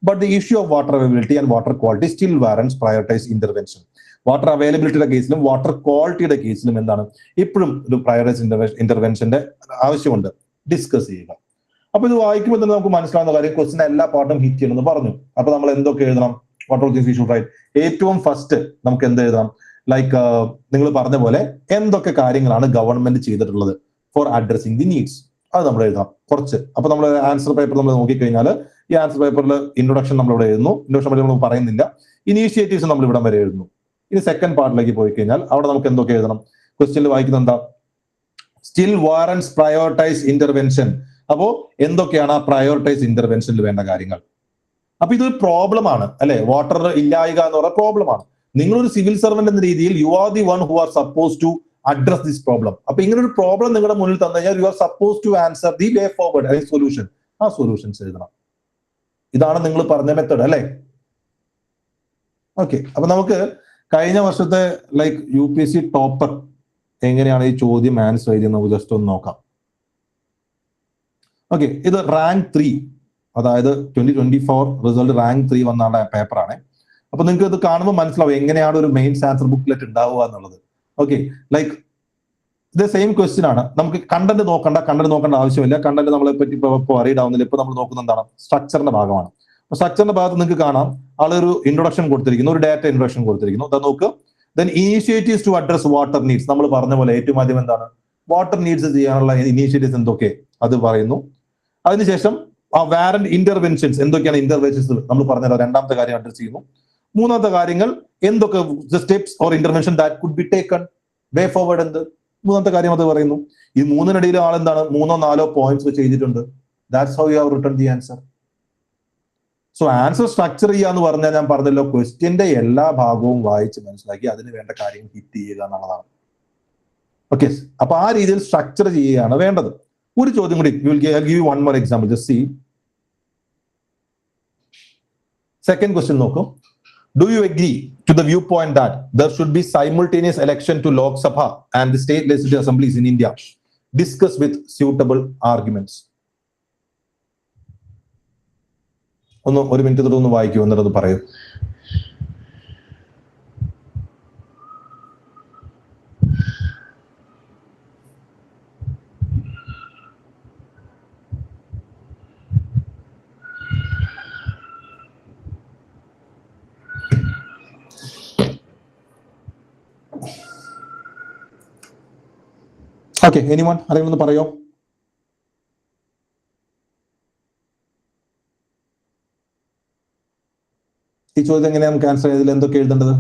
But the issue of water availability and water quality still warrants prioritize intervention. Water അവൈലബിലിറ്റിയുടെ കേസിലും വാട്ടർ ക്വാളിറ്റിയുടെ കേസിലും എന്താണ് ഇപ്പോഴും ഒരു പ്രയോറിറ്റൈസ് ഇന്റർവെൻഷന്റെ ആവശ്യമുണ്ട്. ഡിസ്കസ് ചെയ്യുക. അപ്പൊ ഇത് വായിക്കുമ്പോൾ തന്നെ നമുക്ക് മനസ്സിലാവുന്ന കാര്യം, ക്വസ്റ്റിനെ എല്ലാ പാർട്ടും ഹിറ്റ് ചെയ്യണമെന്ന് പറഞ്ഞു. അപ്പൊ നമ്മൾ എന്തൊക്കെ എഴുതണം? What all this issue right. ഏറ്റവും ഫസ്റ്റ് നമുക്ക് എന്ത് എഴുതണം? ലൈക്ക് നിങ്ങൾ പറഞ്ഞ പോലെ എന്തൊക്കെ കാര്യങ്ങളാണ് ഗവൺമെന്റ് ചെയ്തിട്ടുള്ളത് ഫോർ അഡ്രസിങ് ദി നീഡ്സ്, അത് നമ്മൾ എഴുതാം കുറച്ച്. അപ്പൊ നമ്മൾ ആൻസർ പേപ്പർ നമ്മൾ നോക്കിക്കഴിഞ്ഞാൽ ഈ ആൻസർ പേപ്പറിൽ ഇൻട്രൊഡക്ഷൻ നമ്മൾ ഇവിടെ എഴുതുന്നു. ഇൻട്രൊഡക്ഷൻ നമ്മൾ പറയുന്നില്ല. ഇനീഷ്യേറ്റീവ്സ് നമ്മൾ ഇവിടെ വരെ എഴുതുന്നു. ഇനി സെക്കൻഡ് പാർട്ടിലേക്ക് പോയി കഴിഞ്ഞാൽ അവിടെ നമുക്ക് എന്തൊക്കെ എഴുതണം? ക്വസ്റ്റ്യനിൽ വായിക്കുന്നത് എന്താ? Still warrants prioritize intervention. അപ്പോ എന്തൊക്കെയാണ് ആ പ്രയോറിറ്റൈസ് ഇന്റർവെൻഷനിൽ വേണ്ട കാര്യങ്ങൾ? അപ്പൊ ഇതൊരു പ്രോബ്ലം ആണ് അല്ലെ? വാട്ടർ ഇല്ലായ്ക എന്ന് പറയുന്ന പ്രോബ്ലം ആണ്. നിങ്ങളൊരു സിവിൽ സർവന്റ് എന്ന രീതിയിൽ you are the one who are suppose to address this problem. അപ്പൊ ഇങ്ങനെ ഒരു പ്രോബ്ലം നിങ്ങളുടെ മുന്നിൽ തന്നു കഴിഞ്ഞാൽ you are suppose to answer the way forward, അല്ലെങ്കിൽ സൊല്യൂഷൻ. ആ സൊല്യൂഷൻസ് എഴുതണം. ഇതാണ് നിങ്ങൾ പറഞ്ഞ മെത്തേഡ് അല്ലെ? ഓക്കെ, അപ്പൊ നമുക്ക് കഴിഞ്ഞ വർഷത്തെ ലൈക്ക് UPSC ടോപ്പർ എങ്ങനെയാണ് ഈ ചോദ്യം ആൻസർ ചെയ്ത് നമുക്ക് ജസ്റ്റ് ഒന്ന് നോക്കാം. ഓക്കെ, ഇത് റാങ്ക് 3, അതായത് 2024 റിസൾട്ട് റാങ്ക് 3 വന്ന പേപ്പറാണ്. അപ്പൊ നിങ്ങൾക്ക് ഇത് കാണുമ്പോൾ മനസ്സിലാവും എങ്ങനെയാണ് ഒരു മെയിൻസ് ആൻസർ ബുക്ക്ലെറ്റ് ഉണ്ടാവുക എന്നുള്ളത്. ഓക്കെ, ലൈക്ക് ഇത് സെയിം ക്വസ്റ്റ്യൻ ആണ്. നമുക്ക് കണ്ടന്റ് നോക്കേണ്ട ആവശ്യമില്ല. കണ്ടന്റ് നമ്മളെ പറ്റി ഇപ്പോൾ വറീഡ് ആവുന്നില്ല. ഇപ്പൊ നമ്മൾ നോക്കുന്ന എന്താണ്? സ്ട്രക്ചറിന്റെ ഭാഗമാണ്. അപ്പൊ സ്ട്രക്ചറിന്റെ ഭാഗത്ത് നിങ്ങൾക്ക് കാണാം ആളൊരു ഇൻട്രൊഡക്ഷൻ കൊടുത്തിരിക്കുന്നു, ഒരു ഡാറ്റ ഇൻട്രൊഡക്ഷൻ കൊടുത്തിരിക്കുന്നു. അത് നോക്ക്. Then initiatives to address water needs. നമ്മൾ പറഞ്ഞ പോലെ ഏറ്റവും ആദ്യം എന്താണ് വാട്ടർ നീഡ്സ് ചെയ്യാനുള്ള ഇനീഷ്യേറ്റീവ്സ് എന്തൊക്കെ അത് പറയുന്നു. അതിനുശേഷം ആ വാറന്റ് ഇന്റർവെൻഷൻസ്, എന്തൊക്കെയാണ് ഇന്റർവെൻഷൻസ് നമ്മൾ പറഞ്ഞത്, രണ്ടാമത്തെ കാര്യം അഡ്രസ് ചെയ്യുന്നു. മൂന്നാമത്തെ കാര്യങ്ങൾ എന്തൊക്കെ steps or intervention that could be taken, way forward എന്ത്, മൂന്നാമത്തെ കാര്യം അത് പറയുന്നു. ഈ മൂന്നിനിടയിൽ ആളെന്താണ് 3-4 പോയിന്റ്സ് വെച്ച് എഴുതിയിട്ടുണ്ട്. That's how you have written the answer. So answer structure ചെയ്യുക എന്ന് പറഞ്ഞാൽ ഞാൻ പറഞ്ഞല്ലോ, ക്വസ്റ്റ്യന്റെ എല്ലാ ഭാഗവും വായിച്ച് മനസ്സിലാക്കി അതിന് വേണ്ട കാര്യങ്ങൾ ഹിറ്റ് ചെയ്യുക എന്നുള്ളതാണ്. ഓക്കെ, അപ്പൊ ആ രീതിയിൽ സ്ട്രക്ചർ ചെയ്യുകയാണ് വേണ്ടത്. ഒരു ചോദ്യം കൂടി, give you one more example, just see. Second question നോക്കൂ. Do you agree to the viewpoint that there should be simultaneous election to Lok Sabha and the state legislative assemblies in India? Discuss with suitable arguments. ഒരു minute തൊട്ട് ഒന്ന് വായിക്കൂ, എന്നിട്ട് പറയൂ. Okay, anyone ആരെങ്കിലും ഒന്ന് പറയോ? ഈ ചോദ്യം എങ്ങനെയാണ് നമുക്ക് ആൻസർ ചെയ്തതിൽ എന്തൊക്കെ എഴുതേണ്ടത്?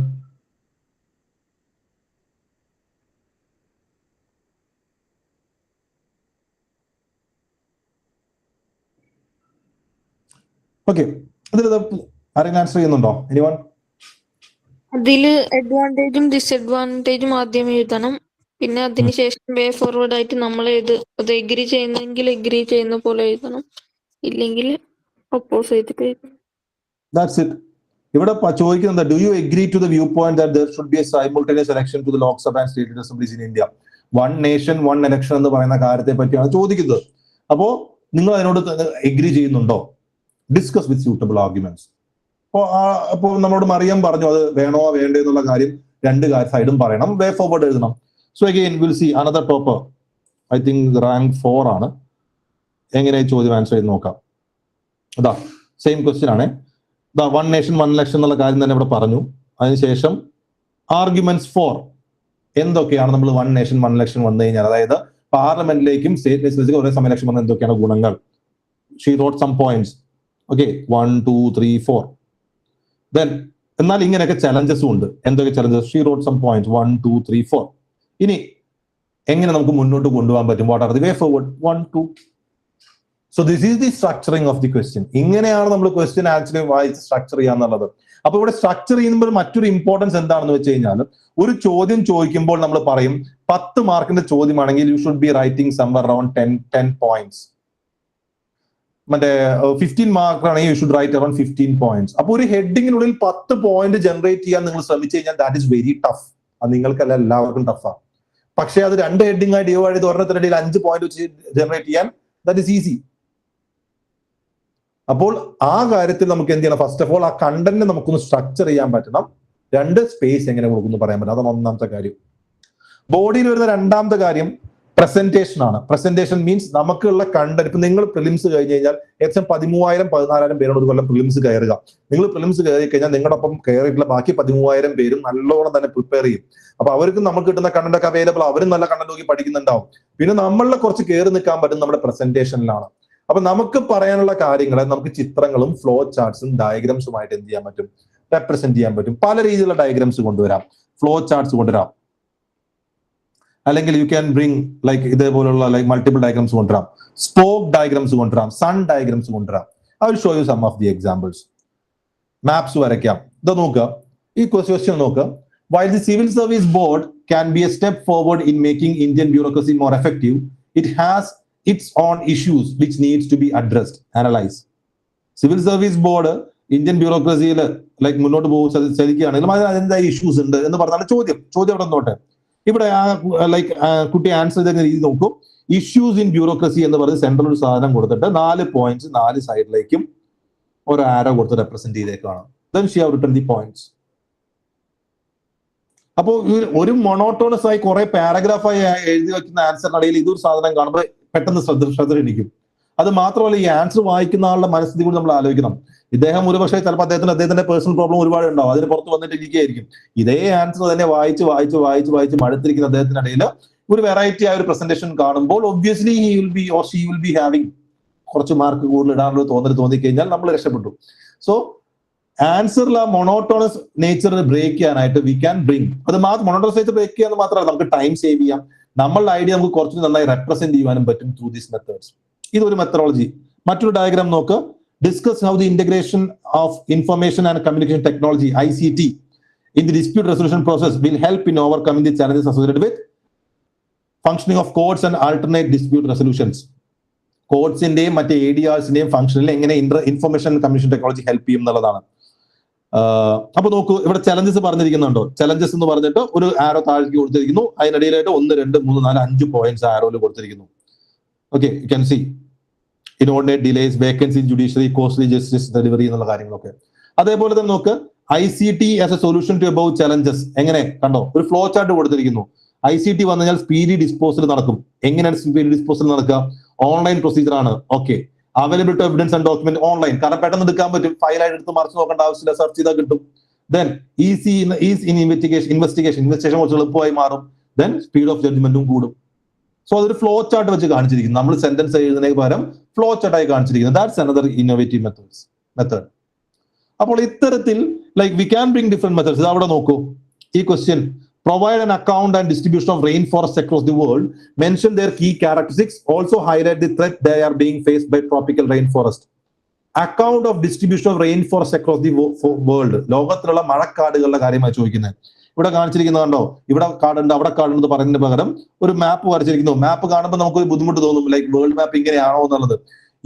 ഓക്കെ, അതിൽ ആരെങ്കിലും ആൻസർ ചെയ്യുന്നുണ്ടോ? എനിവൺ? അതില് അഡ്വാൻറ്റേജും ഡിസഡ്വാൻറ്റേജും ആദ്യം എഴുതണം. പിന്നെ അതിനുശേഷം വേ ഫോർവേഡ് ആയിട്ട് നമ്മൾ അത് എഗ്രി ചെയ്യുന്നെങ്കിൽ എഗ്രി ചെയ്യുന്ന പോലെ എഴുതണം, ഇല്ലെങ്കിൽ ഒപ്പോസ് ചെയ്തിട്ട് എഴുതണം. That's it. ഇവിടെ ചോദിക്കുന്നത്, do you agree to the view point that there should be a simultaneous election to the Lok Sabha and state assemblies in India? One nation, one election എന്ന് പറയുന്ന കാര്യത്തെ പറ്റിയാണ് ചോദിക്കുന്നത്. അപ്പോ നിങ്ങൾ അതിനോട് എഗ്രി ചെയ്യുന്നുണ്ടോ? Discuss with suitable arguments. അപ്പോൾ നമ്മളോട് മറിയം പറഞ്ഞു അത് വേണോ വേണ്ടോ എന്നുള്ള കാര്യം രണ്ട് സൈഡും പറയണം. വേ ഫോർവേഡ് എഴുതണം. So again will see another topper, I think rank 4 ആണ്. എങ്ങനെ ചോദ്യം ആൻസർ ചെയ്ത് നോക്കാം. അതാ സെയിം ക്വസ്റ്റ്യൻ ആണ്. വൺ നേഷൻ വൺ ഇലക്ഷൻ എന്നുള്ള കാര്യം തന്നെ ഇവിടെ പറഞ്ഞു. അതിനുശേഷം ആർഗ്യുമെന്റ്സ് ഫോർ എന്തൊക്കെയാണ് നമ്മൾ വൺ നേഷൻ വൺ ഇലക്ഷൻ വന്നു കഴിഞ്ഞാൽ, അതായത് പാർലമെന്റിലേക്കും സ്റ്റേറ്റ് ലെജിസ്ലേച്ചറിലേക്കും ഒരേ സമയം ഇലക്ഷൻ വന്ന എന്തൊക്കെയാണ് ഗുണങ്ങൾ. She wrote some points. Okay, 1 2 3 4. Then എന്നാൽ ഇങ്ങനെയൊക്കെ ചലഞ്ചസും ഉണ്ട്. എന്തൊക്കെ challenges? She wrote some points 1 2 3 4. ഇനി എങ്ങനെ നമുക്ക് മുന്നോട്ട് കൊണ്ടുപോകാൻ പറ്റും? What are the way forward? 1 2. So this is the structuring of the question. ഇങ്ങനെയാണ് നമ്മൾ ക്വസ്റ്റ്യൻ ആക്ച്വലി വായിച്ച് സ്ട്രക്ചർ ചെയ്യാന്നുള്ളത്. അപ്പൊ ഇവിടെ സ്ട്രക്ചർ ചെയ്യുമ്പോൾ മറ്റൊരു ഇമ്പോർട്ടൻസ് എന്താണെന്ന് വെച്ച് കഴിഞ്ഞാൽ, ഒരു ചോദ്യം ചോദിക്കുമ്പോൾ നമ്മൾ പറയും 10 മാർക്കിന്റെ ചോദ്യമാണെങ്കിൽ you should be writing somewhere around 10 points. മറ്റേ 15 മാർക്കാണെങ്കിൽ you should write around 15 points. അപ്പൊ ഒരു ഹെഡിങ്ങിനുള്ളിൽ 10 പോയിന്റ് ജനറേറ്റ് ചെയ്യാൻ നിങ്ങൾ ശ്രമിച്ചു കഴിഞ്ഞാൽ ദാറ്റ് ഇസ് വെരി ടഫ്. അത് നിങ്ങൾക്കല്ല, എല്ലാവർക്കും ടഫാണ്. പക്ഷെ അത് 2 ഹെഡിങ് ആയി ഡിവൈഡ് ചെയ്ത് ഒരെണ്ണത്തിനിടയിൽ 5 പോയിന്റ് വെച്ച് ജനറേറ്റ് ചെയ്യാൻ ദാറ്റ് ഇസ് ഈസി. അപ്പോൾ ആ കാര്യത്തിൽ നമുക്ക് എന്ത് ചെയ്യണം? ഫസ്റ്റ് ഓഫ് ഓൾ ആ കണ്ടന്റ് നമുക്കൊന്ന് സ്ട്രക്ചർ ചെയ്യാൻ പറ്റണം. 2 സ്പേസ് എങ്ങനെ കൊടുക്കുന്നു പറയാൻ പറ്റും. അതാണ് ഒന്നാമത്തെ കാര്യം. ബോഡിയിൽ വരുന്ന രണ്ടാമത്തെ കാര്യം പ്രസന്റേഷൻ ആണ്. പ്രസന്റേഷൻ മീൻസ് നമുക്കുള്ള കണ്ടന്റ്. ഇപ്പൊ നിങ്ങൾ പ്രിലിംസ് കഴിഞ്ഞ് കഴിഞ്ഞാൽ ഏകദേശം 13,000-14,000 പേരോട് ഒരു കൊല്ലം പ്രിലിംസ് കയറുക. നിങ്ങൾ പ്രിലിംസ് കയറി കഴിഞ്ഞാൽ നിങ്ങളുടെ ഒപ്പം കയറിയിട്ടുള്ള ബാക്കി 13,000 പേരും നല്ലോണം തന്നെ പ്രിപ്പയർ ചെയ്യും. അപ്പൊ അവർക്ക് നമുക്ക് കിട്ടുന്ന കണ്ടന്റ് ഒക്കെ അവൈലബിൾ, അവരും നല്ല കണ്ടന്റ് നോക്കി പഠിക്കുന്നുണ്ടാവും. പിന്നെ നമ്മളിലെ കുറച്ച് കയറി നിൽക്കാൻ പറ്റും നമ്മുടെ പ്രസന്റേഷനിലാണ്. അപ്പൊ നമുക്ക് പറയാനുള്ള കാര്യങ്ങളെ നമുക്ക് ചിത്രങ്ങളും ഫ്ലോ ചാർട്ട്സും ഡയഗ്രാംസുമായിട്ട് എന്ത് ചെയ്യാൻ പറ്റും? റെപ്രസെന്റ് ചെയ്യാൻ പറ്റും. പല രീതിയിലുള്ള ഡയഗ്രാംസ് കൊണ്ടുവരാം, ഫ്ലോ ചാർട്ട്സ് കൊണ്ടുവരാം, അല്ലെങ്കിൽ യു ക്യാൻ ബ്രിങ് ലൈക്ക് ഇതേപോലുള്ള ലൈക്ക് മൾട്ടിപ്പിൾ ഡയഗ്രാംസ് കൊണ്ടുവരാം, സ്പോക്ക് ഡയഗ്രാംസ് കൊണ്ടുവരാം, സൺ ഡയഗ്രാംസ് കൊണ്ടുവരാം. I will show you some of the examples. Maps വരയ്ക്കാം. ഇത് നോക്കുക, ഈ ക്വസ്റ്റ്യൻ നോക്കുക. While the Civil Service Board can be a step forward in making Indian bureaucracy more effective, it has its own issues which needs to be addressed, analyzed. Civil Service Board Indian ബ്യൂറോക്രസിയിൽ like മുന്നോട്ട് ചലിക്കുകയാണെങ്കിലും അതിനെന്താ issues ഉണ്ട് എന്ന് പറഞ്ഞാൽ ചോദ്യം അവിടെ നോട്ടെ. ഇവിടെ ലൈക്ക് കുട്ടി ആൻസർ ചെയ്യുന്ന രീതി നോക്കൂ. ഇഷ്യൂസ് ഇൻ ബ്യൂറോക്രസി എന്ന് പറഞ്ഞ് സെൻട്രൽ ഒരു സാധനം കൊടുത്തിട്ട് 4 പോയിന്റ്സ് 4 സൈഡിലേക്കും ഒരു ആരോ കൊടുത്ത് represent ചെയ്തേക്കാണ്. Then she have written the points. അപ്പോൾ ഒരു മൊണോട്ടോണസ് ആയി കുറെ പാരഗ്രാഫായി എഴുതി വെക്കുന്ന ആൻസറിനിടയിൽ ഇതൊരു സാധനം കാണുമ്പോൾ പെട്ടെന്ന് ശ്രദ്ധ ഇടിക്കും. അത് മാത്രമല്ല, ഈ ആൻസർ വായിക്കുന്ന ആളുടെ മനസ്സിൽ കൂടി നമ്മൾ ആലോചിക്കണം. ഇദ്ദേഹം ഒരുപക്ഷെ ചിലപ്പോൾ അദ്ദേഹത്തിന്റെ പേഴ്സണൽ പ്രോബ്ലം ഒരുപാട് ഉണ്ടാവും, അതിന് പുറത്ത് വന്നിട്ട് ഇരിക്കുകയായിരിക്കും. ഇതേ ആൻസർ തന്നെ വായിച്ച് മടുത്തിരിക്കുന്ന അദ്ദേഹത്തിനിടയിൽ ഒരു വെറൈറ്റി ആയ ഒരു പ്രസന്റേഷൻ കാണുമ്പോൾ obviously he will be or she will be having കുറച്ച് മാർക്ക് കൂടുതൽ ഇടാനുള്ള തോന്നിക്കഴിഞ്ഞാൽ നമ്മൾ രക്ഷപ്പെട്ടു. സോ ആൻസറിൽ ആ മൊണോട്ടോണസ് നേച്ചർ ബ്രേക്ക് ചെയ്യാനായിട്ട് വി ക്യാൻ ബ്രിങ് അത് മൊണോട്ടോണസ് നേച്ചർ ബ്രേക്ക് ചെയ്യാന്ന് മാത്രമല്ല, നമുക്ക് ടൈം സേവ് ചെയ്യാം, നമ്മളുടെ ഐഡിയ നമുക്ക് കുറച്ചുകൂടി നന്നായി റെപ്രസെന്റ് ചെയ്യാനും പറ്റും ത്രൂ ദീസ് മെത്തേഡ്സ്. ഇതൊരു മെത്തഡോളജി. മറ്റൊരു ഡയഗ്രാം നോക്ക്. Discuss how the integration of information and communication technology ICT in the dispute resolution process will help in overcoming the challenges associated with functioning of courts and alternate dispute resolutions. കോഡ്സിന്റെയും മറ്റേ ADRസിന്റെയും ഫംഗ്ഷനിൽ എങ്ങനെ information communication technology help ചെയ്യും എന്നുള്ളതാണ്. അപ്പൊ നോക്കൂ, ഇവിടെ challenges പറഞ്ഞിരിക്കുന്നുണ്ടോ? Challenges എന്ന് പറഞ്ഞിട്ട് ഒരു ആരോ താഴേക്ക് കൊടുത്തിരിക്കുന്നു, അതിനിടയിലായിട്ട് 1, 2, 3, 4, 5 പോയിന്റ്സ് ആരോയിൽ കൊടുത്തിരിക്കുന്നു. Okay, you can see inordinate delays, vacancy in judiciary, costly justice delivery എന്നുള്ള കാര്യങ്ങളൊക്കെ. അതേപോലെ തന്നെ നോക്ക്, ICT as a solution to above challenges. എങ്ങനെ കണ്ടോ? ഒരു ഫ്ലോ ചാർട്ട് കൊടുത്തിരിക്കുന്നു. ICT വന്നു കഴിഞ്ഞാൽ സ്പീഡി ഡിസ്പോസൽ നടക്കും. എങ്ങനെയാണ് സ്പീഡി ഡിസ്പോസൽ നടക്കുക? ഓൺലൈൻ പ്രൊസീജിയർ ആണ്. Okay, available to evidence and document online, കാരണം പെട്ടെന്ന് എടുക്കാൻ പറ്റും, ഫയലായിട്ട് എടുത്ത് മറിച്ച് നോക്കേണ്ട ആവശ്യമില്ല, സെർച്ച് ചെയ്താൽ കിട്ടും. ദെൻ ഈസ് ഇൻ ഇൻവെസ്റ്റിഗേഷൻ കുറച്ച് എളുപ്പമായി മാറും. ദെൻ സ്പീഡ് ഓഫ് ജഡ്ജ്മെന്റും കൂടും. സോ അതൊരു ഫ്ലോ ചാർട്ട് വെച്ച് കാണിച്ചിരിക്കുന്നു. നമ്മൾ സെന്റൻസ് എഴുതുന്നതിന് പകരം ഫ്ലോ ചാർട്ടായി കാണിച്ചിരിക്കുന്നത്. That's another innovative method. അപ്പോൾ ഇത്തരത്തിൽ like we can bring different methods. ഇത് അവിടെ നോക്കൂ, ഈ question provide an account and distribution of rainforests across the world, mention their key characteristics, also highlight the threat they are being faced by tropical rainforest. Account of distribution of rainforests across the world. ലോകത്തിലുള്ള മഴക്കാടുകളുടെ കാര്യമായി ചോദിക്കുന്നത്. ഇവിടെ കാണിച്ചിരിക്കുന്നത് കണ്ടോ, ഇവിടെ കാടുണ്ട് അവിടെ കാടുണ്ട് പറയുന്നതിന് പകരം ഒരു മാപ്പ് വരച്ചിരിക്കുന്നു. മാപ്പ് കാണുമ്പോൾ നമുക്ക് ബുദ്ധിമുട്ട് തോന്നും, ലൈക്ക് വേൾഡ് മാപ്പ് ഇങ്ങനെയാണോ എന്നുള്ളത്.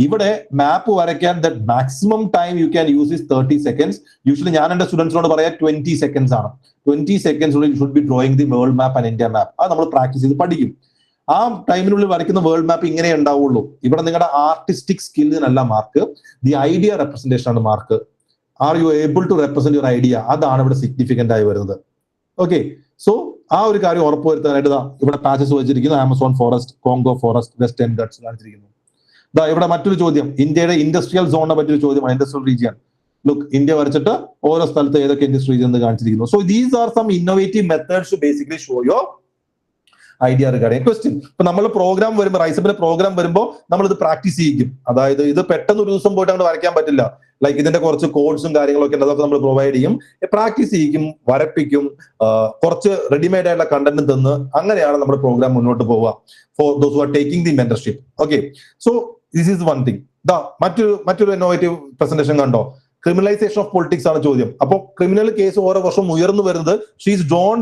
ഇവിടെ മാപ്പ് വരയ്ക്കാൻ the maximum time you can use is 30 seconds. Usually ഞാൻ എന്റെ സ്റ്റുഡൻസിനോട് പറയാം 20 seconds ആണ്. 20 seconds you should be drawing the world map and India map. അത് നമ്മൾ പ്രാക്ടീസ് ചെയ്ത് പഠിക്കും. ആ ടൈമിനുള്ളിൽ വരയ്ക്കുന്ന വേൾഡ് മാപ്പ് ഇങ്ങനെ ഉണ്ടാവുള്ളൂ. ഇവിടെ നിങ്ങളുടെ ആർട്ടിസ്റ്റിക് സ്കില്ലിനല്ല മാർക്ക്, ദി ഐഡിയ റെപ്രസെന്റേഷൻ ആണ് mark. Are you able to represent your idea? അതാണ് ഇവിടെ സിഗ്നിഫിക്കന്റ് ആയി വരുന്നത്. ഓക്കെ, സോ ആ ഒരു കാര്യം ഉറപ്പുവരുത്താനായിട്ട് ഇവിടെ പാച്ചസ് വെച്ചിരിക്കുന്നു. Amazon forest, Congo forest, western guts കാണിച്ചിരിക്കുന്നു. ഇവിടെ മറ്റൊരു ചോദ്യം, ഇന്ത്യയുടെ ഇൻഡസ്ട്രിയൽ സോണിനെ പറ്റിയൊരു ചോദ്യമാണ്. Industrial region. ലുക്ക്, ഇന്ത്യ വരച്ചിട്ട് ഓരോ സ്ഥലത്ത് ഏതൊക്കെ ഇൻഡസ്ട്രി റീജിയൻ എന്ന് കാണിച്ചിരിക്കുന്നു. So these are some innovative methods to basically show your idea regarding question. ഇപ്പൊ നമ്മൾ പ്രോഗ്രാം വരുമ്പോൾ, റൈസപ്പിന്റെ പ്രോഗ്രാം വരുമ്പോൾ നമ്മൾ ഇത് പ്രാക്ടീസ് ചെയ്യിക്കും. അതായത് ഇത് പെട്ടെന്ന് ഒരു ദിവസം പോയിട്ട് അങ്ങോട്ട് വരയ്ക്കാൻ പറ്റില്ല. ലൈക്ക് ഇതിന്റെ കുറച്ച് കോഡ്സും കാര്യങ്ങളൊക്കെ ഉണ്ട്, അതൊക്കെ നമ്മൾ പ്രൊവൈഡ് ചെയ്യും, പ്രാക്ടീസ് ചെയ്യിക്കും, വരപ്പിക്കും, കുറച്ച് റെഡിമെയ്ഡ് ആയിട്ടുള്ള കണ്ടന്റ് തന്ന് അങ്ങനെയാണ് നമ്മുടെ പ്രോഗ്രാം മുന്നോട്ട് പോവുക for those who are taking the mentorship. Okay, so this is one thing. മറ്റൊരു ഇന്നോവേറ്റീവ് പ്രസന്റേഷൻ കണ്ടോ, ക്രിമിനലൈസേഷൻ ഓഫ് പൊളിറ്റിക്സ് ആണ് ചോദ്യം. അപ്പോൾ ക്രിമിനൽ കേസ് ഓരോ വർഷം ഉയർന്നു വരുന്നത് she's drawn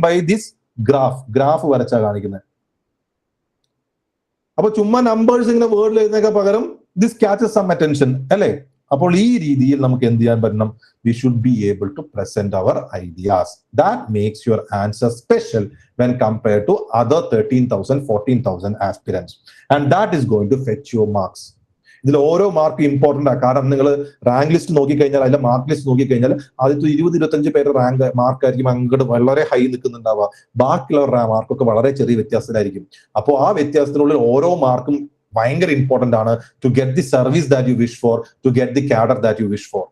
by this graph വരച്ചാ കാണിക്കുന്നത്. അപ്പൊ ചുമ്മാ നമ്പേഴ്സ് ഇങ്ങനെ വേർഡിൽ എഴുതുന്നതിനൊക്കെ പകരം ദിസ് ക്യാച്ചസ് സം അറ്റൻഷൻ അല്ലേ? അപ്പോൾ ഈ രീതിയിൽ നമുക്ക് എന്ത് ചെയ്യാൻ പറ്റണം? We should be able to present our ideas. That makes your answer special when compared to other 13,000, 14,000 aspirants. And that is going to fetch your marks. ഇതിൽ ഓരോ മാർക്ക് ഇമ്പോർട്ടന്റ് ആണ്. കാരണം നിങ്ങൾ റാങ്ക് ലിസ്റ്റ് നോക്കിക്കഴിഞ്ഞാൽ, അതിന്റെ മാർക്ക് ലിസ്റ്റ് നോക്കിക്കഴിഞ്ഞാൽ ആദ്യത്തെ 20-25 പേരുടെ റാങ്ക് മാർക്കായിരിക്കും അങ്ങോട്ട് വളരെ ഹൈ നിൽക്കുന്നുണ്ടാവുക. ബാക്കിയുള്ള മാർക്കൊക്കെ വളരെ ചെറിയ വ്യത്യാസത്തിലായിരിക്കും. അപ്പോൾ ആ വ്യത്യാസത്തിനുള്ളിൽ ഓരോ മാർക്കും ഭയങ്കര ഇമ്പോർട്ടന്റ് ആണ് to get the service that you wish for, to get the cadre that you wish for.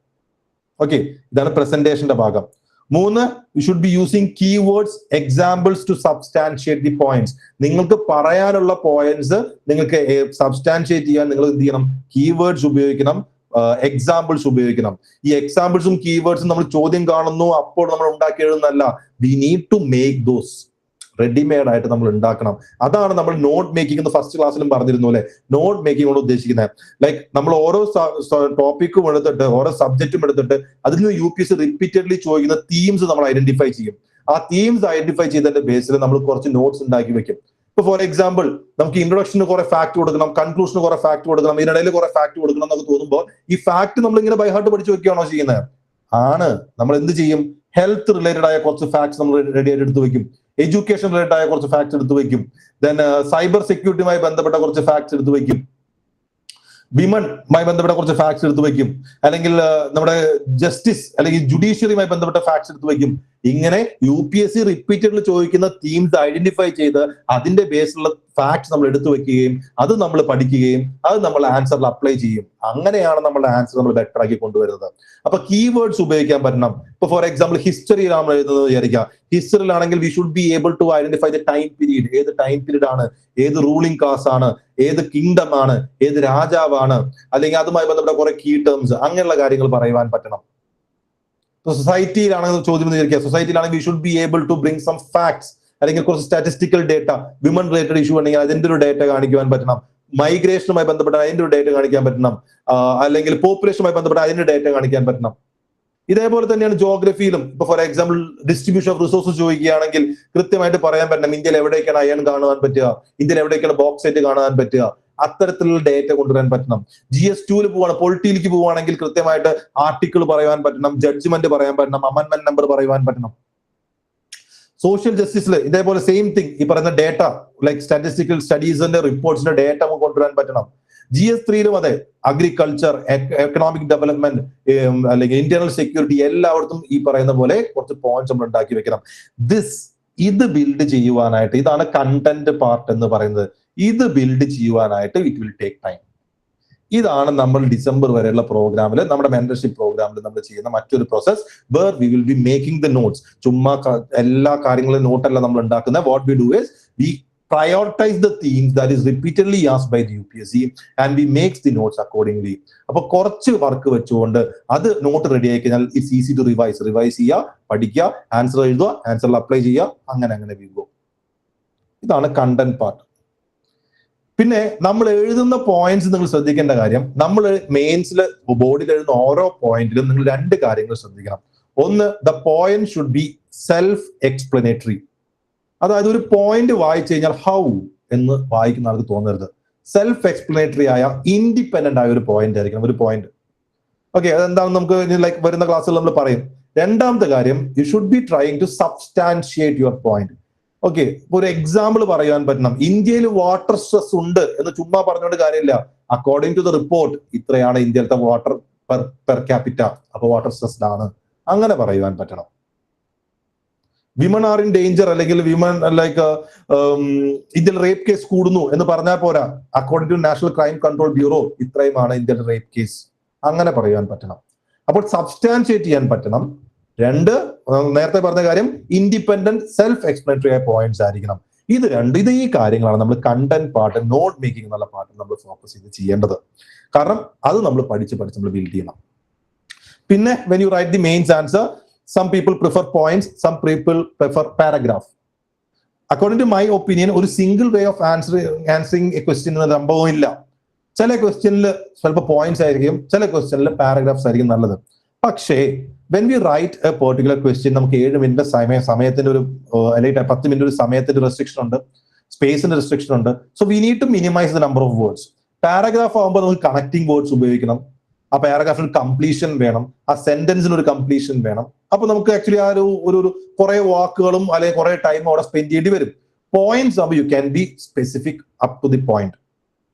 Okay, ഇതാണ് പ്രസന്റേഷന്റെ ഭാഗം. 3, you should be using keywords, examples to substantiate the points. നിങ്ങൾക്ക് പറയാനുള്ള പോയിന്റ്സ് നിങ്ങൾക്ക് സബ്സ്റ്റാൻഷിയേറ്റ് ചെയ്യാൻ നിങ്ങൾ എന്ത് ചെയ്യണം? കീവേർഡ്സ് ഉപയോഗിക്കണം, എക്സാമ്പിൾസ് ഉപയോഗിക്കണം. ഈ എക്സാമ്പിൾസും കീവേർഡ്സും നമ്മൾ ചോദ്യം കാണുന്നു അപ്പോൾ നമ്മൾ ഉണ്ടാക്കി എഴുതുന്നല്ല. We need to make those readymade ആയിട്ട് നമ്മൾ ഉണ്ടാക്കണം. അതാണ് നമ്മൾ നോട്ട് മേക്കിംഗ് എന്ന് ഫസ്റ്റ് ക്ലാസ്സിലും പറഞ്ഞിരുന്നു അല്ലെ. നോട്ട് മേക്കിംഗ് കൊണ്ട് ഉദ്ദേശിക്കുന്നത് ലൈക്ക് നമ്മൾ ഓരോ ടോപ്പിക്കും എടുത്തിട്ട്, ഓരോ സബ്ജക്റ്റും എടുത്തിട്ട് അതിൽ നിന്ന് UPSC റിപ്പീറ്റഡ്ലി ചോദിക്കുന്ന തീംസ് നമ്മൾ ഐഡന്റിഫൈ ചെയ്യും. ആ തീംസ് ഐഡന്റിഫൈ ചെയ്തതിന്റെ ബേസിൽ നമ്മൾ കുറച്ച് നോട്ട്സ് ഉണ്ടാക്കി വെക്കും. ഇപ്പൊ ഫോർ എക്സാമ്പിൾ നമുക്ക് ഇൻട്രൊഡക്ഷന് കുറെ ഫാക്ട് കൊടുക്കണം, കൺക്ലൂഷന് കുറെ ഫാക്ട് കൊടുക്കണം, ഇതിനിടയിൽ കുറെ ഫാക്ട് കൊടുക്കണം എന്നൊക്കെ തോന്നുമ്പോൾ ഈ ഫാക്ട് നമ്മൾ ഇങ്ങനെ ബൈ ഹാർട്ട് പഠിച്ചു വെക്കുകയാണോ ചെയ്യുന്നത്? ആണ്. നമ്മൾ എന്ത് ചെയ്യും? ഹെൽത്ത് റിലേറ്റഡ് ആയ കുറച്ച് ഫാക്ട്സ് നമ്മൾ റെഡി ആയിട്ട് എടുത്തു വെക്കും. എഡ്യൂക്കേഷൻ റിലേറ്റഡ് ആയ കുറച്ച് ഫാക്ട്സ് എടുത്തു വെക്കും. ദെൻ സൈബർ സെക്യൂരിറ്റിയുമായി ബന്ധപ്പെട്ട കുറച്ച് ഫാക്ട്സ് എടുത്തു വെക്കും. വിമനുമായി ബന്ധപ്പെട്ട കുറച്ച് ഫാക്ട്സ് എടുത്തു വെക്കും. അല്ലെങ്കിൽ നമ്മുടെ ജസ്റ്റിസ് അല്ലെങ്കിൽ ജുഡീഷ്യറിയുമായി ബന്ധപ്പെട്ട ഫാക്ട്സ് എടുത്തു വെക്കും. ഇങ്ങനെ UPSC റിപ്പീറ്റഡ്ലി ചോദിക്കുന്ന തീംസ് ഐഡന്റിഫൈ ചെയ്ത് അതിന്റെ ബേസിലുള്ള ഫാക്ട്സ് നമ്മൾ എടുത്തു വെക്കുകയും അത് നമ്മൾ പഠിക്കുകയും അത് നമ്മൾ ആൻസറിൽ അപ്ലൈ ചെയ്യും. അങ്ങനെയാണ് നമ്മുടെ ആൻസർ നമ്മൾ ബെറ്റർ ആക്കി കൊണ്ടുവരുന്നത്. അപ്പൊ കീവേഡ്സ് ഉപയോഗിക്കാൻ പറ്റണം. ഇപ്പൊ ഫോർ എക്സാമ്പിൾ ഹിസ്റ്ററിയിലാണ് നമ്മൾ എഴുതുന്നത് വിചാരിക്കുക. ഹിസ്റ്ററിയിലാണെങ്കിൽ we should be able to identify the time period. ഏത് ടൈം പീരീഡ് ആണ്, ഏത് റൂളിംഗ് ക്ലാസ് ആണ്, ഏത് കിങ്ഡം ആണ്, ഏത് രാജാവാണ്, അല്ലെങ്കിൽ അതുമായി ബന്ധപ്പെട്ട കുറെ കീ ടേംസ്, അങ്ങനെയുള്ള കാര്യങ്ങൾ പറയുവാൻ പറ്റണം. സൊസൈറ്റിയിലാണെങ്കിൽ ചോദ്യം വിചാരിക്കുക, സൊസൈറ്റിയിലാണെങ്കിൽ we should be able to bring some facts, അല്ലെങ്കിൽ കുറച്ച് statistical data, women related issue ഉണ്ടെങ്കിൽ അതിന്റെ ഒരു ഡേറ്റ കാണിക്കുവാൻ പറ്റണം. മൈഗ്രേഷനുമായി ബന്ധപ്പെട്ട അതിന്റെ ഒരു ഡേറ്റ കാണിക്കാൻ പറ്റണം. അല്ലെങ്കിൽ പോപ്പുലേഷനുമായി ബന്ധപ്പെട്ട അതിന്റെ ഡേറ്റ കാണിക്കാൻ പറ്റണം. ഇതേപോലെ തന്നെയാണ് ജോഗ്രഫിയിലും. ഇപ്പൊ for example distribution of resources ചോദിക്കുകയാണെങ്കിൽ കൃത്യമായിട്ട് പറയാൻ പറ്റണം. ഇന്ത്യയിൽ എവിടേക്കാണ് അയൺ കാണുവാൻ പറ്റുക, ഇന്ത്യയിൽ എവിടേക്കാണ് ബോക്സൈറ്റ് കാണാൻ പറ്റുക, അത്തരത്തിലുള്ള ഡേറ്റ കൊണ്ടുവരാൻ പറ്റണം. GS2 പോവാണ്, പൊളിറ്റിയിലേക്ക് പോവുകയാണെങ്കിൽ കൃത്യമായിട്ട് ആർട്ടിക്കിൾ പറയാൻ പറ്റണം, ജഡ്ജ്മെന്റ് പറയാൻ പറ്റണം, അമെന്റ്മെന്റ് നമ്പർ പറയുവാൻ പറ്റണം. സോഷ്യൽ ജസ്റ്റിസിൽ ഇതേപോലെ സെയിം തിങ്, ഈ പറയുന്ന ഡേറ്റ ലൈക്ക് സ്റ്റാറ്റിസ്റ്റിക്കൽ സ്റ്റഡീസിന്റെ റിപ്പോർട്ട്സിന്റെ ഡേറ്റ നമുക്ക് കൊണ്ടുവരാൻ പറ്റണം. GS3യിലും അതെ, അഗ്രികൾച്ചർ, എക്കണോമിക് ഡെവലപ്മെന്റ്, അല്ലെങ്കിൽ ഇന്റർണൽ സെക്യൂരിറ്റി, എല്ലായിടത്തും ഈ പറയുന്ന പോലെ കുറച്ച് പോയിന്റ്സ് നമ്മൾ ഉണ്ടാക്കി വെക്കണം. ഇത് ബിൽഡ് ചെയ്യുവാനായിട്ട്, ഇതാണ് കണ്ടന്റ് പാർട്ട് എന്ന് പറയുന്നത്. ഇത് ബിൽഡ് ചെയ്യുവാനായിട്ട് ഇറ്റ് വിൽ ടേക്ക് ടൈം. ഇതാണ് നമ്മൾ ഡിസംബർ വരെയുള്ള പ്രോഗ്രാമിൽ, നമ്മുടെ മെന്റർഷിപ്പ് പ്രോഗ്രാമിൽ നമ്മൾ ചെയ്യുന്ന മറ്റൊരു process, where we will be making the notes. ചുമ്മാ എല്ലാ കാര്യങ്ങളും നോട്ടല്ല നമ്മൾ ഉണ്ടാക്കുന്നത്. What we do is we prioritize the themes that is repeatedly asked by the UPSC and we makes the notes accordingly. അപ്പൊ കുറച്ച് വർക്ക് വെച്ചുകൊണ്ട് അത് നോട്ട് റെഡി ആയി കഴിഞ്ഞാൽ ഇറ്റ്സ് ഈസി ടു റിവൈസ് ചെയ്യുക, പഠിക്കുക, ആൻസർ എഴുതുക, ആൻസറിൽ അപ്ലൈ ചെയ്യുക, അങ്ങനെ വി ഗോ. ഇതാണ് കണ്ടന്റ് പാർട്ട്. പിന്നെ നമ്മൾ എഴുതുന്ന പോയിന്റ്സ് നിങ്ങൾ ശ്രദ്ധിക്കേണ്ട കാര്യം, നമ്മൾ മെയിൻസിൽ ബോർഡിൽ എഴുതുന്ന ഓരോ പോയിന്റിലും നിങ്ങൾ 2 കാര്യങ്ങൾ ശ്രദ്ധിക്കണം. ഒന്ന്, the point should be self explanatory. അതായത് ഒരു പോയിന്റ് വായിച്ചു കഴിഞ്ഞാൽ ഹൗ എന്ന് വായിക്കുന്ന ആൾക്ക് തോന്നരുത്. സെൽഫ് എക്സ്പ്ലനേറ്ററി ആയ ഇൻഡിപെൻഡന്റ് ആയ ഒരു പോയിന്റ് ആയിരിക്കണം ഒരു പോയിന്റ്. ഓക്കെ, അതെന്താണെന്ന് നമുക്ക് ലൈക്ക് വരുന്ന ക്ലാസ്സിൽ നമ്മൾ പറയും. രണ്ടാമത്തെ കാര്യം, you should be trying to substantiate your point. Okay, ഒരു എക്സാമ്പിൾ പറയാൻ പറ്റണം. ഇന്ത്യയിൽ വാട്ടർ സ്ട്രെസ് ഉണ്ട് എന്ന് ചുമ്മാ പറഞ്ഞുകൊണ്ട് കാര്യമില്ല. അക്കോർഡിംഗ് ടു ദ റിപ്പോർട്ട് ഇത്രയാണ് ഇന്ത്യയിലത്തെ വാട്ടർ പെർ ക്യാപിറ്റ, അപ്പൊ വാട്ടർ സ്ട്രെസ്ഡ് ആണ്, അങ്ങനെ പറയുവാൻ പറ്റണം. വിമൻ ആർ ഇൻ ഡേഞ്ചർ, അല്ലെങ്കിൽ വിമൻ ലൈക്ക് ഇന്ത്യയിൽ റേപ്പ് കേസ് കൂടുന്നു എന്ന് പറഞ്ഞാൽ പോരാ. According to national crime control bureau ഇത്രയുമാണ് ഇന്ത്യയുടെ റേപ്പ് കേസ്, അങ്ങനെ പറയാൻ പറ്റണം. അപ്പോൾ സബ്സ്റ്റാൻഷിയേറ്റ് ചെയ്യാൻ പറ്റണം. 2, നേരത്തെ പറഞ്ഞ കാര്യം, ഇൻഡിപെൻഡന്റ് സെൽഫ് എക്സ്പ്ലനേറ്ററി ആയ പോയിന്റ്സ് ആയിരിക്കണം. ഇത് ഈ കാര്യങ്ങളാണ് നമ്മൾ കണ്ടന്റ് പാർട്ട്, നോട്ട് മേക്കിംഗ് എന്നുള്ള പാർട്ട് നമ്മൾ ഫോക്കസ് ചെയ്ത് ചെയ്യേണ്ടത്. കാരണം അത് നമ്മൾ പഠിച്ച് നമ്മൾ ബിൽഡ് ചെയ്യണം. പിന്നെ when you write the mains answer, some people prefer points, some people prefer paragraph. According to my opinion, ഒരു single way of answering A question എന്ന സംഭവം ഇല്ല. ചില ക്വസ്റ്റ്യനിൽ ചിലപ്പോൾ പോയിന്റ്സ് ആയിരിക്കും, ചില ക്വസ്റ്റ്യനിൽ പാരഗ്രാഫ്സ് ആയിരിക്കും നല്ലത്. പക്ഷേ when we write a particular question, നമുക്ക് 7 മിനിറ്റ് സമയത്തിന്റെ ഒരു അല്ലെങ്കിൽ 10 മിനിറ്റ് ഒരു സമയത്തിന്റെ റെസ്ട്രിക്ഷൻ ഉണ്ട്, സ്പേസിന്റെ റെസ്ട്രിക്ഷൻ ഉണ്ട്. So we need to minimise the number of words. Paragraph ആകുമ്പോൾ നമുക്ക് കണക്ടിങ് വേർഡ്സ് ഉപയോഗിക്കണം. ആ പാരഗ്രാഫിന് കംപ്ലീഷൻ വേണം, ആ സെന്റൻസിന് ഒരു കംപ്ലീഷൻ വേണം. അപ്പൊ നമുക്ക് ആക്ച്വലി ആ ഒരു കുറെ വാക്കുകളും അല്ലെങ്കിൽ കുറെ ടൈം അവിടെ സ്പെൻഡ് ചെയ്യേണ്ടി വരും. പോയിന്റ്സ് ആകുമ്പോൾ you can be specific up to the point.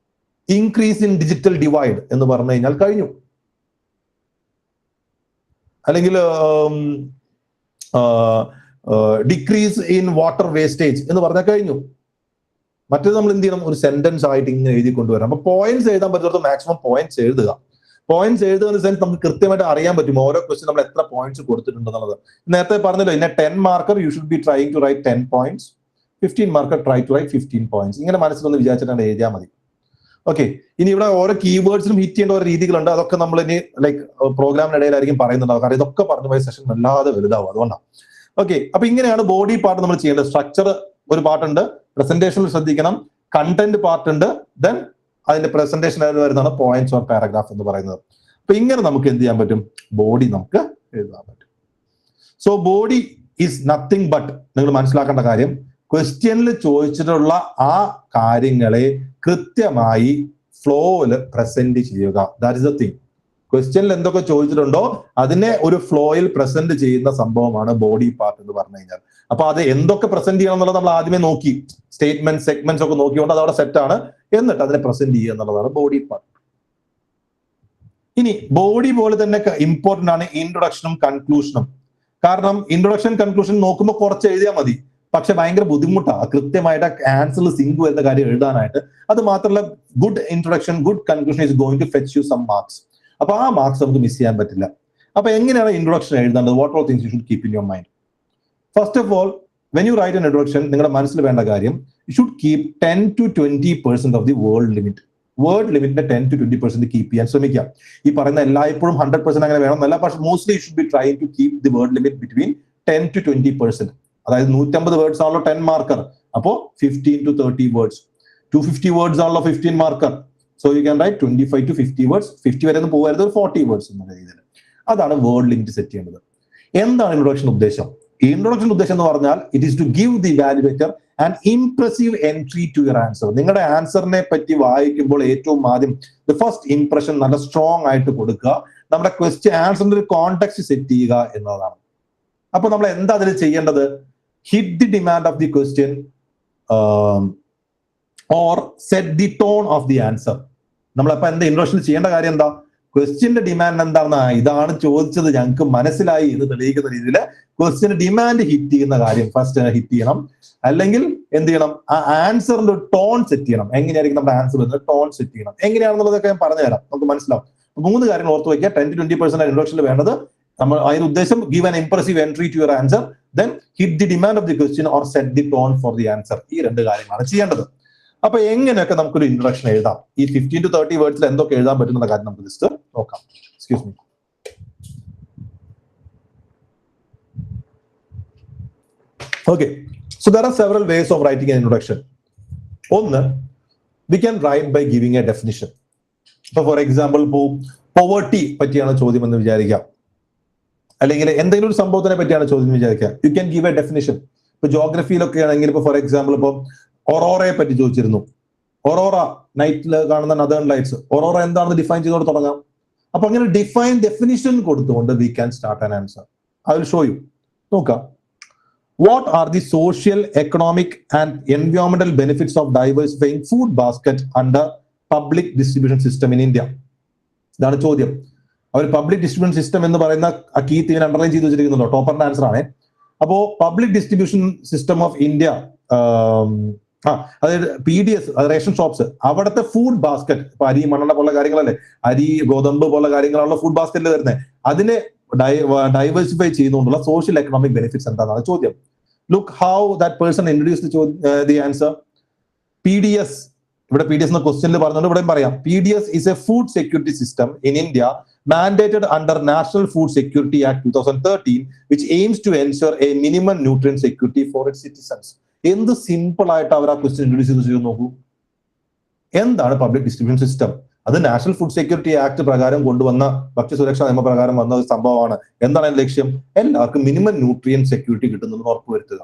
Increase in digital divide എന്ന് പറഞ്ഞു കഴിഞ്ഞാൽ കഴിഞ്ഞു. അല്ലെങ്കിൽ ഡിക്രീസ് ഇൻ വാട്ടർ വേസ്റ്റേജ് എന്ന് പറഞ്ഞാൽ കഴിഞ്ഞു. മറ്റേത് നമ്മൾ എന്ത് ചെയ്യണം, ഒരു സെന്റൻസ് ആയിട്ട് ഇങ്ങനെ എഴുതി കൊണ്ടുവരാം. അപ്പൊ പോയിന്റ്സ് എഴുതാൻ പറ്റുന്നത് മാക്സിമം പോയിന്റ്സ് എഴുതുക. പോയിന്റ്സ് എഴുതുക എന്ന സെൻസ് നമുക്ക് കൃത്യമായിട്ട് അറിയാൻ പറ്റും ഓരോ ക്വസ്റ്റ്യൻ നമ്മൾ എത്ര പോയിന്റ്സ് കൊടുത്തിട്ടുണ്ടെന്നുള്ളത്. നേരത്തെ പറഞ്ഞല്ലോ, ഇന്ന 10 marker you should be trying to write 10 points, 15 marker try to write 15 points. ഇങ്ങനെ മനസ്സിലൊന്ന് വിചാരിച്ചിട്ടാണ് എഴുതിയാൽ മതി. ഓക്കെ, ഇനി ഇവിടെ ഓരോ കീവേഡ്സിനും ഹിറ്റ് ചെയ്യേണ്ട ഓരോ രീതികളുണ്ട്. അതൊക്കെ നമ്മൾ ഇനി ലൈക്ക് പ്രോഗ്രാമിനിടയിലായിരിക്കും പറയുന്നുണ്ടാവും. കാരണം ഇതൊക്കെ പറഞ്ഞു പോയ സെഷൻ വല്ലാതെ വലുതാവും, അതുകൊണ്ടാണ്. ഓക്കെ, അപ്പൊ ഇങ്ങനെയാണ് ബോഡി പാർട്ട് നമ്മൾ ചെയ്യേണ്ടത്. സ്ട്രക്ചർ ഒരു പാർട്ടുണ്ട്, പ്രസന്റേഷനിൽ ശ്രദ്ധിക്കണം, കണ്ടന്റ് പാർട്ട് ഉണ്ട്, ദെൻ അതിന്റെ പ്രസന്റേഷൻ വരുന്നതാണ് പോയിന്റ്സ് ഓർ പാരഗ്രാഫ് എന്ന് പറയുന്നത്. അപ്പൊ ഇങ്ങനെ നമുക്ക് എന്ത് ചെയ്യാൻ പറ്റും, ബോഡി നമുക്ക് എഴുതാൻ പറ്റും. So body is nothing but, നിങ്ങൾ മനസ്സിലാക്കേണ്ട കാര്യം, ക്വസ്റ്റ്യനിൽ ചോദിച്ചിട്ടുള്ള ആ കാര്യങ്ങളെ കൃത്യമായി ഫ്ലോയില് പ്രസന്റ് ചെയ്യുക. That is the thing. ക്വസ്റ്റ്യനിൽ എന്തൊക്കെ ചോദിച്ചിട്ടുണ്ടോ അതിനെ ഒരു ഫ്ലോയിൽ പ്രസന്റ് ചെയ്യുന്ന സംഭവമാണ് ബോഡി പാർട്ട് എന്ന് പറഞ്ഞു കഴിഞ്ഞാൽ. അപ്പൊ അത് എന്തൊക്കെ പ്രസന്റ് ചെയ്യണം എന്നുള്ളത് നമ്മൾ ആദ്യമേ നോക്കി, സ്റ്റേറ്റ്മെന്റ് സെഗ്മെന്റ്സ് ഒക്കെ നോക്കിക്കൊണ്ട് അതവിടെ സെറ്റാണ്, എന്നിട്ട് അതിനെ പ്രസന്റ് ചെയ്യുക എന്നുള്ളതാണ് ബോഡി പാർട്ട്. ഇനി ബോഡി പോലെ തന്നെ ഇമ്പോർട്ടന്റ് ആണ് ഇൻട്രൊഡക്ഷനും കൺക്ലൂഷനും. കാരണം ഇൻട്രൊഡക്ഷൻ കൺക്ലൂഷൻ നോക്കുമ്പോൾ കുറച്ച് എഴുതിയാൽ മതി, പക്ഷെ ഭയങ്കര ബുദ്ധിമുട്ടാണ് കൃത്യമായിട്ട് ആൻസറിൽ സിങ്ക് വരുന്ന കാര്യം എഴുതാനായിട്ട്. അത് മാത്രമല്ല, good introduction, good conclusion is going to fetch you some marks. അപ്പൊ ആ മാർക്സ് നമുക്ക് മിസ് ചെയ്യാൻ പറ്റില്ല. അപ്പൊ എങ്ങനെയാണ് ഇൻട്രൊഡക്ഷൻ എഴുതേണ്ടത്? What all things you should keep in your mind. First of all, when you write an introduction, നിങ്ങളുടെ മനസ്സിൽ വേണ്ട കാര്യം, you should keep 10 to 20% of the word limit. Word ലിമിറ്റിന്റെ 10 to 20% കീപ്പ് ചെയ്യാൻ ശ്രമിക്കാം. ഈ പറയുന്ന എല്ലായ്പ്പോഴും 100% അങ്ങനെ വേണമെന്നല്ല, പക്ഷെ mostly you should be try to keep the word limit between 10 to 20%. അതായത് 150 വേർഡ്സ് ആണല്ലോ 10 മാർക്കർ, അപ്പോ 15 to 30 വേർഡ്സ്. 250 വേർഡ്സ് ആണല്ലോ 15 marker. So you can write 25 to 50 words. 50 വരെ ഒന്നും പോകരുത്, 40 വേർഡ്സ് എന്നുള്ള രീതിയിൽ. അതാണ് വേർഡ് ലിമിറ്റ് സെറ്റ് ചെയ്യേണ്ടത്. എന്താണ് ഇൻട്രൊഡക്ഷൻ ഉദ്ദേശം? ഇൻട്രൊഡക്ഷൻ ഉദ്ദേശം എന്ന് പറഞ്ഞാൽ it is to give the valuator an impressive entry to your answer. നിങ്ങളുടെ ആൻസറിനെ പറ്റി വായിക്കുമ്പോൾ ഏറ്റവും ആദ്യം ദ ഫസ്റ്റ് ഇംപ്രഷൻ നല്ല സ്ട്രോങ് ആയിട്ട് കൊടുക്കുക. നമ്മുടെ ക്വസ്റ്റ്യൻ ആൻസറിന്റെ ഒരു കോണ്ടെക്സ്റ്റ് സെറ്റ് ചെയ്യുക എന്നതാണ്. അപ്പൊ നമ്മൾ എന്താ അതിൽ ചെയ്യേണ്ടത്? Hit the demand of the question or set the tone of the answer. നമ്മളപ്പോ എന്താ ഇൻട്രൊഡക്ഷനിൽ ചെയ്യേണ്ട കാര്യം എന്താ? ക്വസ്റ്റ്യന്റെ ഡിമാൻഡ് എന്താണെന്ന്, ഇതാണ് ചോദിച്ചത് ഞങ്ങൾക്ക് മനസ്സിലായി എന്ന് തെളിയിക്കുന്ന രീതിയിൽ ക്വസ്റ്റ്യന്റെ ഡിമാൻഡ് ഹിറ്റ് ചെയ്യുന്ന കാര്യം ഫസ്റ്റ് ഹിറ്റ് ചെയ്യണം. അല്ലെങ്കിൽ എന്ത് ചെയ്യണം? ആ ആൻസറിന്റെ ഒരു ടോൺ സെറ്റ് ചെയ്യണം. എങ്ങനെയായിരിക്കും നമ്മുടെ ആൻസർ വരുന്നത്? ടോൺ സെറ്റ് ചെയ്യണം. എങ്ങനെയാണെന്നുള്ളതൊക്കെ ഞാൻ പറഞ്ഞുതരാം, നമുക്ക് മനസ്സിലാവും. 3 കാര്യങ്ങൾ ഓർത്ത് വയ്ക്കുക. 10 to 20% ഇൻട്രൊഡക്ഷനിൽ വേണ്ടത്. നമ്മൾ അതിന് ഉദ്ദേശം give an impressive entry to your answer, then hit the demand of the question or set the tone for the answer. ഈ 2 കാര്യങ്ങളാണ് ചെയ്യേണ്ടത്. അപ്പൊ എങ്ങനെയൊക്കെ നമുക്കൊരു ഇൻട്രൊഡക്ഷൻ എഴുതാം? ഈ 15 to 30 വേർഡ്സിൽ എന്തൊക്കെ എഴുതാൻ പറ്റുന്ന കാര്യം നമുക്ക് ജസ്റ്റ് നോക്കാം. Excuse me. Okay, so there are several ways of writing an introduction. One, we can write by giving a definition. So for example, poverty പറ്റിയാണ് ചോദ്യം എന്ന് വിചാരിക്കാം, അല്ലെങ്കിൽ എന്തെങ്കിലും ഒരു സംഭവത്തിനെ പറ്റിയാണ് ചോദ്യം എന്ന് വിചാരിക്കാം. U can give A definition. ഇപ്പൊ ജോഗ്രഫിയിലൊക്കെ ആണെങ്കിൽ ഇപ്പൊ ഫോർ എക്സാമ്പിൾ ഇപ്പൊ ഒറോറയെ പറ്റി ചോദിച്ചിരുന്നു. ഒറോറ, നൈറ്റിൽ കാണുന്ന നദേൺ ലൈറ്റ്സ്, ഒറോറ എന്താണെന്ന് ഡിഫൈൻ ചെയ്തോട് തുടങ്ങാം. അപ്പൊ അങ്ങനെ ഡിഫൈൻ ഡെഫിനിഷൻ കൊടുത്തുകൊണ്ട് we can start an answer. I will show U. നോക്കാം. What are the social, economic and environmental benefits of diversifying food basket under public distribution system in India? ഇതാണ് ചോദ്യം. അവർ public distribution system എന്ന് പറയുന്ന ആ key തീമിന് underline ചെയ്ത് വെച്ചിരിക്കുന്നുണ്ടോ? ടോപ്പറിന്റെ answer ആണ്. അപ്പോ public distribution system of India, അതായത് PDS, റേഷൻ ഷോപ്സ്, അവിടുത്തെ ഫുഡ് ബാസ്ക്കറ്റ്, ഇപ്പൊ അരി മണ്ണെണ്ണ പോലുള്ള കാര്യങ്ങളല്ലേ, അരി ഗോതമ്പ് പോലുള്ള കാര്യങ്ങളാണല്ലോ ഫുഡ് ബാസ്ക്കറ്റിൽ വരുന്നത്. അതിനെ ഡൈവേഴ്സിഫൈ ചെയ്യുന്നതുകൊണ്ടുള്ള സോഷ്യൽ എക്കണോമിക് ബെനിഫിറ്റ്സ് എന്താണെന്നാണ് ചോദ്യം. Look how that person introduce the answer. PDS, ഇവിടെ PDS എന്ന ക്വസ്റ്റ്യനിൽ പറഞ്ഞുകൊണ്ട് ഇവിടെയും പറയാം. PDS is a food security system in India mandated under National Food Security Act 2013, which aims to ensure a minimum nutrient security for its citizens. എന്ത് simple ആയിട്ട് അവർ ആ question introduce ചെയ്ത് നോക്കൂ. എന്താണ് പബ്ലിക് ഡിസ്ട്രിബ്യൂഷൻ സിസ്റ്റം? അത് national food security act പ്രകാരം കൊണ്ടുവന്ന ഭക്ഷ്യസുരക്ഷാ നിയമപ്രകാരം വന്ന സംഭവമാണ്. എന്താണ് അതിന്റെ ലക്ഷ്യം? എല്ലാവർക്കും മിനിമം ന്യൂട്രിയൻ സെക്യൂരിറ്റി കിട്ടുന്നതെന്ന് ഉറപ്പുവരുത്തുക.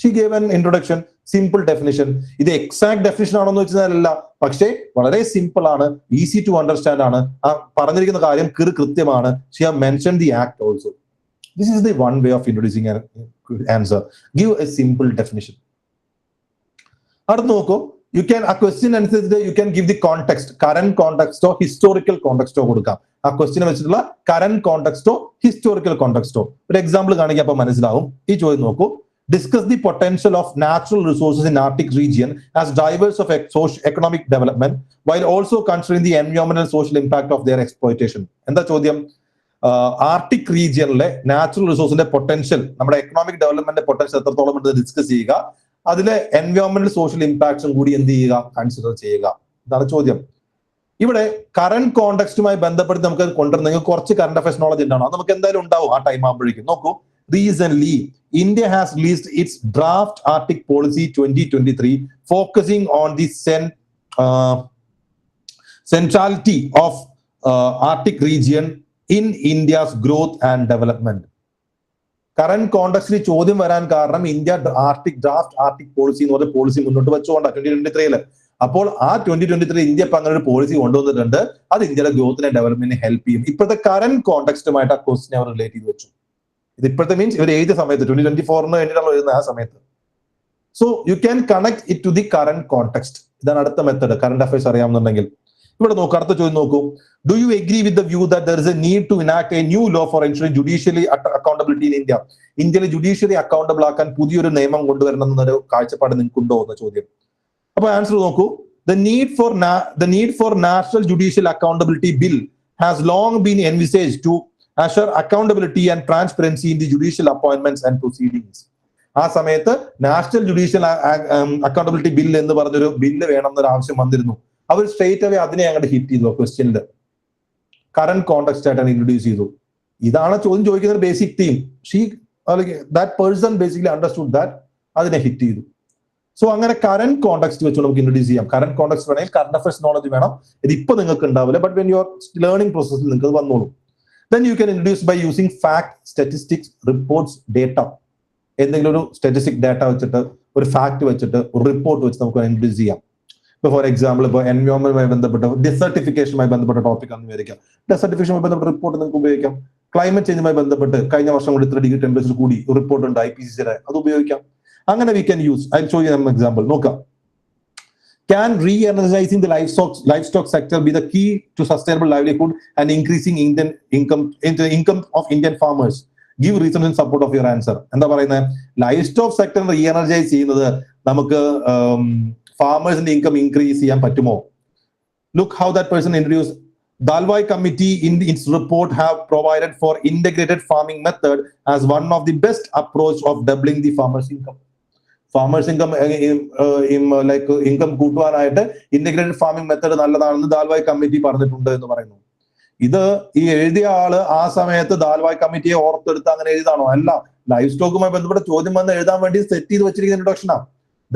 She gave an introduction, simple definition. ഇത് എക്സാക്ട് ഡെഫിനിഷൻ ആണോന്ന് വെച്ചാലല്ല, പക്ഷേ വളരെ സിമ്പിൾ ആണ്, ഈസി ടു അണ്ടർസ്റ്റാൻഡ് ആണ്. ആ പറഞ്ഞിരിക്കുന്ന കാര്യം കൃത്യമാണ്. She have mention the act also. This is the one way of introducing an answer. Give a simple definition. അടുത്ത് നോക്കൂ, യു ക്യാൻ ആ ക്വസ്റ്റ്യൻ അനുസരിച്ച് you can give the context, current കോണ്ടെക്സ്റ്റോ ഹിസ്റ്റോറിക്കൽ കോണ്ടെക്സ്റ്റോ കൊടുക്കാം. ആ ക്വസ്റ്റ്യൻ വെച്ചിട്ടുള്ള കറന്റ് കോണ്ടെക്സ്റ്റോ ഹിസ്റ്റോറിക്കൽ കോണ്ടെക്സ്റ്റോ. ഒരു എക്സാമ്പിൾ കാണിക്കാൻ അപ്പൊ മനസ്സിലാവും. ഈ ചോദ്യം നോക്കൂ, discuss the potential of natural resources in Arctic region as drivers of economic development while also considering the എൻവയോൺമെന്റൽ social impact of their exploitation. എന്താ ചോദ്യം? ആർട്ടിക് റീജിയനിലെ നാച്ചുറൽ റിസോഴ്സിന്റെ പൊട്ടൻഷ്യൽ, നമ്മുടെ എക്കണോമിക് ഡെവലപ്മെന്റ് പൊട്ടൻഷ്യൽ എത്രത്തോളം ഉണ്ട് ഡിസ്കസ് ചെയ്യുക, അതിലെ എൻവയോൺമെന്റൽ സോഷ്യൽ ഇമ്പാക്ട്സും കൂടി എന്ത് ചെയ്യുക, കൺസിഡർ ചെയ്യുക. ഇതാണ് ചോദ്യം. ഇവിടെ കറന്റ് കോണ്ടെക്സ്റ്റുമായി ബന്ധപ്പെട്ട് നമുക്ക് കൊണ്ടുവരുന്നെങ്കിൽ കുറച്ച് കറന്റ് അഫയേഴ്സ് നോളജ് ഉണ്ടാവും. അത് നമുക്ക് എന്തായാലും ഉണ്ടാവും ആ ടൈം ആകുമ്പോഴേക്കും. നോക്കൂ, recently India has released its draft Arctic Policy 2023, focusing on the centrality of Arctic region in India's growth and development. Current കോണ്ടെക്സ്റ്റിൽ ചോദ്യം വരാൻ കാരണം ഇന്ത്യ ആർട്ടിക് പോളിസി എന്ന് പറഞ്ഞ പോളിസി മുന്നോട്ട് വെച്ചുകൊണ്ടാണ് 2023. അപ്പോൾ ആ 2023 ഇന്ത്യ ഇപ്പൊ അങ്ങനെ ഒരു പോളിസി കൊണ്ടുവന്നിട്ടുണ്ട്. അത് ഇന്ത്യയുടെ ഗ്രോത്തിനെ ഡെവലപ്മെന്റിനെ ഹെൽപ്പ് ചെയ്യും. ഇപ്പോഴത്തെ കറന്റ് കോണ്ടെക്സ്റ്റുമായിട്ട് ആ ക്വസ്റ്റിനെ അവർ റിലേറ്റ് ചെയ്ത് വെച്ചു. ഇത് ഇപ്പോഴത്തെ മീൻസ് ഇവർ എഴുതിയ സമയത്ത് 2024 വേണ്ടിയിട്ടാണ് എഴുതുന്ന ആ സമയത്ത്. So you can connect it to the current context. ഇതാണ് അടുത്ത മെത്തേഡ്, കറന്റ് അഫയേഴ്സ് അറിയാമെന്നുണ്ടെങ്കിൽ. ഇവിടെ നോക്കൂ, അടുത്ത ചോദ്യം നോക്കൂ. Do you agree with the view that there is a need to enact a new law for ensuring judicially accountability in India? ഇന്ത്യയിൽ judiciary accountable ആക്കാൻ പുതിയൊരു നിയമം കൊണ്ടുവരണം എന്നൊരു കാഴ്ചപ്പാട് നിങ്ങൾക്കുണ്ടോ എന്ന ചോദ്യം. അപ്പൊ ആൻസർ നോക്കൂ. The need for national judicial accountability bill has long been envisaged to assure accountability and transparency in the judicial appointments and proceedings. ആ സമയത്ത് നാഷണൽ ജുഡീഷ്യൽ അക്കൗണ്ടബിലിറ്റി ബിൽ എന്ന് പറഞ്ഞൊരു ബില്ല് വേണം എന്നൊരു ആവശ്യം വന്നിരുന്നു. അവർ സ്ട്രേറ്റ് അവേ അതിനെ അങ്ങോട്ട് ഹിറ്റ് ചെയ്തു. ക്വസ്റ്റ്യനിൽ കറന്റ് കോണ്ടെക്സ്റ്റ് ആയിട്ടാണ് ഇൻട്രൊഡ്യൂസ് ചെയ്തു. ഇതാണ് ചോദ്യം ചോദിക്കുന്ന basic theme. That person basically understood that, അതിനെ ഹിറ്റ് ചെയ്തു. സോ അങ്ങനെ കറന്റ് കോണ്ടെക്സ്റ്റ് വെച്ച് നമുക്ക് ഇൻട്രൊഡ്യൂസ് ചെയ്യാം. കറന്റ് കോണ്ടെക്സ്റ്റ് വേണമെങ്കിൽ കറന്റ് അഫയേഴ്സ് നോളജ് വേണം. ഇത് ഇപ്പൊ നിങ്ങൾക്ക് ഉണ്ടാവില്ല, but when you are learning പ്രോസസ്സിൽ നിങ്ങൾക്ക് വന്നോളൂ. Then you can introduce by using fact, statistics, reports, data. എന്തെങ്കിലും ഒരു സ്റ്റാറ്റിസ്റ്റിക് ഡാറ്റ വെച്ചിട്ട്, ഒരു ഫാക്ട് വെച്ചിട്ട്, ഒരു റിപ്പോർട്ട് വെച്ച് നമുക്ക് ഇൻട്രൊഡ്യൂസ് ചെയ്യാം. ഇപ്പൊ ഫോർ എക്സാമ്പിൾ, ഇപ്പൊ എൻവയോൺമെന്റുമായി ബന്ധപ്പെട്ട ഡെസർട്ടിഫിക്കേഷനുമായി ബന്ധപ്പെട്ട ടോപ്പിക് ആണെന്ന് വിചാരിക്കാം. ഡെസർട്ടിഫിക്കേഷനുമായി ബന്ധപ്പെട്ട റിപ്പോർട്ട് നിങ്ങൾക്ക് ഉപയോഗിക്കാം. ക്ലൈമറ്റ് ചേഞ്ചുമായി ബന്ധപ്പെട്ട് കഴിഞ്ഞ വർഷം കൂടി 3 ഡിഗ്രി ടെമ്പറേച്ചർ കൂടി റിപ്പോർട്ട് ഉണ്ട് IPCC, അത് ഉപയോഗിക്കാം. അങ്ങനെ we can use. I show you an example. നോക്കാം. Can re-energizing the livestock sector be the key to sustainable livelihood and increasing Indian income of Indian farmers? Give reasons in support of your answer. എന്താ പറയുന്നത്? Life stock sector റീഎനർജൈസ് ചെയ്യുന്നത് നമുക്ക് ഫാമേഴ്സിന്റെ income increase ചെയ്യാൻ പറ്റുമോ? Look how that person introduced. Dalwai committee in its report have provided for integrated farming method as one of the best approach of doubling the farmers income. Farmers income കൂട്ടുവാനായിട്ട് integrated farming method നല്ലതാണെന്ന് Dalwai committee പറഞ്ഞിട്ടുണ്ട് എന്ന് പറയുന്നു. ഇത് ഈ എഴുതിയ ആള് ആ സമയത്ത് ദാൽവായ് കമ്മിറ്റിയെ ഓർത്തെടുത്ത് അങ്ങനെ എഴുതാണോ? അല്ല, ലൈഫ് സ്റ്റോക്കുമായി ബന്ധപ്പെട്ട ചോദ്യം വന്ന് എഴുതാൻ വേണ്ടി സെറ്റ് ചെയ്ത് വെച്ചിരിക്കുന്ന ഇൻട്രൊഡക്ഷനാണ്.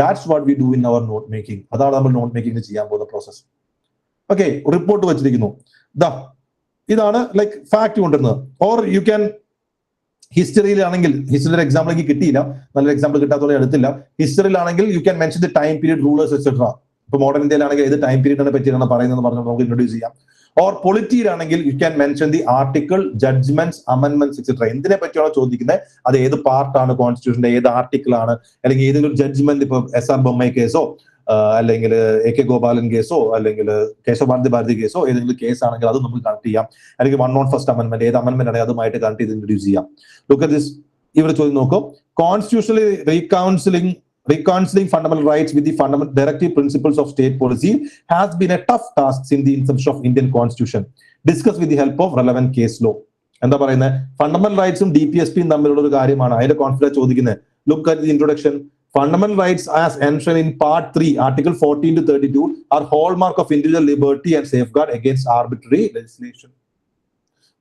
That's what we do in our note making. അതാണ് നമ്മൾ നോട്ട് മേക്കിംഗ് ചെയ്യാൻ പോകുന്ന പ്രോസസ്. ഓക്കെ, റിപ്പോർട്ട് വെച്ചിരിക്കുന്നു. ഇതാണ് ലൈക്ക് ഫാക്ട് കൊണ്ടുവരുന്നത്. ഓർ യു ക്യാൻ ഹിസ്റ്ററിയിലാണെങ്കിൽ, ഹിസ്റ്ററിയുടെ എക്സാമ്പിൾ എനിക്ക് കിട്ടിയില്ല, നല്ലൊരു എക്സാമ്പിൾ കിട്ടാത്തതുകൊണ്ട് എടുത്തില്ല. ഹിസ്റ്ററിയിലാണെങ്കിൽ you can mention the time period, rulers etcetera. ഇപ്പൊ മോഡേൺ ഇന്ത്യയിലാണെങ്കിൽ ഏത് ടൈം പീരീഡിനെ പറ്റിയാണ് പറയുന്നത് പറഞ്ഞ് നമുക്ക് ഇൻട്രൊഡ്യൂസ് ചെയ്യാം. ഓർ പൊളിറ്റിയിലാണെങ്കിൽ you can mention the article, judgments, amendments etcetera. എന്തിനെ പറ്റിയാണോ ചോദിക്കുന്നത്, അത് ഏത് പാർട്ടാണ് കോൺസ്റ്റിറ്റ്യൂഷന്റെ, ഏത് ആർട്ടിക്കിൾ ആണ്, അല്ലെങ്കിൽ ഏതെങ്കിലും ജഡ്ജ്മെന്റ്, ഇപ്പൊ SR ബൊമ്മൈ കേസോ അല്ലെങ്കിൽ AK ഗോപാലൻ കേസോ അല്ലെങ്കിൽ കേശവ ഭാരതി കേസോ ഏതെങ്കിലും കേസ് ആണെങ്കിൽ അത് നമുക്ക് കണക്ട് ചെയ്യാം. അല്ലെങ്കിൽ 101st അമെന്റ്മെന്റ്, ഏത് അമെന്റ്മെന്റ് ആണെങ്കിൽ അതുമായിട്ട് കണക്ട് ചെയ്ത് ഇൻട്രൊഡ്യൂസ് ചെയ്യാം. Look at this. ഇവിടെ ചോദ്യം നോക്കൂ. Constitutionally reconciling fundamental rights with the fundamental directive principles of state policy has been a tough task since the inception of Indian Constitution. Discuss with the help of relevant case law. എന്താ പറയുന്നത്? Fundamental റൈറ്റ്സും DPSPയും തമ്മിലുള്ള ഒരു കാര്യമാണ്. അതിന്റെ conflict ചോദിക്കുന്നത്. Look at the introduction. Fundamental rights as enshrined in Part 3, Article 14 to 32 are hallmark of individual liberty and safeguard against arbitrary legislation.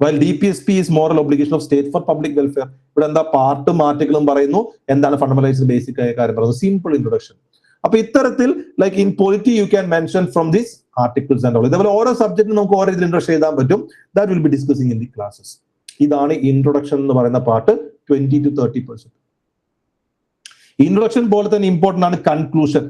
While DPSP is moral obligation of state for public welfare. ഇവിടെ എന്താ പാർട്ടും ആർട്ടിക്കിളും പറയുന്നു, എന്താണ് fundamental rights basic ആയ കാര്യം പറയുന്നത്. Simple introduction. അപ്പൊ ഇത്തരത്തിൽ like in polity U can mention from this articles and all. ഇതേപോലെ ഓരോ സബ്ജക്റ്റിനും നമുക്ക് ഓരോ ഇതിൽ ഇൻട്രൊഡക്ഷൻ എഴുതാൻ പറ്റും. That will be discussing in the classes. ഇതാണ് ഇൻട്രൊഡക്ഷൻ എന്ന് പറയുന്ന പാർട്ട് 20 to 30%. ഇൻട്രൊഡക്ഷൻ പോലെ തന്നെ ഇമ്പോർട്ടന്റ് ആണ് കൺക്ലൂഷൻ.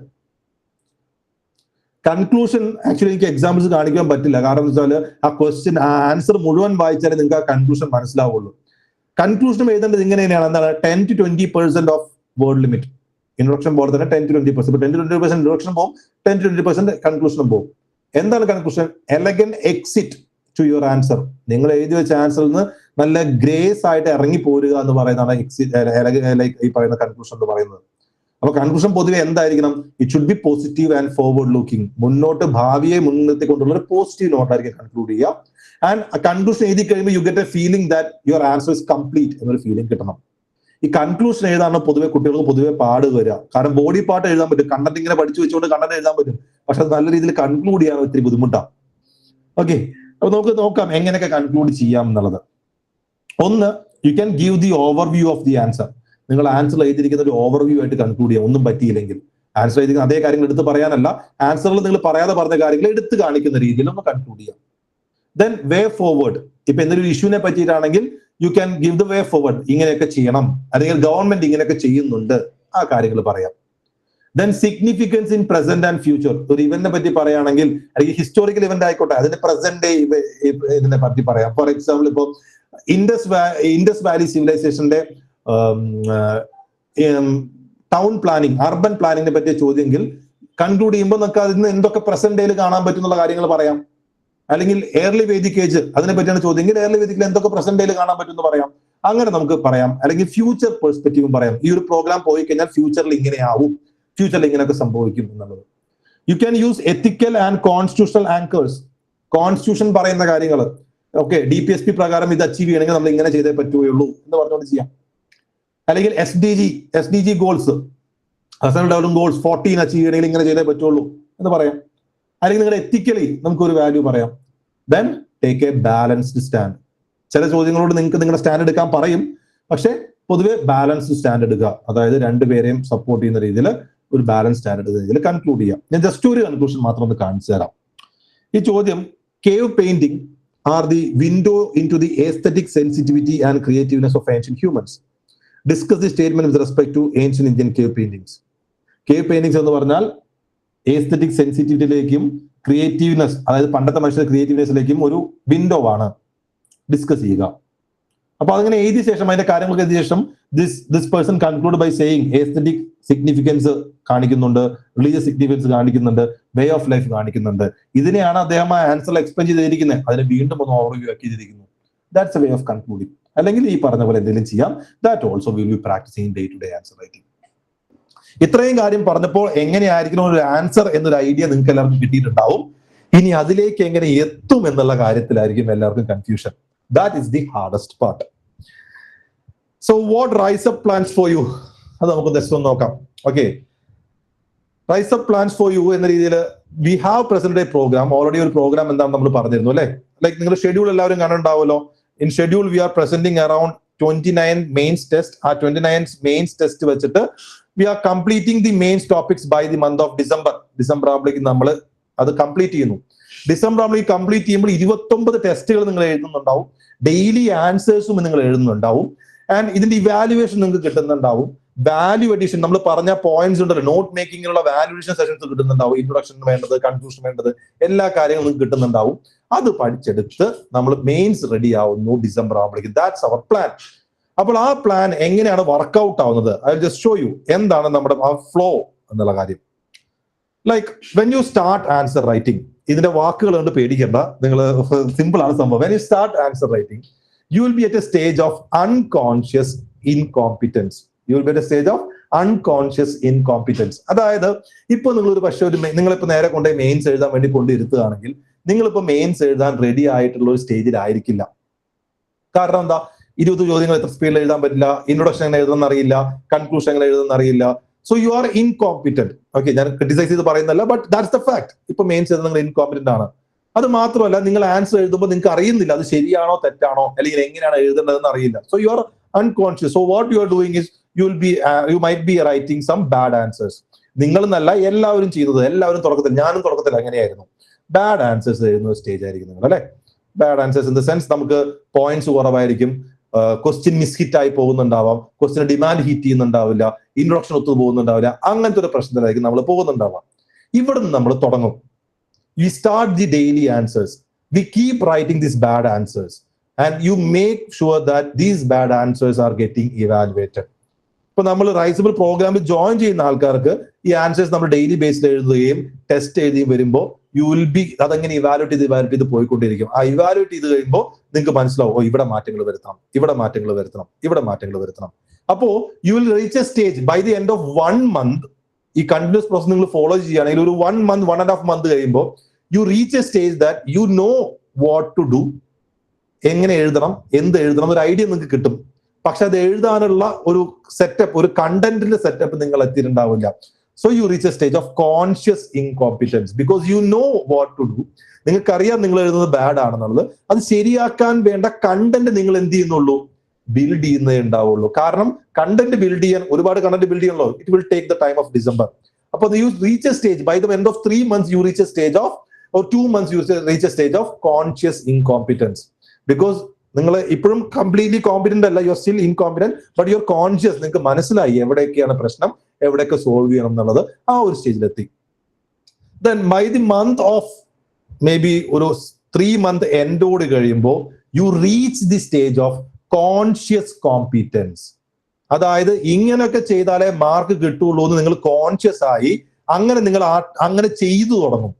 കൺക്ലൂഷൻ ആക്ച്വലി എനിക്ക് എക്സാമ്പിൾസ് കാണിക്കാൻ പറ്റില്ല, കാരണം എന്താ വെച്ചാൽ ആ ക്വസ്റ്റ്യൻ ആൻസർ മുഴുവൻ വായിച്ചാലേ നിങ്ങൾക്ക് ആ കൺക്ലൂഷൻ മനസ്സിലാവുള്ളൂ. കൺക്ലൂഷൻ എഴുതേണ്ടത് ഇങ്ങനെ തന്നെയാണ്. എന്താണ് 10 to 20% of word limit. Introduction പോലെ തന്നെ 10 to 20%. 10 to 20% ഇൻട്രൊഡക്ഷൻ പോകും, 10 to 20% കൺക്ലൂഷനും പോകും. എന്താണ് conclusion? Elegant exit to your answer. നിങ്ങൾ എഴുതി വെച്ച ആൻസറിൽ നിന്ന് നല്ല ഗ്രേസ് ആയിട്ട് ഇറങ്ങി പോരുക എന്ന് പറയുന്നതാണ് ഈ പറയുന്ന കൺക്ലൂഷൻ എന്ന് പറയുന്നത്. അപ്പൊ കൺക്ലൂഷൻ പൊതുവെ എന്തായിരിക്കണം? It should be positive and forward looking. മുന്നോട്ട് ഭാവിയെ മുൻനിർത്തിക്കൊണ്ടുള്ള ഒരു പോസിറ്റീവ് നോട്ടായിരിക്കും കൺക്ലൂഡ് ചെയ്യുക. ആൻഡ് കൺക്ലൂഷൻ എഴുതി കഴിയുമ്പോൾ you get A feeling that your answer is complete എന്നൊരു ഫീലിംഗ് കിട്ടണം. ഈ കൺക്ലൂഷൻ എഴുതാൻ പൊതുവെ കുട്ടികൾക്ക് പൊതുവെ പാട് വരിക. കാരണം ബോഡി പാർട്ട് എഴുതാൻ പറ്റും, കണ്ടന്റ് ഇങ്ങനെ പഠിച്ചു വെച്ചുകൊണ്ട് കണ്ടന്റ് എഴുതാൻ പറ്റും, പക്ഷെ അത് നല്ല രീതിയിൽ കൺക്ലൂഡ് ചെയ്യാൻ ഒത്തിരി ബുദ്ധിമുട്ടാണ്. ഓക്കെ, അപ്പൊ നമുക്ക് നോക്കാം എങ്ങനെയൊക്കെ കൺക്ലൂഡ് ചെയ്യാം എന്നുള്ളത്. ഒന്ന്, you can give the overview of the answer. നിങ്ങൾ ആൻസർ എഴുതിയിരിക്കുന്ന ഒരു ഓവർവ്യൂ ആയിട്ട് കൺക്ലൂഡ് ചെയ്യാം. ഒന്നും പറ്റിയില്ലെങ്കിൽ ആൻസർ എഴുതിക്കുന്ന അതേ കാര്യങ്ങൾ എടുത്ത് പറയാനല്ല, ആൻസറിൽ നിങ്ങൾ പറയാതെ പറഞ്ഞ കാര്യങ്ങൾ എടുത്ത് കാണിക്കുന്ന രീതിയിൽ ഒന്ന് കൺക്ലൂഡ് ചെയ്യാം. Then way forward. ഇപ്പൊ എന്തൊരു ഇഷ്യൂവിനെ പറ്റിയിട്ടാണെങ്കിൽ you can give the way forward. ഇങ്ങനെയൊക്കെ ചെയ്യണം, അല്ലെങ്കിൽ ഗവൺമെന്റ് ഇങ്ങനെയൊക്കെ ചെയ്യുന്നുണ്ട്, ആ കാര്യങ്ങൾ പറയാം. Then significance in present and future. ഒരു ഇവന്റിനെ പറ്റി പറയുകയാണെങ്കിൽ, അല്ലെങ്കിൽ ഹിസ്റ്റോറിക്കൽ ഇവന്റ് ആയിക്കോട്ടെ, അതിന്റെ പ്രസന്റ് ഡേ ഇതിനെ പറ്റി പറയാം. ഫോർ എക്സാമ്പിൾ, ഇപ്പോൾ ഇൻഡസ് വാലി സിവിലൈസേഷന്റെ ടൗൺ പ്ലാനിങ്, അർബൻ പ്ലാനിങ്ങിനെ പറ്റിയ ചോദ്യമെങ്കിൽ കൺക്ലൂഡ് ചെയ്യുമ്പോൾ നമുക്ക് അതിന് എന്തൊക്കെ പ്രസന്റ് ഡേയിൽ കാണാൻ പറ്റുന്നുള്ള കാര്യങ്ങൾ പറയാം. അല്ലെങ്കിൽ എയർലി വേദിക് ഏജ്, അതിനെ പറ്റിയാണ് ചോദ്യമെങ്കിൽ എയർലി വേദിക്കിൽ എന്തൊക്കെ പ്രസന്റ് ഡേയിൽ കാണാൻ പറ്റുമെന്ന് പറയാം. അങ്ങനെ നമുക്ക് പറയാം. അല്ലെങ്കിൽ ഫ്യൂച്ചർ പെർസ്പെക്റ്റീവും പറയാം. ഈ ഒരു പ്രോഗ്രാം പോയി കഴിഞ്ഞാൽ ഫ്യൂച്ചറിൽ ഇങ്ങനെ ആവും, ഫ്യൂച്ചറിൽ ഇങ്ങനെയൊക്കെ സംഭവിക്കും എന്നുള്ളത്. U can use ethical and constitutional anchors. Constitution പറയുന്ന കാര്യങ്ങൾ, ഓക്കെ, DPSP പ്രകാരം ഇത് അച്ചീവ് ചെയ്യണമെങ്കിൽ നമ്മൾ ഇങ്ങനെ ചെയ്തേ പറ്റുകയുള്ളൂ എന്ന് പറഞ്ഞുകൊണ്ട് ചെയ്യാം. അല്ലെങ്കിൽ SDG goals, sustainable development goals 14 achieve ചെയ്യണമെങ്കിൽ ഇങ്ങനെ ചെയ്തേ പറ്റുള്ളൂ എന്ന് പറയാം. അല്ലെങ്കിൽ നിങ്ങളുടെ എത്തിക്കലി നമുക്കൊരു വാല്യൂ പറയാം. Then take A balanced stand. ചില ചോദ്യങ്ങളോട് നിങ്ങൾക്ക് നിങ്ങളുടെ സ്റ്റാൻഡ് എടുക്കാൻ പറയും, പക്ഷെ പൊതുവെ ബാലൻസ്ഡ് സ്റ്റാൻഡ് എടുക്കുക. അതായത് രണ്ടുപേരെയും സപ്പോർട്ട് ചെയ്യുന്ന രീതിയിൽ ഒരു ബാലൻസ് സ്റ്റാൻഡ് എടുക്കുന്ന രീതിയിൽ കൺക്ലൂഡ് ചെയ്യാം. ഞാൻ ജസ്റ്റ് ഒരു കൺക്ലൂഷൻ മാത്രം ഒന്ന് കാണിച്ചു തരാം. ഈ ചോദ്യം, cave painting are the window in to the aesthetic sensitivity and creativeness of ancient humans. Discuss the statement with respect to ancient Indian cave paintings. Cave paintings എന്ന് പറഞ്ഞാൽ എസ്തെറ്റിക് സെൻസിറ്റിവിറ്റിയിലേക്കും ക്രിയേറ്റീവ്നെസ്, അതായത് പണ്ടത്തെ മനുഷ്യരുടെ ക്രിയേറ്റീവ്നെസ്സിലേക്കും ഒരു വിൻഡോ ആണ്. ഡിസ്കസ് ചെയ്യുക. അപ്പൊ അതിങ്ങനെ എഴുതിയ ശേഷം, അതിന്റെ കാര്യങ്ങൾക്ക് എഴുതിയ ശേഷം, this person conclude by saying aesthetic significance കാണിക്കുന്നുണ്ട്, റിലീജിയസ് സിഗ്നിഫിക്കൻസ് കാണിക്കുന്നുണ്ട്, വേ ഓഫ് ലൈഫ് കാണിക്കുന്നുണ്ട്. ഇതിനെയാണ് അദ്ദേഹം ആ ആൻസർ എക്സ്പ്ലെയിൻ ചെയ്തിരിക്കുന്നത്. അതിനെ വീണ്ടും ഒന്ന് ഓവർവ്യൂ ആക്കി ചെയ്തിരിക്കുന്നു. That's a way of concluding. അല്ലെങ്കിൽ ഈ പറഞ്ഞ പോലെ എന്തെങ്കിലും ചെയ്യാം. That also will be practising day to day answer writing. ഇത്രയും കാര്യം പറഞ്ഞപ്പോൾ എങ്ങനെയായിരിക്കണം ഒരു ആൻസർ എന്നൊരു ഐഡിയ നിങ്ങൾക്ക് എല്ലാവർക്കും കിട്ടിയിട്ടുണ്ടാവും. ഇനി അതിലേക്ക് എങ്ങനെ എത്തും എന്നുള്ള കാര്യത്തിലായിരിക്കും എല്ലാവർക്കും confusion. That is the hardest part. So what rise up plans for you, അത് നമുക്ക് ജസ്റ്റ് ഒന്ന് നോക്കാം. Okay, rise up plans for you എന്ന രീതിയിൽ we have present a program. Already ഒരു പ്രോഗ്രാം എന്താണെന്ന് നമ്മൾ പറഞ്ഞിരുന്നു അല്ലെ. ലൈക്ക് നിങ്ങൾ ഷെഡ്യൂൾ എല്ലാവരും കണ്ടിട്ടുണ്ടാവുമല്ലോ. In schedule we are presenting around 29 mains test. ആ 29 മെയിൻസ് ടെസ്റ്റ് വെച്ചിട്ട് we are completing the mains topics by the month of December. December ആകുമ്പോഴേക്ക് നമ്മൾ അത് കംപ്ലീറ്റ് ചെയ്യുന്നു. ഡിസംബർ ആകുമ്പോഴേക്ക് കംപ്ലീറ്റ് ചെയ്യുമ്പോൾ 29 ടെസ്റ്റുകൾ നിങ്ങൾ എഴുതുന്നുണ്ടാവും. ഡെയിലി ആൻസേഴ്സും നിങ്ങൾ എഴുതുന്നുണ്ടാവും. ആൻഡ് ഇതിന്റെ ഇവാലുവേഷൻ നിങ്ങൾക്ക് കിട്ടുന്നുണ്ടാവും. വാല്യൂ അഡീഷൻ, നമ്മൾ പറഞ്ഞ പോയിന്റ്സ് ഉണ്ടല്ലോ, നോട്ട് മേക്കിങ്ങിനുള്ള വാല്യൂ അഡീഷൻ സെഷൻസ് കിട്ടുന്നുണ്ടാവും. ഇൻട്രൊഡക്ഷൻ വേണ്ടത്, കൺക്ലൂഷൻ വേണ്ടത്, എല്ലാ കാര്യങ്ങളും നിങ്ങൾക്ക് കിട്ടുന്നുണ്ടാവും. അത് പഠിച്ചെടുത്ത് നമ്മൾ മെയിൻസ് റെഡി ആവുന്നു ഡിസംബർ ആവുമ്പോഴേക്കും. That's our plan. അപ്പോൾ ആ പ്ലാൻ എങ്ങനെയാണ് വർക്ക്ഔട്ട് ആവുന്നത്, ഐ ജസ്റ്റ് ഷോ യു എന്താണ് നമ്മുടെ ആ ഫ്ലോ എന്നുള്ള കാര്യം. Like when you start answer writing, ഇതിന്റെ വാക്കുകൾ കൊണ്ട് പേടിക്കേണ്ട, നിങ്ങൾ സിമ്പിൾ ആണ് സംഭവം. When you start answer writing, you will be at a stage of unconscious incompetence. You will be at a stage of unconscious incompetence. അതായത് ഇപ്പൊ നിങ്ങളൊരു പക്ഷേ നിങ്ങളിപ്പോ നേരെ കൊണ്ടുപോയി മെയിൻസ് എഴുതാൻ വേണ്ടി കൊണ്ടിരുത്തുകയാണെങ്കിൽ നിങ്ങളിപ്പോ മെയിൻസ് എഴുതാൻ റെഡി ആയിട്ടുള്ള ഒരു സ്റ്റേജിലായിരിക്കില്ല. കാരണം എന്താ, 20 ചോദ്യങ്ങൾ എത്ര സ്പീഡിൽ എഴുതാൻ പറ്റില്ല, ഇൻട്രൊഡക്ഷൻ എങ്ങനെ എഴുതുന്ന അറിയില്ല, കൺക്ലൂഷൻ എങ്ങനെ എഴുതുന്ന അറിയില്ല. So you are incompetent. Okay, ഞാൻ ക്രിട്ടിസൈസ് ചെയ്ത് പറയുന്നല്ല, ബട്ട് ദാറ്റ്സ് ദ ഫാക്ട്. ഇപ്പൊ മെയിൻസ് എഴുതുന്ന നിങ്ങൾ ഇൻകോമ്പിറ്റന്റ് ആണ്. അത് മാത്രമല്ല, നിങ്ങൾ ആൻസർ എഴുതുമ്പോൾ നിങ്ങൾക്ക് അറിയുന്നില്ല അത് ശരിയാണോ തെറ്റാണോ, അല്ലെങ്കിൽ എങ്ങനെയാണ് എഴുതേണ്ടതെന്ന് അറിയില്ല. So you are unconscious. So what you are doing is you might be writing some bad answers. നിങ്ങൾ എന്നല്ല, എല്ലാവരും ചെയ്യുന്നത്, എല്ലാവരും തുടക്കത്തിൽ, ഞാനും തുടക്കത്തിൽ അങ്ങനെയായിരുന്നു, ബാഡ് ആൻസേഴ്സ് എഴുതുന്ന സ്റ്റേജ് ആയിരിക്കും നിങ്ങൾ അല്ലെ. Bad answers in the sense നമുക്ക് പോയിന്റ്സ് കുറവായിരിക്കും, ക്വസ്റ്റ്യൻ മിസ്ഹിറ്റ് ആയി പോകുന്നുണ്ടാവാം, ക്വസ്റ്റ്യൻ ഡിമാൻഡ് ഹിറ്റ് ചെയ്യുന്നുണ്ടാവില്ല, ഇൻട്രൊഡക്ഷൻ ഒത്തു പോകുന്നുണ്ടാവില്ല, അങ്ങനത്തെ ഒരു പ്രശ്നത്തിലായിരിക്കും നമ്മൾ പോകുന്നുണ്ടാവാം. ഇവിടെ നിന്ന് നമ്മൾ തുടങ്ങും. We start the daily answers. We keep writing these bad answers and you make sure that these bad answers are getting evaluated. ഇപ്പൊ നമ്മൾ റൈസബിൾ പ്രോഗ്രാമിൽ ജോയിൻ ചെയ്യുന്ന ആൾക്കാർക്ക് ഈ ആൻസേഴ്സ് നമ്മൾ ഡെയിലി ബേസിൽ എഴുതുകയും ടെസ്റ്റ് എഴുതിയും വരുമ്പോൾ യു വിൽ ബി അതങ്ങനെ ഇവാലുവേറ്റ് ചെയ്ത് പോയിക്കൊണ്ടിരിക്കും. ആ ഇവാലുവേറ്റ് ചെയ്ത് കഴിയുമ്പോൾ നിങ്ങൾക്ക് മനസ്സിലാവും, ഓ ഇവിടെ മാറ്റങ്ങൾ വരുത്തണം, ഇവിടെ മാറ്റങ്ങൾ വരുത്തണം, ഇവിടെ മാറ്റങ്ങൾ വരുത്തണം. അപ്പോ you will reach a stage by the end of 1 month. ഈ കണ്ടിന്യൂസ് പ്രോസസ് നിങ്ങൾ ഫോളോ ചെയ്യുകയാണെങ്കിൽ ഒരു 1 month, 1.5 month കഴിയുമ്പോൾ you reach a stage that you know what to do, എങ്ങനെ എഴുതണം, എന്ത് എഴുതണം, ഒരു ഐഡിയ നിങ്ങൾക്ക് കിട്ടും. പക്ഷെ അത് എഴുതാനുള്ള ഒരു സെറ്റപ്പ്, ഒരു കണ്ടന്റിന്റെ സെറ്റപ്പ് നിങ്ങൾ എത്തിയിട്ടുണ്ടാവില്ല. So you reach a stage of conscious incompetence because you know what to do. നിങ്ങൾക്കറിയാം നിങ്ങൾ എഴുതുന്നത് ബാഡ് ആണെന്നുള്ളത്. അത് ശരിയാക്കാൻ വേണ്ട കണ്ടന്റ് നിങ്ങൾ എന്ത് ചെയ്യുന്നുള്ളൂ, ബിൽഡ് ചെയ്യുന്നേ ഉണ്ടാവുള്ളൂ. കാരണം കണ്ടന്റ് ബിൽഡ് ചെയ്യാൻ ഒരുപാട് കണ്ടന്റ് ബിൽഡ് ചെയ്യണല്ലോ. It will take the time of December. അപ്പൊ you reach a stage by the end of 3 months you reach a stage of, or 2 months you reach a stage of conscious incompetence because നിങ്ങൾ ഇപ്പോഴും completely competent അല്ല, you are still incompetent, but you are conscious. നിങ്ങൾക്ക് മനസ്സിലായി എവിടെയൊക്കെയാണ് പ്രശ്നം, എവിടെയൊക്കെ solve ചെയ്യണം എന്നുള്ളത്. ആ ഒരു സ്റ്റേജിലെത്തി. Then by the month of maybe ഒരു 3 month എൻഡോട് കഴിയുമ്പോൾ you reach the stage of conscious competence. അതായത് ഇങ്ങനെയൊക്കെ ചെയ്താലേ മാർക്ക് കിട്ടുള്ളൂ എന്ന് നിങ്ങൾ കോൺഷ്യസ് ആയി അങ്ങനെ നിങ്ങൾ അങ്ങനെ ചെയ്തു തുടങ്ങും.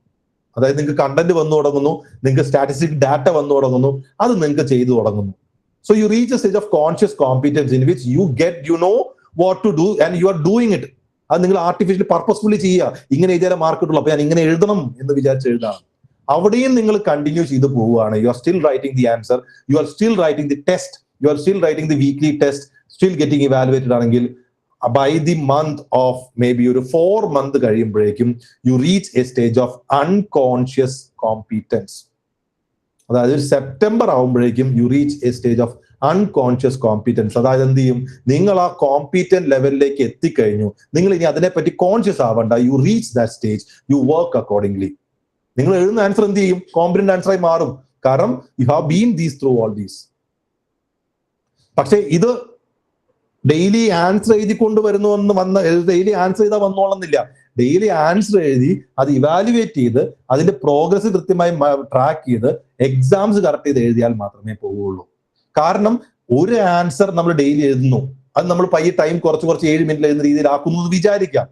അതായത് നിങ്ങൾക്ക് കണ്ടന്റ് വന്നു തുടങ്ങുന്നു, നിങ്ങൾക്ക് സ്റ്റാറ്റിസ്റ്റിക് ഡാറ്റ വന്നു തുടങ്ങുന്നു, അത് നിങ്ങൾക്ക് ചെയ്തു തുടങ്ങുന്നു. So you reach a stage of conscious competence in which you know what to do and you are doing it. അത് നിങ്ങൾ ആർട്ടിഫിഷ്യലി പർപ്പസ്ഫുള്ളി ചെയ്യുക. ഇങ്ങനെ എഴുതിയാലേ മാർക്ക് കിട്ടുള്ളൂ, അപ്പൊ ഞാൻ ഇങ്ങനെ എഴുതണം എന്ന് വിചാരിച്ച് എഴുതാണ്. അവിടെയും നിങ്ങൾ കണ്ടിന്യൂ ചെയ്ത് പോവുകയാണ്. You are still writing the answer, you are still writing the test, you are still writing the weekly test, still getting evaluated ആണെങ്കിൽ by the month of maybe ഒരു 4 month കഴിയുമ്പോഴേക്കും you reach a stage of unconscious competence. അതായത് ഒരു September ആവുമ്പോഴേക്കും you reach a stage of unconscious competence. അതായത് എന്ത് ചെയ്യും, നിങ്ങൾ ആ കോമ്പീറ്റന്റ് ലെവലിലേക്ക് എത്തിക്കഴിഞ്ഞു. നിങ്ങൾ ഇനി അതിനെപ്പറ്റി കോൺഷ്യസ് ആവണ്ട. you reach that stage, you work accordingly. നിങ്ങൾ എഴുതുന്ന ആൻസർ എന്ത് ചെയ്യും, കോമ്പിറ്റന്റ് ആൻസറായി മാറും. കാരണം you have been through all these. പക്ഷെ ഇത് ഡെയിലി ആൻസർ എഴുതി ഡെയിലി ആൻസർ ചെയ്താൽ വന്നോളുന്നില്ല. ഡെയിലി ആൻസർ എഴുതി അത് ഇവാലുവേറ്റ് ചെയ്ത് അതിന്റെ പ്രോഗ്രസ് കൃത്യമായി ട്രാക്ക് ചെയ്ത് എക്സാംസ് കറക്റ്റ് ചെയ്ത് എഴുതിയാൽ മാത്രമേ പോവുള്ളൂ. കാരണം ഒരു ആൻസർ നമ്മൾ ഡെയിലി എഴുതുന്നു, അത് നമ്മൾ പയ്യെ ടൈം കുറച്ച് 7 minute എഴുതുന്ന രീതിയിലാക്കുന്നു എന്ന് വിചാരിക്കാം.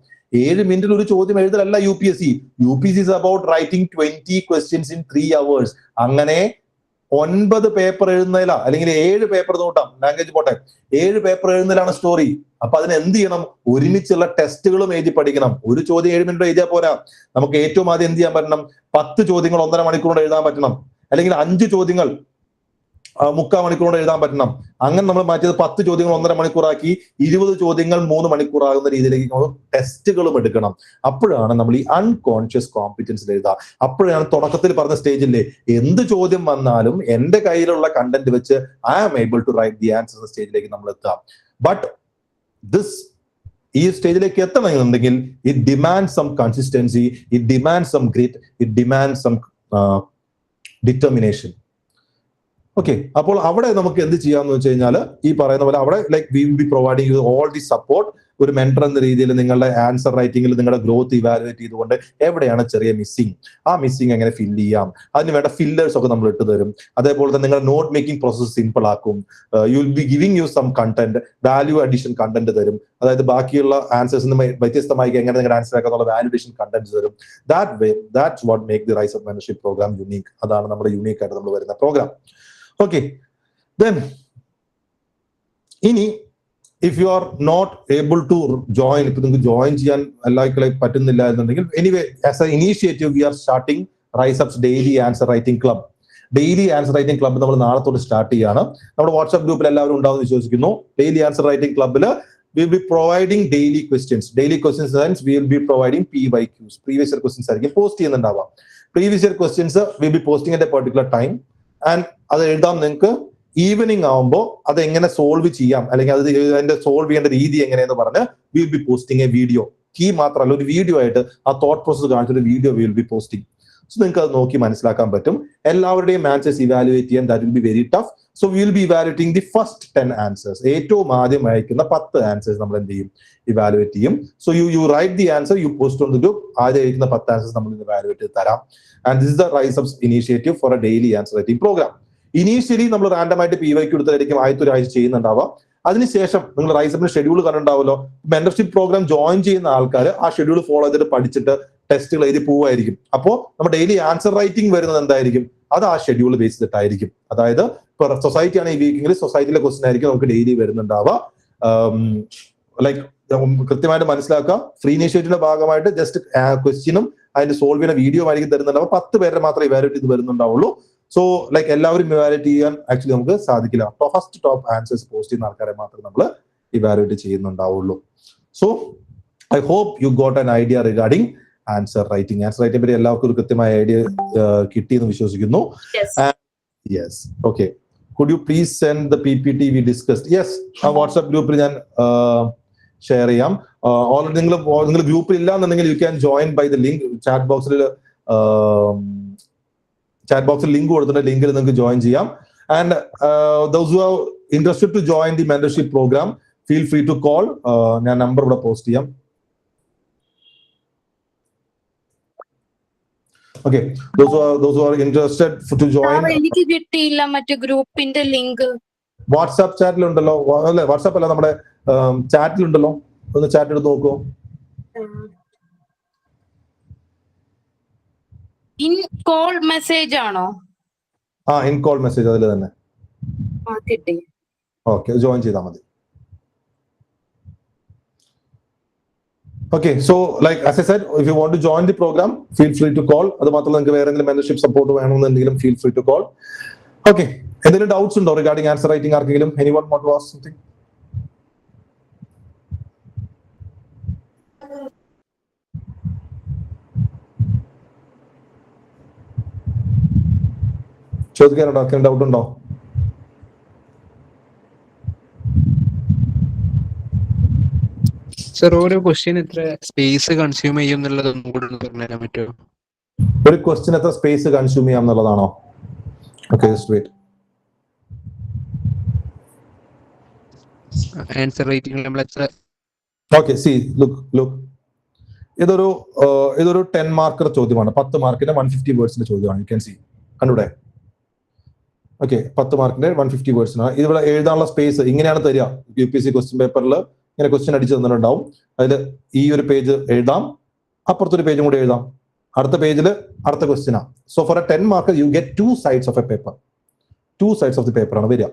7 minute ഒരു ചോദ്യം എഴുതലല്ല UPSC. UPSC is about writing 20 questions in 3 hours. അങ്ങനെ 9 പേപ്പർ എഴുതുന്നതില അല്ലെങ്കിൽ 7 പേപ്പർ നോട്ടാം, ലാംഗ്വേജ് പോട്ടെ, 7 പേപ്പർ എഴുതുന്നതിലാണ് സ്റ്റോറി. അപ്പൊ അതിന് എന്ത് ചെയ്യണം, ഒരുമിച്ചുള്ള ടെസ്റ്റുകളും എഴുതി പഠിക്കണം. ഒരു ചോദ്യം 7 minute എഴുതിയാൽ പോരാ. നമുക്ക് ഏറ്റവും ആദ്യം എന്ത് ചെയ്യാൻ പറ്റണം, 10 ചോദ്യങ്ങൾ 1.5 മണിക്കൂർ കൊണ്ട് എഴുതാൻ പറ്റണം. അല്ലെങ്കിൽ 5 ചോദ്യങ്ങൾ 3/4 മണിക്കൂർ കൊണ്ട് എഴുതാൻ പറ്റണം. അങ്ങനെ നമ്മൾ മാറ്റിയത് 10 ചോദ്യങ്ങൾ 1.5 മണിക്കൂറാക്കി 20 ചോദ്യങ്ങൾ 3 മണിക്കൂറാകുന്ന രീതിയിലേക്ക് നമ്മൾ ടെസ്റ്റുകളും എടുക്കണം. അപ്പോഴാണ് നമ്മൾ ഈ അൺകോൺഷ്യസ് കോമ്പറ്റൻസിൽ എഴുതുക. അപ്പോഴാണ് തുടക്കത്തിൽ പറഞ്ഞ സ്റ്റേജില്ലേ, എന്ത് ചോദ്യം വന്നാലും എന്റെ കയ്യിലുള്ള കണ്ടന്റ് വെച്ച് I am able to write the answer സ്റ്റേജിലേക്ക് നമ്മൾ എത്താം. ബട്ട് ഈ സ്റ്റേജിലേക്ക് എത്തണമെന്നുണ്ടെങ്കിൽ it demand some consistency, it demand some grit, it demand some determination. Okay, അപ്പോൾ അവിടെ നമുക്ക് എന്ത് ചെയ്യാന്ന് വെച്ച് കഴിഞ്ഞാൽ ഈ പറയുന്ന പോലെ അവിടെ V will B providing you all the support. ഒരു മെന്റർ എന്ന രീതിയിൽ നിങ്ങളുടെ ആൻസർ റൈറ്റിംഗിൽ നിങ്ങളുടെ ഗ്രോത്ത് ഇവാലുവേറ്റ് ചെയ്തുകൊണ്ട് എവിടെയാണ് ചെറിയ മിസ്സിംഗ്, ആ മിസ്സിംഗ് എങ്ങനെ ഫില്ല് ചെയ്യാം, അതിന് വേണ്ട ഫില്ലേഴ്സ് ഒക്കെ നമ്മൾ ഇട്ട് തരും. അതേപോലെ തന്നെ നിങ്ങളുടെ നോട്ട് മേക്കിംഗ് പ്രോസസ് സിമ്പിൾ ആക്കും. You will be giving you some content, value addition content തരും. അതായത് ബാക്കിയുള്ള ആൻസേഴ്സിന് വ്യത്യസ്തമായി എങ്ങനെ നിങ്ങളുടെ ആൻസർ ആക്കാന്നുള്ള വാല്യൂഡേഷൻ കണ്ടന്റ് തരും. That's what make the Rise Up mentorship program unique. അതാണ് നമ്മുടെ യുണീക്ക് ആയിട്ട് നമ്മൾ വരുന്ന പ്രോഗ്രാം. ഓക്കെ, ദെൻ ഇനി if you are not able to join, ഇപ്പൊ നിങ്ങൾക്ക് ജോയിൻ ചെയ്യാൻ എല്ലാവർക്കും പറ്റുന്നില്ല എന്നുണ്ടെങ്കിൽ, anyway as a initiative we R starting Rise Ups daily answer writing club. Daily answer writing club നമ്മൾ നാളെ തൊട്ട് സ്റ്റാർട്ട് ചെയ്യാണ്. നമ്മുടെ വാട്സ്ആപ്പ് ഗ്രൂപ്പിൽ എല്ലാവരും ഉണ്ടാവുമെന്ന് വിശ്വസിക്കുന്നു. ഡെയിലി ആൻസർ റൈറ്റിംഗ് ക്ലബിൽ we will be providing daily questions means we will be providing PYQs, previous year questions ആയിരിക്കും പോസ്റ്റ് ചെയ്യുന്നുണ്ടാവാം. Previous year questions will be posting at a particular time and അത് എഴുതാം. നിങ്ങൾക്ക് ഈവനിങ് ആവുമ്പോൾ അത് എങ്ങനെ solve ചെയ്യാം, അല്ലെങ്കിൽ അതിന്റെ സോൾവ് ചെയ്യേണ്ട രീതി എങ്ങനെയെന്ന് പറഞ്ഞ് will be posting a video. Key മാത്രമല്ല, ഒരു വീഡിയോ ആയിട്ട് ആ തോട്ട് പ്രോസസ് കാണിച്ചൊരു video will be posting. So നിങ്ങൾക്ക് അത് നോക്കി മനസ്സിലാക്കാൻ പറ്റും. എല്ലാവരുടെയും ആൻസേഴ്സ് ഇവാലുവേറ്റ് ചെയ്യാൻ that will be very tough. So we will be evaluating the first 10 answers. ഏറ്റവും ആദ്യം അയക്കുന്ന 10 ആൻസേഴ്സ് നമ്മൾ എന്ത് ചെയ്യും? ഇവാലുവേറ്റ് ചെയ്യും. So you write the answer, you post on the group. ആദ്യം അയക്കുന്ന 10 ആൻസേഴ്സ് നമ്മൾ ഇവാലുവേറ്റ് ചെയ്ത് തരാം. And this is the Rise Up initiative for a daily answer writing program. Initially നമ്മൾ റാൻഡമായിട്ട് PYQ എടുത്തായിരിക്കും ആദ്യത്തെ ഒരാഴ്ച ചെയ്യുന്നുണ്ടാവുക. അതിനുശേഷം നിങ്ങൾ റൈസപ്പിന്റെ ഷെഡ്യൂൾ കണ്ടിട്ടുണ്ടാവുമല്ലോ. മെന്റർഷിപ്പ് പ്രോഗ്രാം ജോയിൻ ചെയ്യുന്ന ആൾക്കാർ ആ ഷെഡ്യൂൾ ഫോളോ ചെയ്തിട്ട് പഠിച്ചിട്ട് ടെസ്റ്റുകൾ എഴുതി പോവായിരിക്കും. അപ്പോൾ നമ്മൾ ഡെയിലി ആൻസർ റൈറ്റിംഗ് വരുന്നത് എന്തായിരിക്കും? അത് ആ ഷെഡ്യൂൾ ബേസ് ചെയ്തിട്ടായിരിക്കും. അതായത് ഇപ്പോൾ സൊസൈറ്റി ആണ് ഈ വീക്കെങ്കിൽ സൊസൈറ്റിയിലെ ക്വസ്റ്റൻ ആയിരിക്കും നമുക്ക് ഡെയിലി വരുന്നുണ്ടാവുക. ലൈക്ക് കൃത്യമായിട്ട് മനസ്സിലാക്കുക, ഫ്രീ ഇനീഷ്യേറ്റീവിന്റെ ഭാഗമായിട്ട് ജസ്റ്റ് ക്വസ്റ്റ്യനും അതിന്റെ സോൾവ് ചെയ്യുന്ന വീഡിയോ ആയിരിക്കും തരുന്നുണ്ടാവുക. 10 പേരെ മാത്രമേ ഇവാലുവേറ്റ് ചെയ്ത് വരുന്നുണ്ടാവുള്ളൂ. സോ ലൈക്ക് എല്ലാവരും ഇവാലുവേറ്റ് ചെയ്യാൻ ആക്ച്വലി നമുക്ക് സാധിക്കില്ല. ഫസ്റ്റ് ടോപ്പ് ആൻസേഴ്സ് പോസ്റ്റ് ചെയ്യുന്ന ആൾക്കാരെ മാത്രമേ നമ്മൾ ഇവാലുവേറ്റ് ചെയ്യുന്നുണ്ടാവുള്ളൂ. So I hope you got an idea regarding answer writing. Answer writing പറ്റി എല്ലാവർക്കും ഒരു കൃത്യമായ ഐഡിയ കിട്ടിയെന്ന് വിശ്വസിക്കുന്നു. Yes, okay. Could you please send the PPT we discussed? Yes, ആ വാട്സ്ആപ്പ് ഗ്രൂപ്പിൽ ഞാൻ ഷെയർ ചെയ്യാം. ഓൾറെഡി നിങ്ങൾ ഗ്രൂപ്പിൽ ഇല്ല എന്നുണ്ടെങ്കിൽ you can join by the link. Chat ബോക്സിൽ ലിങ്ക് കൊടുത്തിട്ടുണ്ട്. ലിങ്കിൽ നിങ്ങൾക്ക് ജോയിൻ ചെയ്യാം. And those who are interested to join the mentorship programme feel free to call. ഞാൻ നമ്പർ ഇവിടെ പോസ്റ്റ് ചെയ്യാം. Okay, those who are interested to join. എനിക്ക് കിട്ടിയില്ല മറ്റേ ഗ്രൂപ്പിന്റെ ലിങ്ക്. വാട്സ്ആപ്പ് ചാറ്റിലുണ്ടല്ലോ, അല്ലെ? വാട്സ്ആപ്പ് അല്ല, നമ്മുടെ ചാറ്റിലുണ്ടല്ലോ. ഒന്ന് ചാറ്റ് എടുത്ത് നോക്കൂ. ഇൻ കോൾ മെസ്സേജ് ആണോ? ഇൻ കോൾ മെസ്സേജ് അതിൽ തന്നെ. കിട്ടി. ഓക്കെ, ജോയിൻ ചെയ്താൽ മതി. Okay, so like as I said, if you want to join the program, feel free to call. അത് മാത്രമല്ല, നിങ്ങൾക്ക് വേറെ എന്തെങ്കിലും മെന്റർഷിപ്പ് സപ്പോർട്ട് വേണമെന്നുണ്ടെങ്കിലും feel free to call. Okay, എന്തെങ്കിലും ഡൗട്ട്സ് ഉണ്ടോ റിഗാർഡിംഗ് ആൻസർ റൈറ്റിംഗ് ആർക്കെങ്കിലും? Anyone want to ask something? ചോദിക്കാനുണ്ടോ? ആർക്കെങ്കിലും ഡൗട്ട് ഉണ്ടോ? സർ, ഓരോ ക്വസ്റ്റ്യൻ എത്ര സ്പേസ് കൺസ്യൂം ചെയ്യും എന്നുള്ളത് ഒന്നും കൂടെ പറഞ്ഞുതരാൻ പറ്റുമോ? ഒരു ക്വസ്റ്റ്യൻ എത്ര സ്പേസ് കൺസ്യൂം ചെയ്യാം എന്നുള്ളതാണോ? Okay, just wait. Answer writing നമ്മൾ എത്ര? ഓക്കെ, സി ലുക്ക് ഇതൊരു 10 മാർക്കർ ചോദ്യമാണ്. 10 മാർക്കിന്റെ 150 വേർഡ്സിന്റെ ചോദ്യമാണ്. യു ക്യാൻ സി, കണ്ടൂടെ? ഓക്കെ, 10 മാർക്കിന്റെ 150 വേർഡ്സിനാണ്. ഇതിവിടെ എഴുതാനുള്ള സ്പേസ് ഇങ്ങനെയാണ് തരിക. UPSC ക്വസ്റ്റ്യൻ പേപ്പറിൽ ഇങ്ങനെ ക്വസ്റ്റ്യൻ അടിച്ച് തന്നിട്ടുണ്ടാവും. അതിൽ ഈ ഒരു പേജ് എഴുതാം, അപ്പുറത്തൊരു പേജും കൂടി എഴുതാം, അടുത്ത പേജിൽ അടുത്ത ക്വസ്റ്റ്യനാണ്. So for a 10 mark you get 2 sides of a paper. 2 sides of the paper ആണ് വരിക.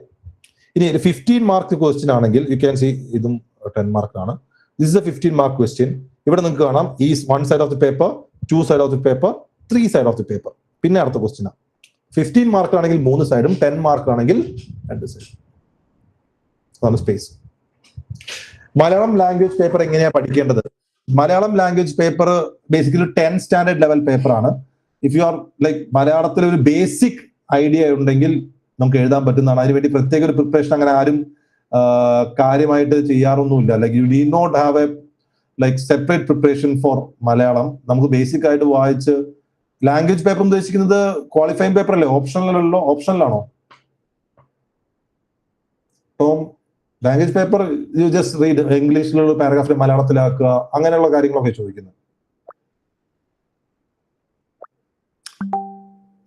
ഇനി 15 മാർക്ക് ക്വസ്റ്റ്യൻ ആണെങ്കിൽ യു ക്യാൻ സി ഇതും 10 മാർക്കാണ്. This is A 15 mark question. ഇവിടെ നിങ്ങൾക്ക് കാണാം ഈ 1 side of the paper, 2 side of the paper, 3 side of the paper. പിന്നെ അടുത്ത ക്വസ്റ്റ്യനാണ്. 15 മാർക്ക് ആണെങ്കിൽ 3 സൈഡും, 10 മാർക്ക് ആണെങ്കിൽ 2 സൈഡും. അതാണ് സ്പേസ്. മലയാളം ലാംഗ്വേജ് പേപ്പർ എങ്ങനെയാ പഠിക്കേണ്ടത്? Malayalam language paper basically 10 standard level പേപ്പറാണ്. ഇഫ് യു ആർ ലൈക്ക് മലയാളത്തിൽ ഒരു ബേസിക് ഐഡിയ ഉണ്ടെങ്കിൽ നമുക്ക് എഴുതാൻ പറ്റുന്നതാണ്. അതിനുവേണ്ടി പ്രത്യേക ഒരു പ്രിപ്പറേഷൻ അങ്ങനെ ആരും കാര്യമായിട്ട് ചെയ്യാറൊന്നുമില്ല. Like you do not have a like separate preparation for Malayalam. നമുക്ക് ബേസിക് ആയിട്ട് വായിച്ച് ലാംഗ്വേജ് പേപ്പർ ഉദ്ദേശിക്കുന്നത് ക്വാളിഫൈങ് പേപ്പർ അല്ലേ? ഓപ്ഷനിലാണോ? അപ്പം language paper you just read, ഇംഗ്ലീഷിലുള്ള പാരഗ്രാഫിൽ മലയാളത്തിലാക്കുക, അങ്ങനെയുള്ള കാര്യങ്ങളൊക്കെ ചോദിക്കുന്നത്.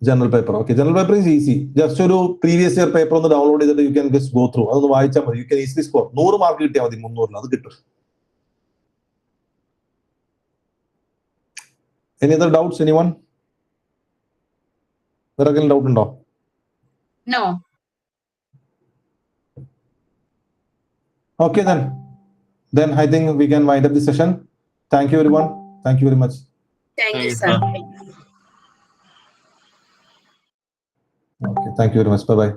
General paper, okay, general paper is easy. Just ഒരു പ്രീവിയസ് ഇയർ പേപ്പർ ഒന്ന് ഡൗൺലോഡ് ചെയ്തിട്ട് you can just go through. അതൊന്ന് വായിച്ചാൽ മതി. You can easily score. 100 mark കിട്ടിയാൽ മതി. 300 അത് കിട്ടും. Any other doubts? എനിവൺ? വേറെ ഡൗട്ട് ഉണ്ടോ? No. Okay, then I think we can wind up the session. Thank you everyone. Thank you very much. Thank you, sir. Okay, thank you very much. Bye bye.